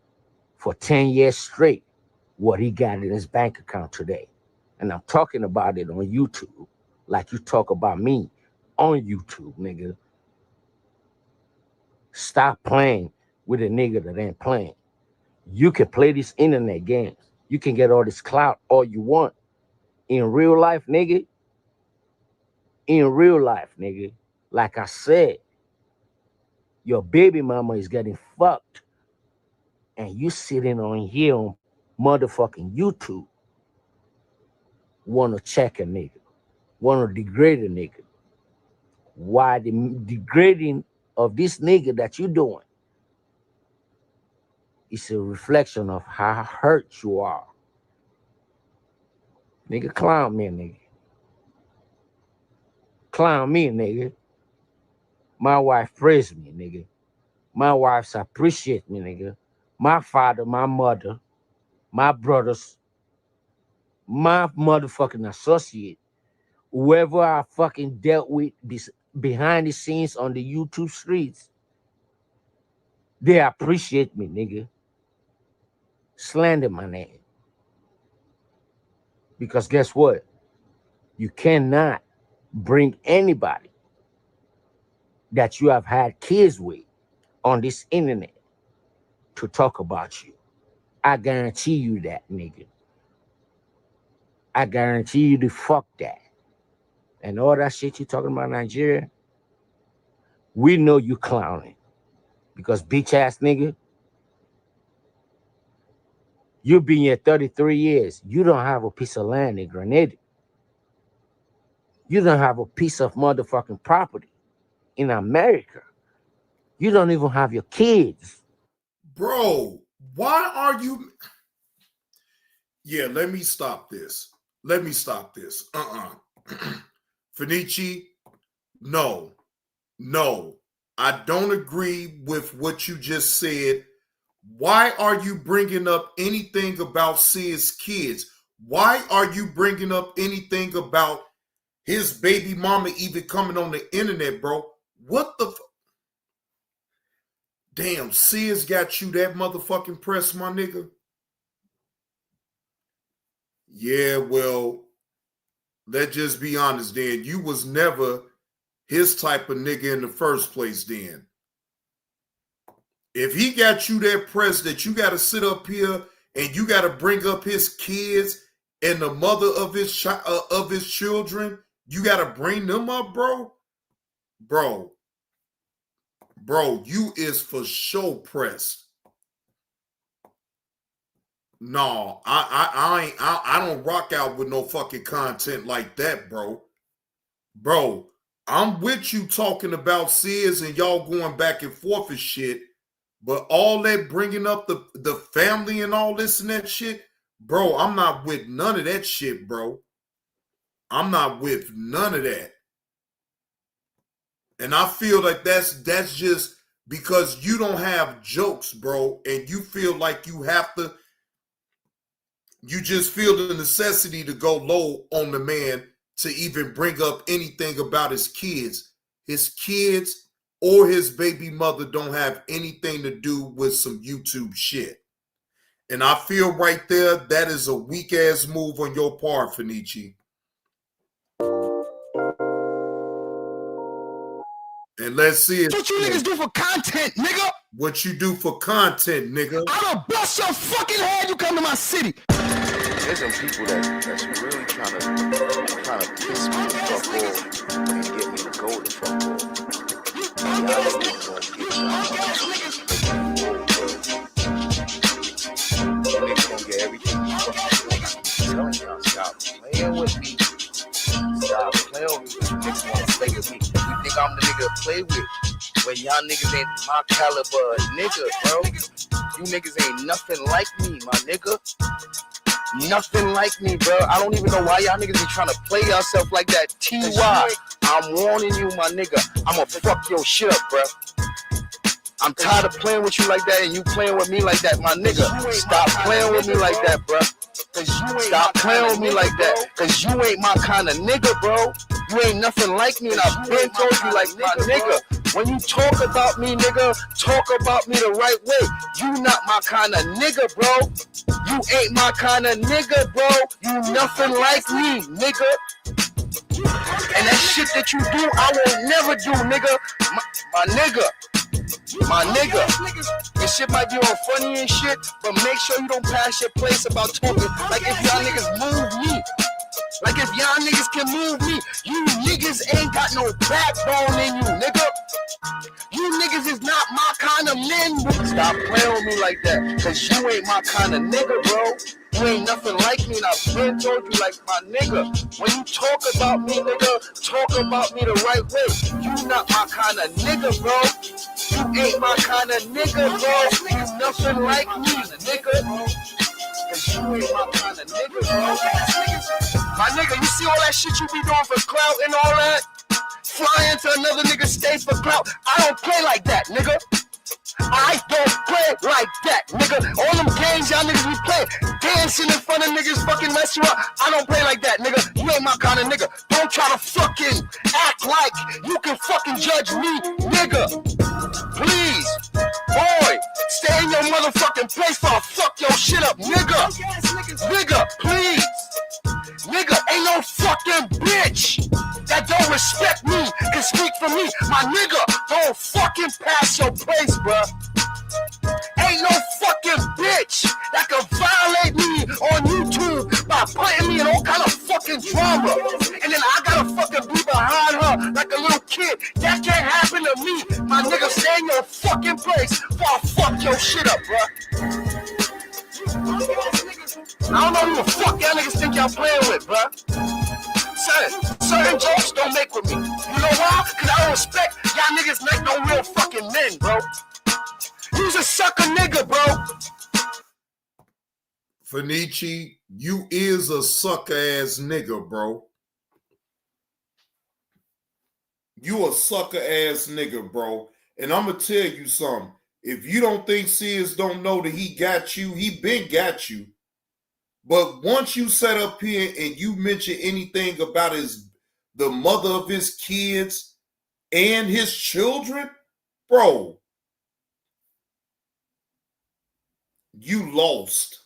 for 10 years straight what he got in his bank account today. And I'm talking about it on YouTube, like you talk about me on YouTube, nigga. Stop playing with a nigga that ain't playing. You can play these internet games. You can get all this clout all you want. In real life, nigga, like I said, your baby mama is getting fucked. And you sitting on here on motherfucking YouTube, want to check a nigga, want to degrade a nigga. Why the degrading of this nigga that you doing? It's a reflection of how hurt you are. Nigga, clown me, nigga. Clown me, nigga. My wife praise me, nigga. My wives appreciate me, nigga. My father, my mother, my brothers, my motherfucking associate, whoever I fucking dealt with behind the scenes on the YouTube streets, they appreciate me, nigga. Slander my name. Because guess what? You cannot bring anybody that you have had kids with on this internet to talk about you. I guarantee you that, nigga. I guarantee you to fuck that. And all that shit you talking about Nigeria, we know you clowning. Because bitch ass nigga, you've been here 33 years. You don't have a piece of land in Grenada. You don't have a piece of motherfucking property in America. You don't even have your kids. Bro, why are you... Yeah, let me stop this. Finici, no. I don't agree with what you just said. Why are you bringing up anything about Sid's kids? Why are you bringing up anything about his baby mama even coming on the internet, bro? What the... Damn, Sid's got you that motherfucking press, my nigga. Yeah, well, let's just be honest then. You was never his type of nigga in the first place then. If he got you that press that you got to sit up here and you got to bring up his kids and the mother of his children, you got to bring them up, bro? Bro, you is for sure pressed. No, I don't rock out with no fucking content like that, bro. Bro, I'm with you talking about Sears and y'all going back and forth and shit, but all that bringing up the family and all this and that shit, bro, I'm not with none of that shit, bro. I'm not with none of that. And I feel like that's just because you don't have jokes, bro, and you feel like you have to, you just feel the necessity to go low on the man to even bring up anything about his kids. His kids or his baby mother don't have anything to do with some YouTube shit. And I feel right there, that is a weak-ass move on your part, Finici. And let's see what you niggas do for content, nigga. What you do for content, nigga. I'll bust your fucking head. You come to my city. There's some people that's really trying to piss me the fuck off and get me to go the fuck off. Y'all niggas gonna get everything. I'm telling y'all, stop playing with me. Stop playing with me. You niggas wanna play with me. You think I'm the nigga to play with? When y'all niggas ain't my caliber nigga, bro. You niggas ain't nothing like me, my nigga. Nothing like me, bro. I don't even know why y'all niggas be trying to play yourself like that. T.Y. I'm warning you, my nigga. I'ma fuck your shit up, bro. I'm tired of playing with you like that and you playing with me like that, my nigga. Stop playing with me like that, bro. Stop playing with me like that. Cause you ain't my kind of nigga, bro. You ain't nothing like me and I've been told you like my nigga. When you talk about me, nigga, talk about me the right way. You not my kind of nigga, bro. You ain't my kind of nigga, bro. You nothing like me, nigga. And that shit that you do, I will never do, nigga. My nigga. This shit might be all funny and shit, but make sure you don't pass your place about talking like if y'all niggas move me. Like if y'all niggas can move me, you niggas ain't got no backbone in you, nigga. You niggas is not my kind of men. Stop playing with me like that, cause you ain't my kind of nigga, bro. You ain't nothing like me, and I've been told you like my nigga. When you talk about me, nigga, talk about me the right way. You not my kind of nigga, bro. You ain't my kind of nigga, bro. You nothing like me, nigga. Cause you ain't my kind of nigga, bro. My nigga, you see all that shit you be doing for clout and all that? Flying to another nigga's state for clout. I don't play like that, nigga. I don't play like that, nigga. All them games y'all niggas be playing, dancing in front of niggas, fucking mess you up. I don't play like that, nigga. You ain't my kind of nigga. Don't try to fucking act like you can fucking judge me, nigga. Please, boy, stay in your motherfucking place before I fuck your shit up, nigga. Nigga, please. Nigga, ain't no fucking bitch that don't respect me can speak for me. My nigga, don't fucking pass your place, bruh. Ain't no shit. That can't happen to me. My nigga, stay in your fucking place before I fuck your shit up, bro. I don't know who the fuck y'all niggas think y'all playing with, bro. Certain jokes don't make with me. You know why? Cause I don't respect y'all niggas like no real fucking men, bro. You's a sucker nigga, bro. Fenici, you is a sucker ass nigga, bro. You a sucker ass nigga, bro. And I'm gonna tell you something. If you don't think Sears don't know that he got you, he been got you. But once you set up here and you mention anything about the mother of his kids and his children, bro, you lost.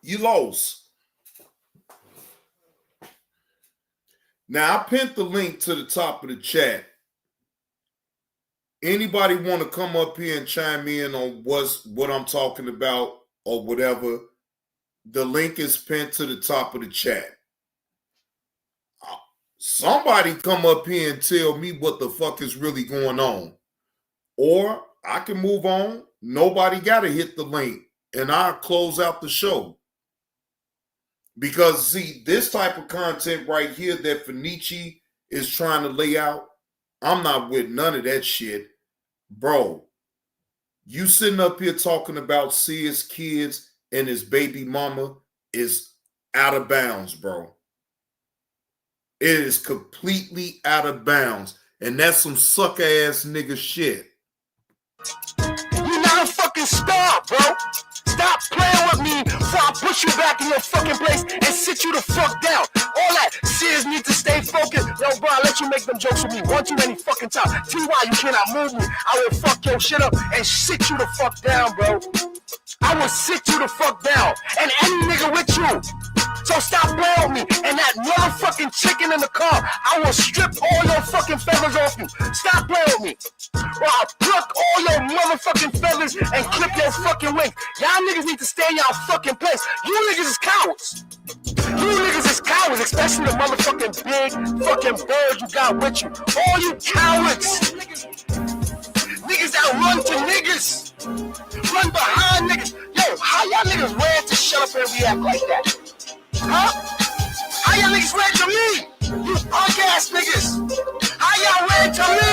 You lost. Now, I pinned the link to the top of the chat. Anybody want to come up here and chime in on what I'm talking about or whatever, the link is pinned to the top of the chat. Somebody come up here and tell me what the fuck is really going on. Or I can move on. Nobody got to hit the link and I'll close out the show. Because, see, this type of content right here that Fenici is trying to lay out, I'm not with none of that shit. Bro, you sitting up here talking about Sears kids and his baby mama is out of bounds, bro. It is completely out of bounds. And that's some sucker ass nigga shit. You're not a fucking star, bro. Stop playing with me before I push you back in your fucking place and sit you the fuck down. All that Sears need to stay focused. Yo, bro, I let you make them jokes with me one too many fucking times. See why you cannot move me. I will fuck your shit up and sit you the fuck down, bro. I will sit you the fuck down. And any nigga with you. So stop playing with me. And that motherfucking chicken in the car, I will strip all your fucking feathers off you. Stop playing with me. Or I'll pluck all your motherfucking feathers and clip your fucking wings. Y'all niggas need to stay in y'all fucking place. You niggas is cowards. You niggas is cowards, especially the motherfucking big fucking birds you got with you. All you cowards. Niggas that run to niggas. Run behind niggas. Yo, how y'all niggas ran to shut up and react like that? Huh? How y'all niggas ran to me? You punk ass niggas. How y'all ran to me?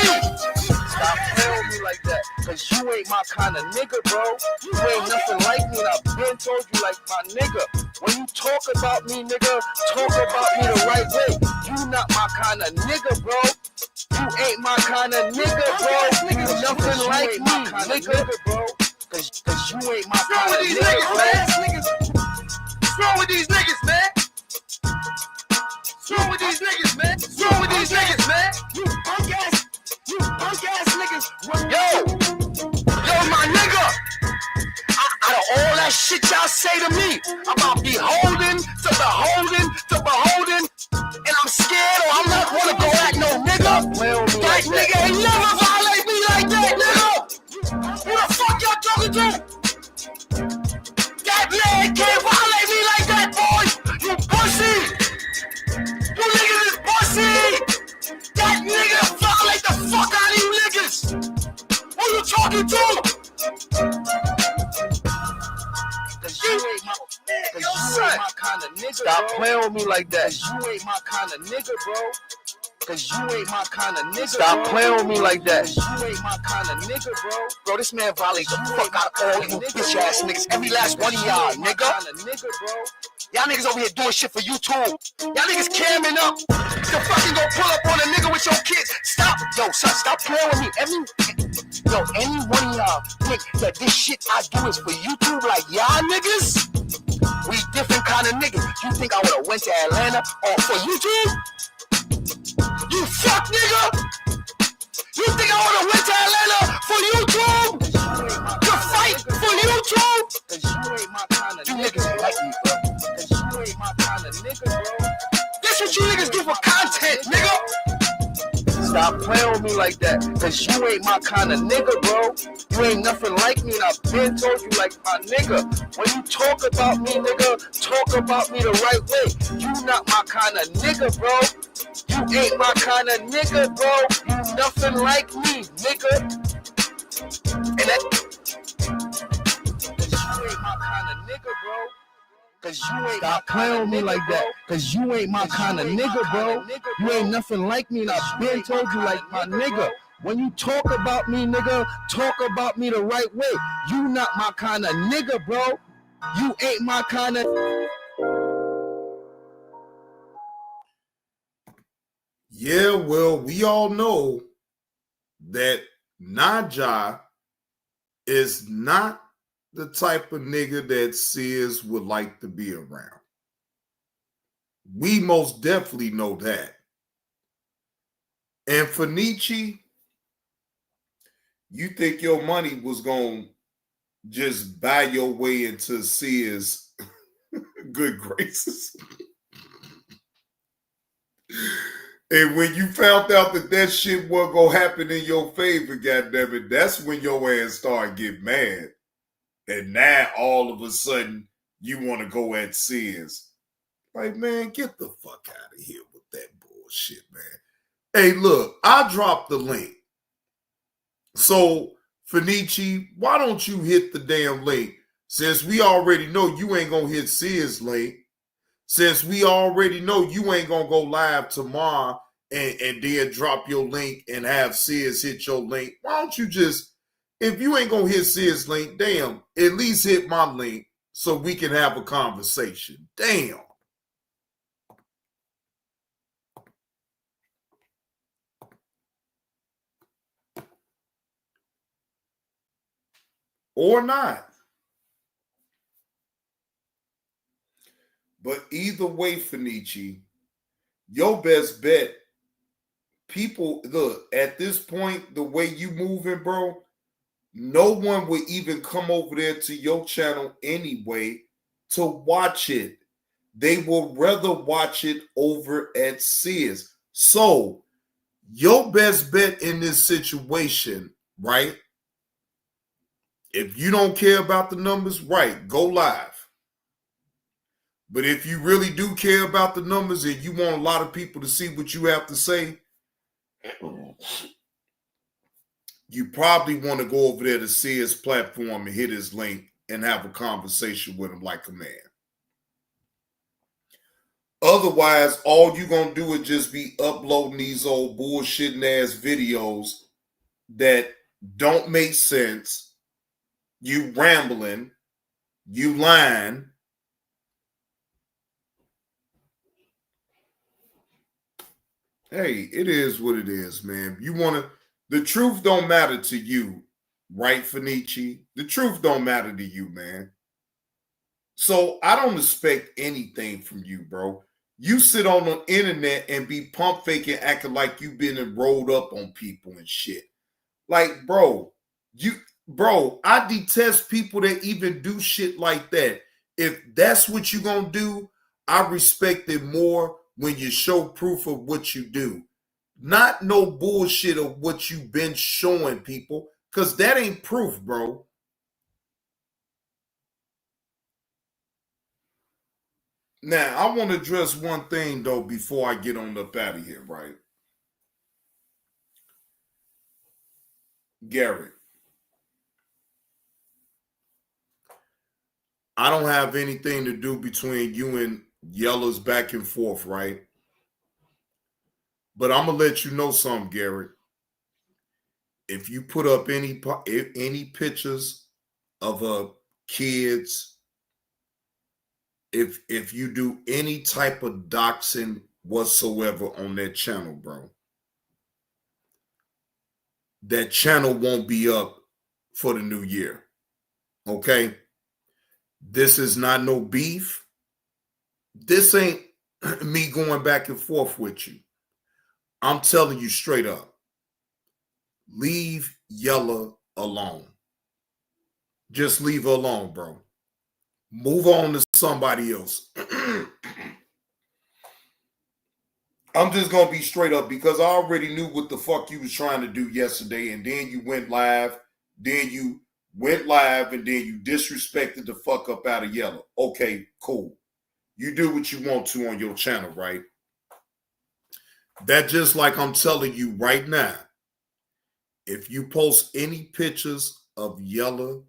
Stop playing with me like that, cause you ain't my kind of nigga, bro. You ain't nothing like me, and I've been told you like my nigga. When you talk about me, nigga, talk about me the right way. You not my kind of nigga, bro. You ain't my kind of nigga, bro. You nothing like me, nigga, bro. Cause you ain't my kind of nigga, bro. What's wrong with these niggas, man? What's wrong with these niggas, man? What's wrong with these niggas, man? You punk ass niggas. Yo, my nigga. Out of all that shit y'all say to me about beholden to beholden, and I'm scared or I'm not gonna go at no nigga. That nigga ain't never violate me like that, nigga. Who the fuck y'all talking to? That man can't violate me like that, boy. You pussy. You niggas is pussy. That nigga violate the fuck out of you niggas. Who you talking to? Cause you ain't my kind of nigga. Stop playing with me like that. Cause you ain't my kind of nigga, bro. Cause you ain't my kind of nigga. Stop playing with me like that. You ain't my kind of nigga, bro. Bro, this man violates the fuck out of all you bitch ass niggas. Every last one of y'all, nigga. Y'all niggas over here doing shit for YouTube. Y'all niggas camming up to fucking go pull up on a nigga with your kids. Stop. Yo, son, stop playing with me. Any one of y'all think that this shit I do is for YouTube like y'all niggas? We different kind of niggas. You think I would've went to Atlanta or for YouTube? You fuck nigga! You think I would've went to Atlanta for YouTube? To fight for YouTube? Cause you ain't my kind of nigga. You niggas ain't like me, bro. Cause you ain't my kind of nigga, bro. That's what you niggas do for content, nigga. Stop playing with me like that. Cause you ain't my kind of nigga, bro. You ain't nothing like me, and I've been told you like my nigga. When you talk about me, nigga, talk about me the right way. You not my kind of nigga, bro. You ain't my kind of nigga, bro. You nothing like me, nigga. And that. You ain't my kind of nigga, bro. Cause you ain't Stop playing with me like that. Cause you ain't my kind of nigga, bro. You ain't nothing like me, and I've been told you like my nigga. When you talk about me, nigga, talk about me the right way. You not my kind of nigga, bro. You ain't my kind of. Yeah, well, we all know that Naja is not the type of nigga that Sis would like to be around. We most definitely know that. And for Nietzsche, you think your money was going to just buy your way into Sis' good graces? And when you found out that that shit wasn't going to happen in your favor, goddammit, that's when your ass started getting mad. And now all of a sudden you want to go at Sis. Like, man, get the fuck out of here with that bullshit, man. Hey, look, I dropped the link. So, Fenici, why don't you hit the damn link? Since we already know you ain't going to hit Sis' link. Since we already know you ain't going to go live tomorrow and then drop your link and have Sis hit your link, why don't you just, if you ain't going to hit Sis' link, damn, at least hit my link so we can have a conversation. Damn. Or not. But either way, Fenici, your best bet, people, look, at this point, the way you moving, bro, no one would even come over there to your channel anyway to watch it. They will rather watch it over at Sis. So, your best bet in this situation, right? If you don't care about the numbers, right, go live. But if you really do care about the numbers and you want a lot of people to see what you have to say, you probably want to go over there to see his platform and hit his link and have a conversation with him like a man. Otherwise, all you're going to do is just be uploading these old bullshitting ass videos that don't make sense. You rambling, you lying. Hey, it is what it is, man. You want to, the truth don't matter to you, right, Fenici? The truth don't matter to you, man. So I don't expect anything from you, bro. You sit on the internet and be pump faking, acting like you've been enrolled up on people and shit. Like, bro, I detest people that even do shit like that. If that's what you're going to do, I respect it more when you show proof of what you do. Not no bullshit of what you've been showing people, because that ain't proof, bro. Now, I want to address one thing, though, before I get on up out of here, right? Garrett, I don't have anything to do between you and Yella's back and forth, right? But I'm going to let you know something, Garrett. If you put up any pictures of kids, if you do any type of doxing whatsoever on that channel, bro, that channel won't be up for the new year. Okay? This is not no beef. This ain't me going back and forth with you. I'm telling you straight up. Leave Yella alone. Just leave her alone, bro. Move on to somebody else. I'm just going to be straight up because I already knew what the fuck you was trying to do yesterday, and then you went live, and then you disrespected the fuck up out of Yella. Okay, cool. You do what you want to on your channel, right? That just like I'm telling you right now, if you post any pictures of Yella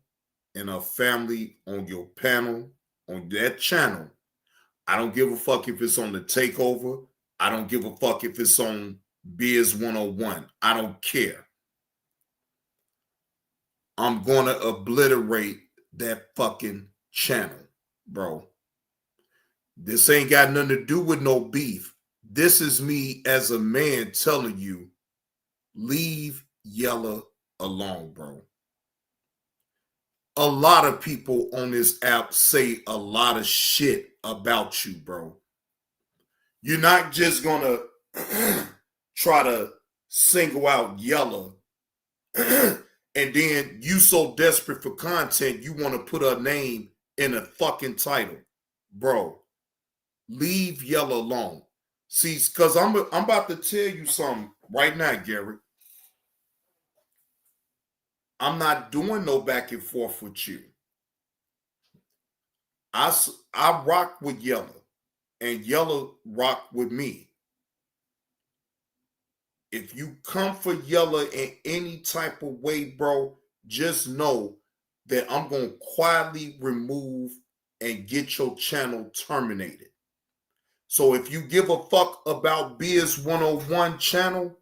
and her family on your panel, on that channel, I don't give a fuck if it's on the Takeover. I don't give a fuck if it's on Biz 101. I don't care. I'm going to obliterate that fucking channel, bro. This ain't got nothing to do with no beef. This is me as a man telling you, leave Yella alone, bro. A lot of people on this app say a lot of shit about you, bro. You're not just going to try to single out Yella and then you so desperate for content, you want to put her name in a fucking title. Bro, leave Yella alone. See, because I'm about to tell you something right now, Gary. I'm not doing no back and forth with you. I rock with Yella, and Yella rock with me. If you come for Yella in any type of way, bro, just know that I'm going to quietly remove and get your channel terminated. So if you give a fuck about Biz 101 channel,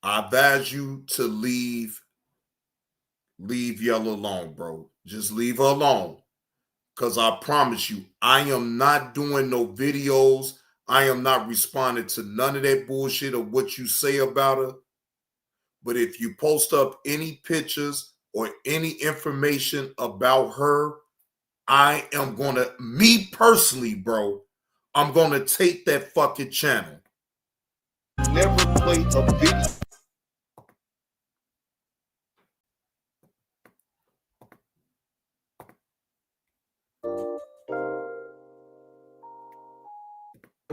I advise you to leave Yella alone, bro. Just leave her alone. Because I promise you, I am not doing no videos. I am not responding to none of that bullshit or what you say about her. But if you post up any pictures or any information about her, I am going to, me personally, bro, I'm going to take that fucking channel. Never play a video.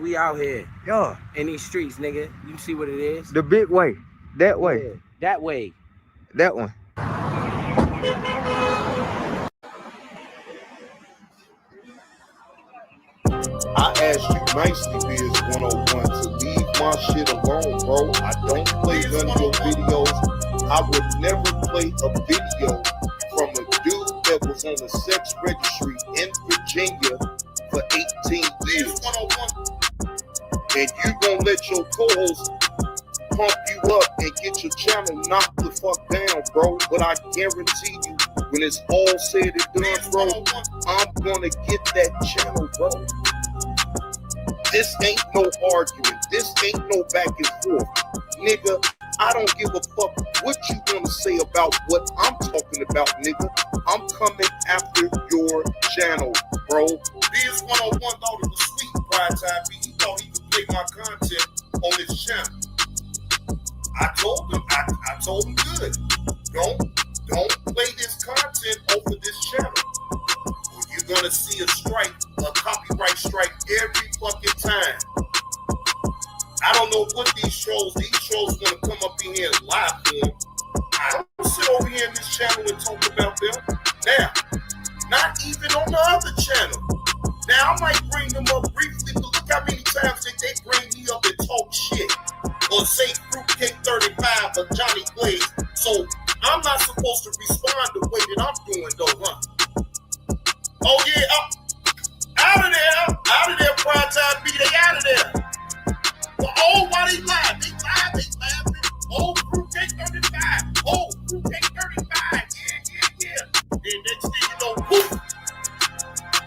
We out here. Yeah. In these streets, nigga. You see what it is? The big way. That way. Yeah. That way. That one. I asked you nicely, Biz 101, to leave my shit alone, bro. I don't play none of your videos. I would never play a video from a dude that was on the sex registry in Virginia for 18 years. And you gonna let your co-host pump you up and get your channel knocked the fuck down, bro. But I guarantee you, when it's all said and done, bro, I'm gonna get that channel, bro. This ain't no argument. This ain't no back and forth. Nigga, I don't give a fuck what you gonna say about what I'm talking about, nigga. I'm coming after your channel, bro. Biz 101 thought it was sweet, Pride Time B. He thought he could play my content on his channel. I told him good. Don't play this content over this channel. You're gonna see a strike, a copyright strike every fucking time. I don't know what these trolls gonna come up in here and lie for them. I don't sit over here in this channel and talk about them. Now, not even on the other channel. Now, I might bring them up briefly, but look how many times they bring me up and talk shit. Or say Fruitcake 35 or Johnny Blaze. So, I'm not supposed to respond the way that I'm doing, though, huh? Oh, yeah, out of there, Pride Time B, they out of there. But oh, why they live? They live. Oh, Fruitcake 35. Oh, Fruitcake 35. Yeah. And next thing you know, poof.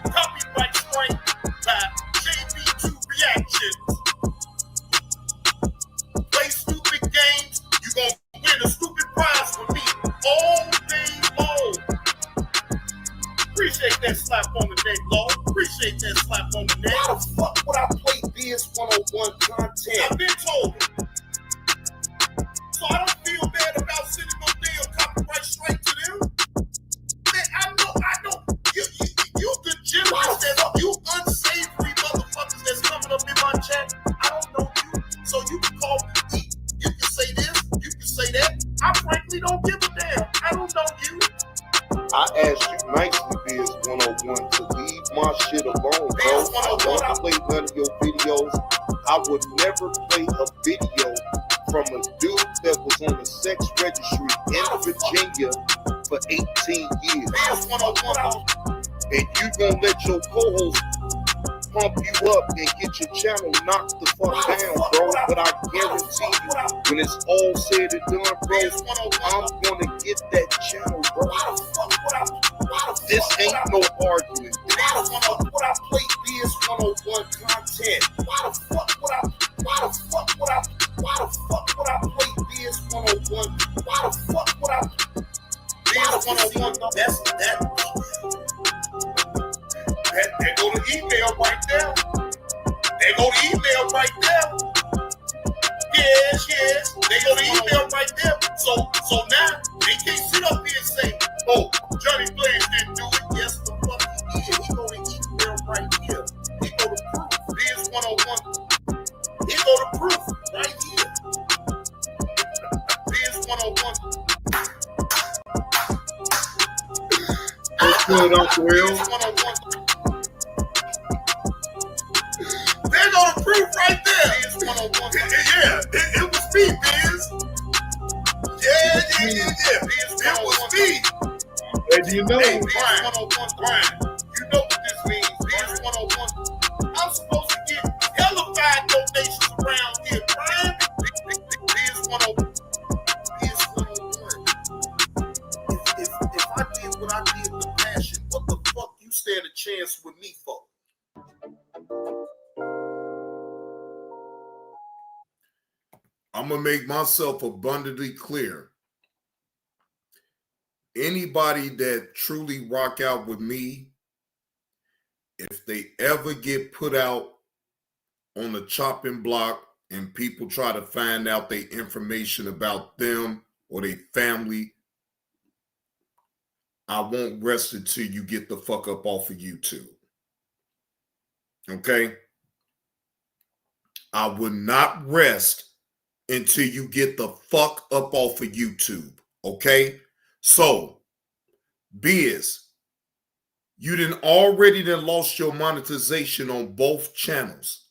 Copyright strike by JB2 Reactions. Play stupid games, you gonna win a stupid prize with me all day long. Appreciate that slap on the neck, Lord. Appreciate that slap on the neck. Why the fuck would I play Biz 101 content? I've been told. So I don't feel bad about sending no damn copyright straight to them. Man, I know. You degenerates, you unsavory motherfuckers that's coming up in my chat. I don't know you, so you can call me. You can say this, you can say that. I frankly don't give a damn. I don't know you. I asked you nicely, Biz 101, to leave my shit alone, bro. I play none of your videos. I would never play a video from a dude that was on the sex registry in Virginia for 18 years. And you gonna let your co-host pump you up and get your channel knocked the fuck down, bro. But I guarantee you, when it's all said and done, bro, I'm gonna get that channel, bro. This ain't no argument. Would I play BS 101 content? Why the fuck would I play BS 101? Why the fuck would I? BS 101, that's that. There go the email right there. There go the email right there. Yes. They go the email right there. So now they can't sit up here and say, "Oh, Johnny Blaze didn't do it." Yes, the fuck he did. He go the email right here. He go the proof. BS 101. He go the proof right here. BS 101. What's good, Uncle Will? There go the proof right there. Yeah, it was me, Biz. Yeah. It was me. And you know, hey, Brian, you know what this means. Biz 101. I'm supposed to get hellified donations around here, Brian. Biz 101. Biz 101. If I did what I did with passion, what the fuck you stand a chance with me for? I'm going to make myself abundantly clear. Anybody that truly rock out with me, if they ever get put out on the chopping block and people try to find out their information about them or their family, I won't rest until you get the fuck up off of YouTube. Okay? I will not rest until you get the fuck up off of YouTube, okay? So, Biz, you already lost your monetization on both channels.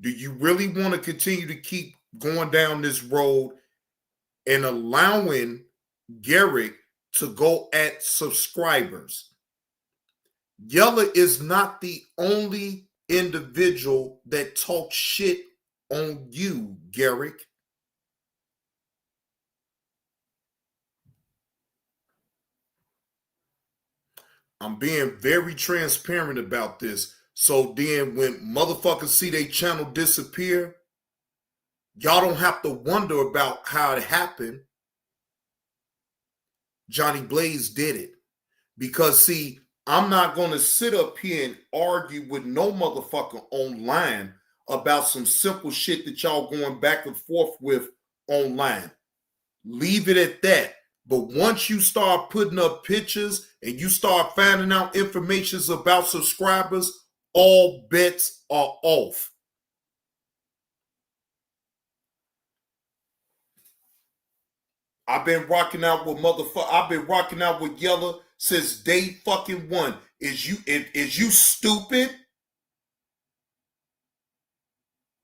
Do you really want to continue to keep going down this road and allowing Garrick to go at subscribers? Yella is not the only individual that talks shit on you, Garrick. I'm being very transparent about this. So then when motherfuckers see their channel disappear, y'all don't have to wonder about how it happened. Johnny Blaze did it. Because see, I'm not going to sit up here and argue with no motherfucker online about some simple shit that y'all going back and forth with online. Leave it at that. But once you start putting up pictures and you start finding out information about subscribers, all bets are off. I've been rocking out with Yella since day fucking one. Is you stupid?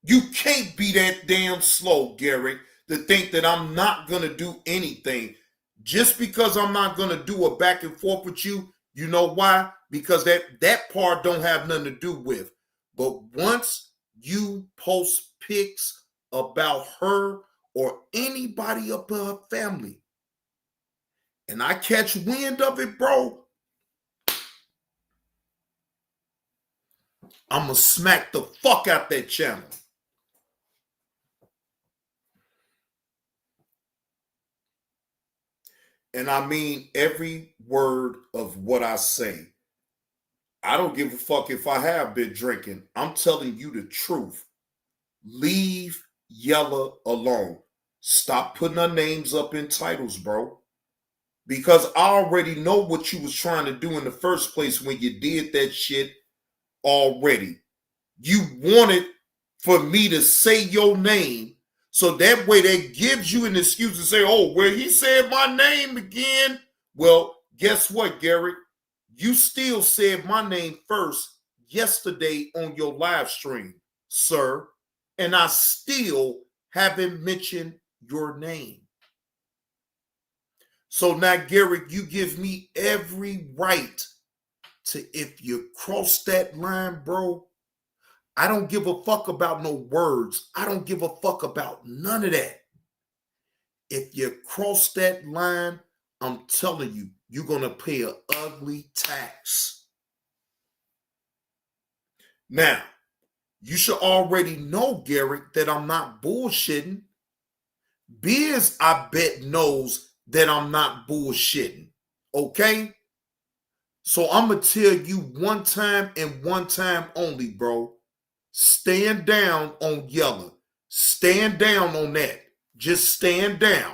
You can't be that damn slow, Garrick, to think that I'm not going to do anything. Just because I'm not going to do a back and forth with you, you know why? Because that part don't have nothing to do with. But once you post pics about her or anybody up in her family, and I catch wind of it, bro, I'm going to smack the fuck out that channel. And I mean every word of what I say. I don't give a fuck if I have been drinking. I'm telling you the truth. Leave Yella alone. Stop putting her names up in titles, bro. Because I already know what you was trying to do in the first place when you did that shit already. You wanted for me to say your name, so that way that gives you an excuse to say, oh, well, he said my name again. Well, guess what, Garrick? You still said my name first yesterday on your live stream, sir, and I still haven't mentioned your name. So now, Garrick, you give me every right to, if you cross that line, bro, I don't give a fuck about no words. I don't give a fuck about none of that. If you cross that line, I'm telling you, you're going to pay an ugly tax. Now, you should already know, Garrick, that I'm not bullshitting. Biz, I bet, knows that I'm not bullshitting. Okay? So I'm going to tell you one time and one time only, bro. Stand down on Yella. Stand down on that. Just stand down.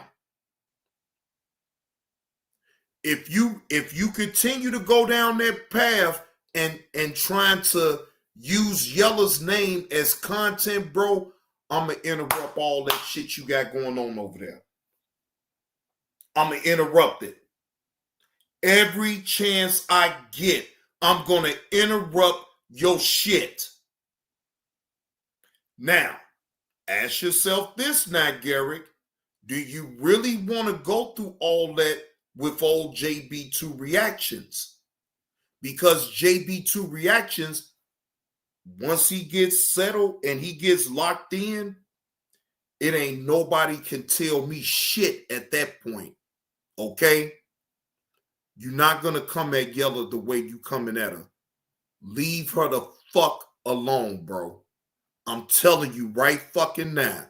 If you continue to go down that path and trying to use Yella's name as content, bro, I'm going to interrupt all that shit you got going on over there. I'm going to interrupt it. Every chance I get, I'm going to interrupt your shit. Now, ask yourself this now, Garrick. Do you really want to go through all that with old JB2 Reactions? Because JB2 Reactions, once he gets settled and he gets locked in, it ain't nobody can tell me shit at that point. Okay? You're not going to come at Yella the way you coming at her. Leave her the fuck alone, bro. I'm telling you right fucking now.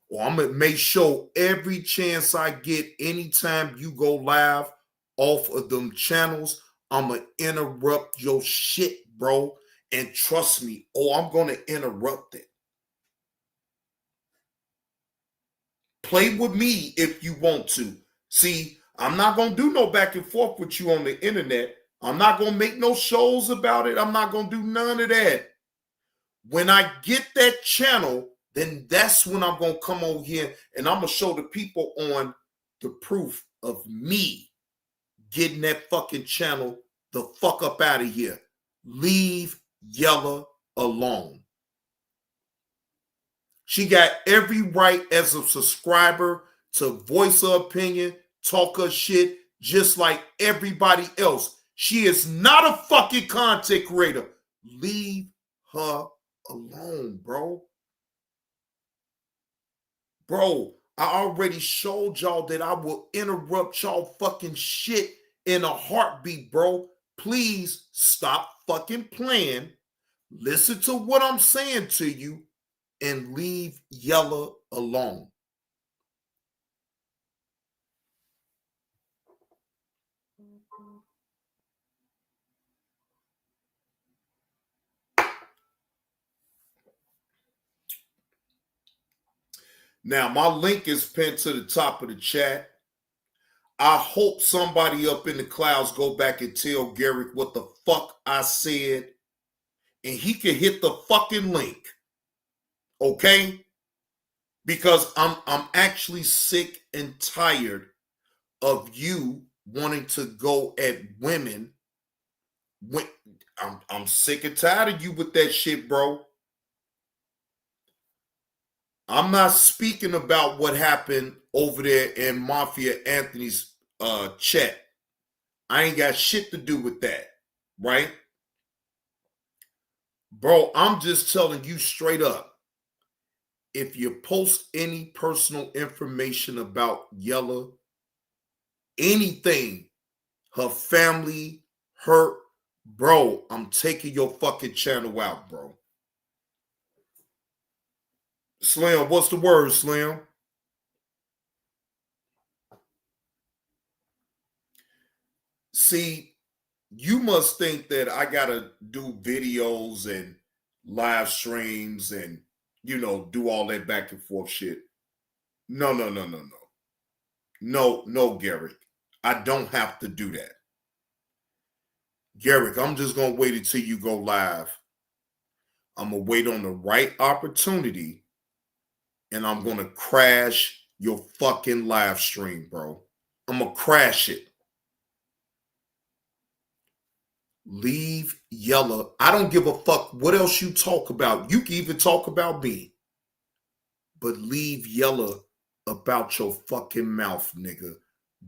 Or I'm going to make sure every chance I get, anytime you go live off of them channels, I'm going to interrupt your shit, bro. And trust me, I'm going to interrupt it. Play with me if you want to. See, I'm not going to do no back and forth with you on the internet. I'm not going to make no shows about it. I'm not going to do none of that. When I get that channel, then that's when I'm going to come over here and I'm going to show the people on the proof of me getting that fucking channel the fuck up out of here. Leave Yella alone. She got every right as a subscriber to voice her opinion, talk her shit, just like everybody else. She is not a fucking content creator. Leave her alone, bro. Bro, I already showed y'all that I will interrupt y'all fucking shit in a heartbeat, bro. Please stop fucking playing. Listen to what I'm saying to you and leave Yella alone. Now, my link is pinned to the top of the chat. I hope somebody up in the clouds go back and tell Garrick what the fuck I said, and he can hit the fucking link. Okay? Because I'm actually sick and tired of you wanting to go at women. I'm sick and tired of you with that shit, bro. I'm not speaking about what happened over there in Mafia Anthony's chat. I ain't got shit to do with that, right? Bro, I'm just telling you straight up. If you post any personal information about Yella, anything, her family, her, bro, I'm taking your fucking channel out, bro. Slim, what's the word, Slim? See, you must think that I gotta do videos and live streams and, do all that back and forth shit. No, Garrick. I don't have to do that. Garrick, I'm just gonna wait until you go live. I'm gonna wait on the right opportunity. And I'm going to crash your fucking live stream, bro. I'm going to crash it. leave Yella. I don't give a fuck what else you talk about. You can even talk about me. But leave Yella about your fucking mouth, nigga.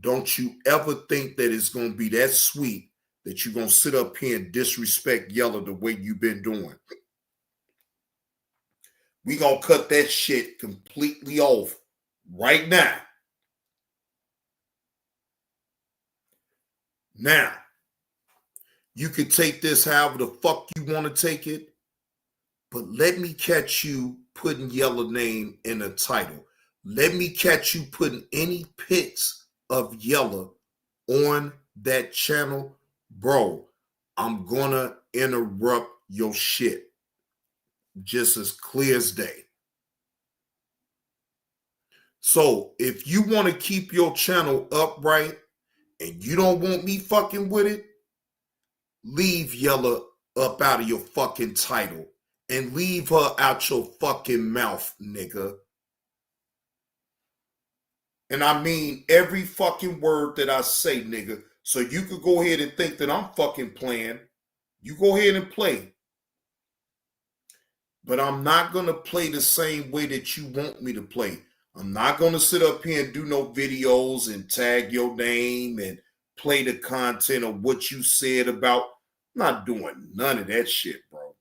Don't you ever think that it's going to be that sweet that you're going to sit up here and disrespect Yella the way you've been doing. We going to cut that shit completely off right now. Now, you can take this however the fuck you want to take it, but let me catch you putting Yella name in a title. Let me catch you putting any pics of Yella on that channel. Bro, I'm gonna interrupt your shit. Just as clear as day. So if you want to keep your channel upright and you don't want me fucking with it, leave Yella up out of your fucking title and leave her out your fucking mouth, nigga. And I mean every fucking word that I say, nigga. So you could go ahead and think that I'm fucking playing. You go ahead and play. But I'm not going to play the same way that you want me to play. I'm not going to sit up here and do no videos and tag your name and play the content of what you said about. I'm not doing none of that shit, bro.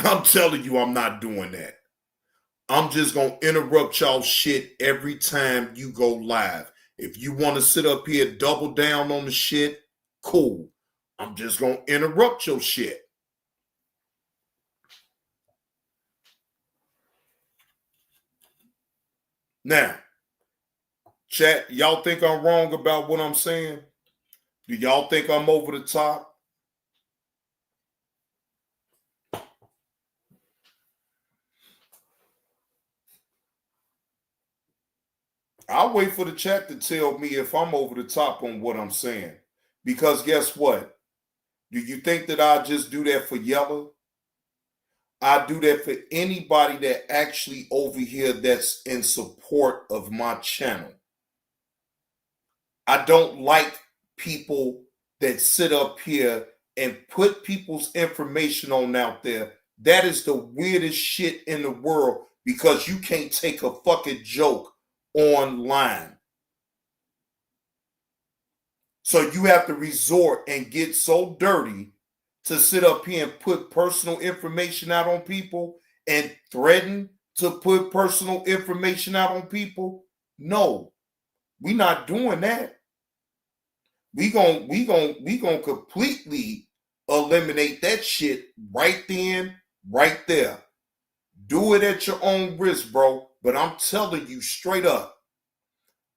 I'm telling you, I'm not doing that. I'm just going to interrupt y'all shit every time you go live. If you want to sit up here, double down on the shit, cool. I'm just going to interrupt your shit. Now, chat, y'all think I'm wrong about what I'm saying? Do y'all think I'm over the top? I'll wait for the chat to tell me if I'm over the top on what I'm saying. Because guess what? Do you think that I just do that for Yella? I do that for anybody that actually over here that's in support of my channel. I don't like people that sit up here and put people's information on out there. That is the weirdest shit in the world because you can't take a fucking joke online. So you have to resort and get so dirty to sit up here and put personal information out on people and threaten to put personal information out on people. No, we're not doing that. We gonna completely eliminate that shit right then, right there. Do it at your own risk, bro. But I'm telling you straight up,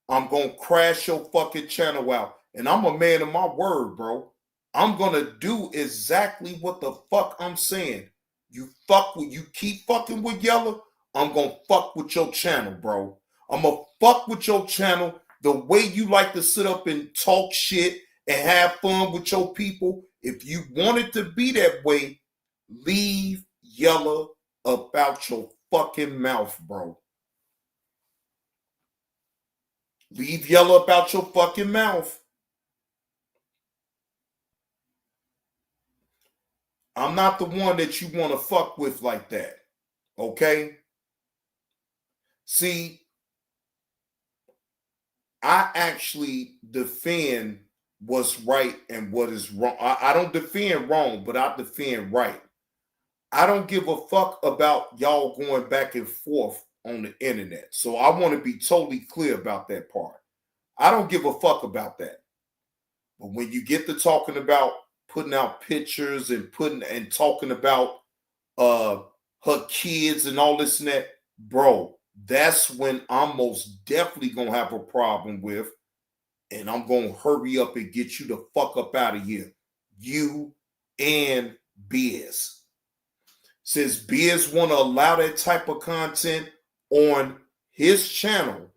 I'm gonna crash your fucking channel out. And I'm a man of my word, bro. I'm gonna do exactly what the fuck I'm saying. You keep fucking with Yella, I'm gonna fuck with your channel, bro. I'm gonna fuck with your channel the way you like to sit up and talk shit and have fun with your people. If you want it to be that way, leave Yella about your fucking mouth, bro. Leave Yella about your fucking mouth. I'm not the one that you want to fuck with like that. Okay? See, I actually defend what's right and what is wrong. I don't defend wrong, but I defend right. I don't give a fuck about y'all going back and forth on the internet. So I want to be totally clear about that part. I don't give a fuck about that. But when you get to talking about putting out pictures and talking about her kids and all this and that, bro, that's when I'm most definitely gonna have a problem with, and I'm gonna hurry up and get you the fuck up out of here. You and Biz. Since Biz want to allow that type of content on his channel,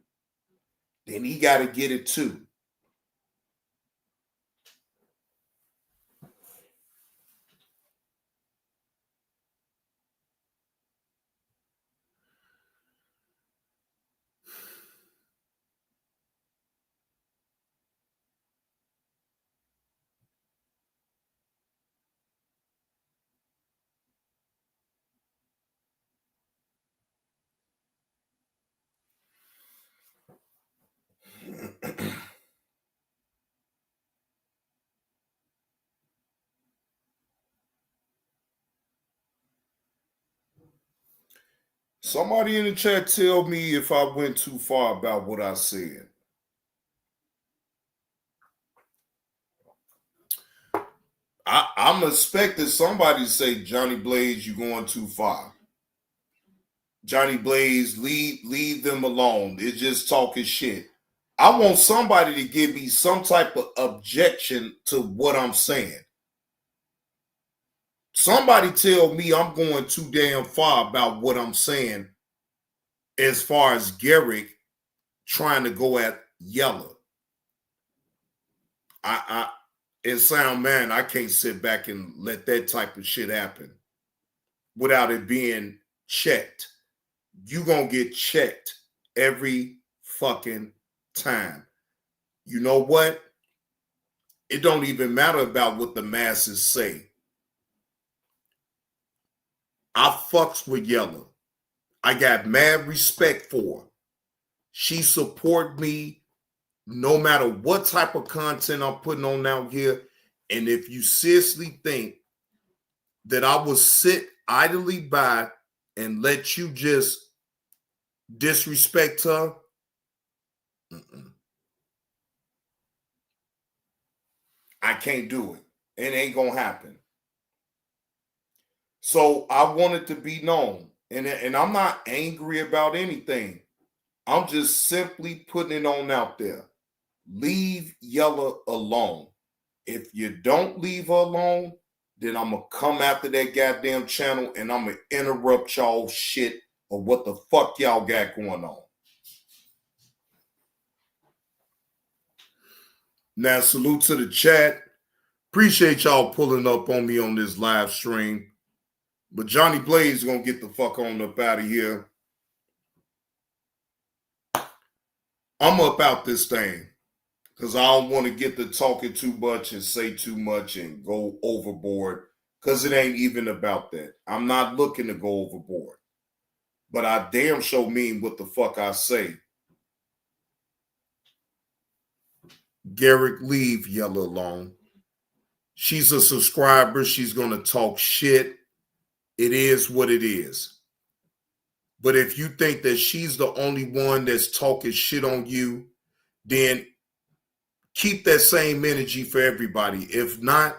then he got to get it too. Somebody in the chat tell me if I went too far about what I said. I'm expecting somebody to say, Johnny Blaze, you going too far. Johnny Blaze, leave them alone. They're just talking shit. I want somebody to give me some type of objection to what I'm saying. Somebody tell me I'm going too damn far about what I'm saying as far as Garrick trying to go at Yella. In sound man, I can't sit back and let that type of shit happen without it being checked. You gonna get checked every fucking time. You know what? It don't even matter about what the masses say. I fucks with Yella. I got mad respect for her. She support me no matter what type of content I'm putting on out here. And if you seriously think that I will sit idly by and let you just disrespect her, I can't do it. It ain't gonna happen. So I want it to be known. And I'm not angry about anything. I'm just simply putting it on out there. Leave Yella alone. If you don't leave her alone, then I'm going to come after that goddamn channel and I'm going to interrupt y'all shit or what the fuck y'all got going on. Now, salute to the chat. Appreciate y'all pulling up on me on this live stream. But Johnny Blaze is going to get the fuck on up out of here. I'm up out this thing because I don't want to get to talking too much and say too much and go overboard because it ain't even about that. I'm not looking to go overboard. But I damn sure mean what the fuck I say. Garrick, leave Yella alone. She's a subscriber. She's going to talk shit. It is what it is. But if you think that she's the only one that's talking shit on you, then keep that same energy for everybody. If not,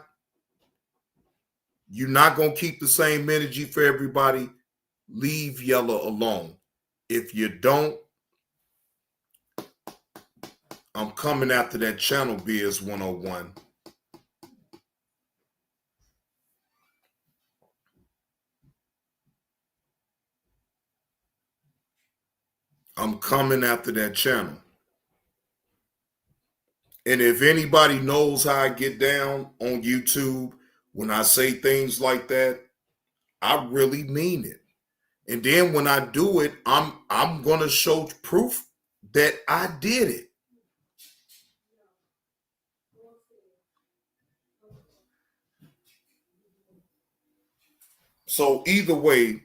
you're not going to keep the same energy for everybody. Leave Yella alone. If you don't, I'm coming after that channel, Biz 101. I'm coming after that channel. And if anybody knows how I get down on YouTube, when I say things like that, I really mean it. And then when I do it, I'm going to show proof that I did it. So either way,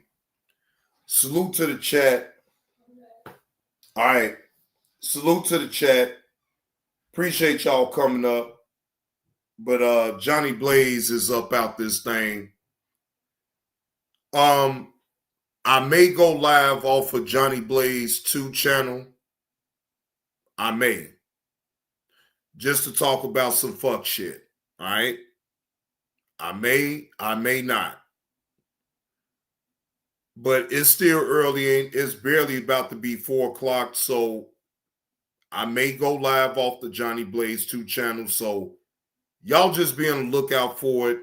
salute to the chat. All right. Salute to the chat. Appreciate y'all coming up. But Johnny Blaze is up out this thing. I may go live off of Johnny Blaze 2 channel. I may. Just to talk about some fuck shit. All right. I may not. But it's still early. It's barely about to be 4 o'clock. So I may go live off the Johnny Blaze 2 channel. So y'all just be on the lookout for it.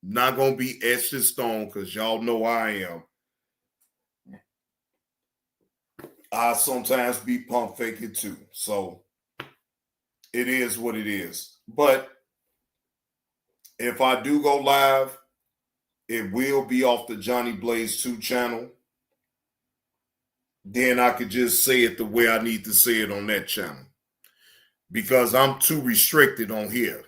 Not going to be etched in stone because y'all know I am. I sometimes be pump faking too. So it is what it is. But if I do go live, it will be off the Johnny Blaze 2 channel. Then I could just say it the way I need to say it on that channel. Because I'm too restricted on here.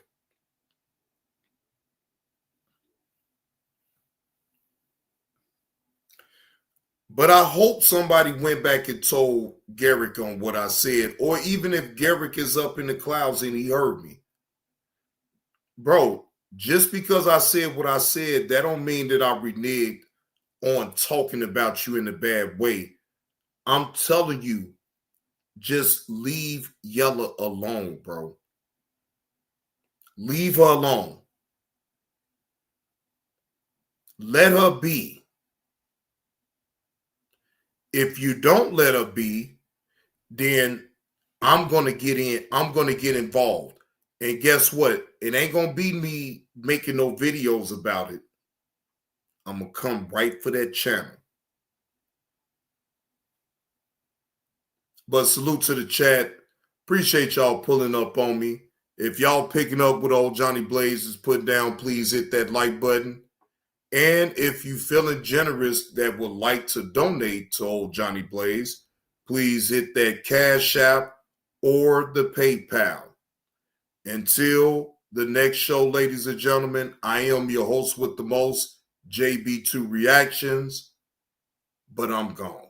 But I hope somebody went back and told Garrick on what I said. Or even if Garrick is up in the clouds and he heard me. Bro, just because I said what I said, that don't mean that I reneged on talking about you in a bad way. I'm telling you, just leave Yella alone, bro. Leave her alone. Let her be. If you don't let her be, then I'm going to get in. I'm going to get involved. And guess what? It ain't going to be me making no videos about it. I'm going to come right for that channel. But salute to the chat. Appreciate y'all pulling up on me. If y'all picking up what old Johnny Blaze is putting down, please hit that like button. And if you feeling generous that would like to donate to old Johnny Blaze, please hit that Cash App or the PayPal. Until the next show, ladies and gentlemen, I am your host with the most, JB2 Reactions, but I'm gone.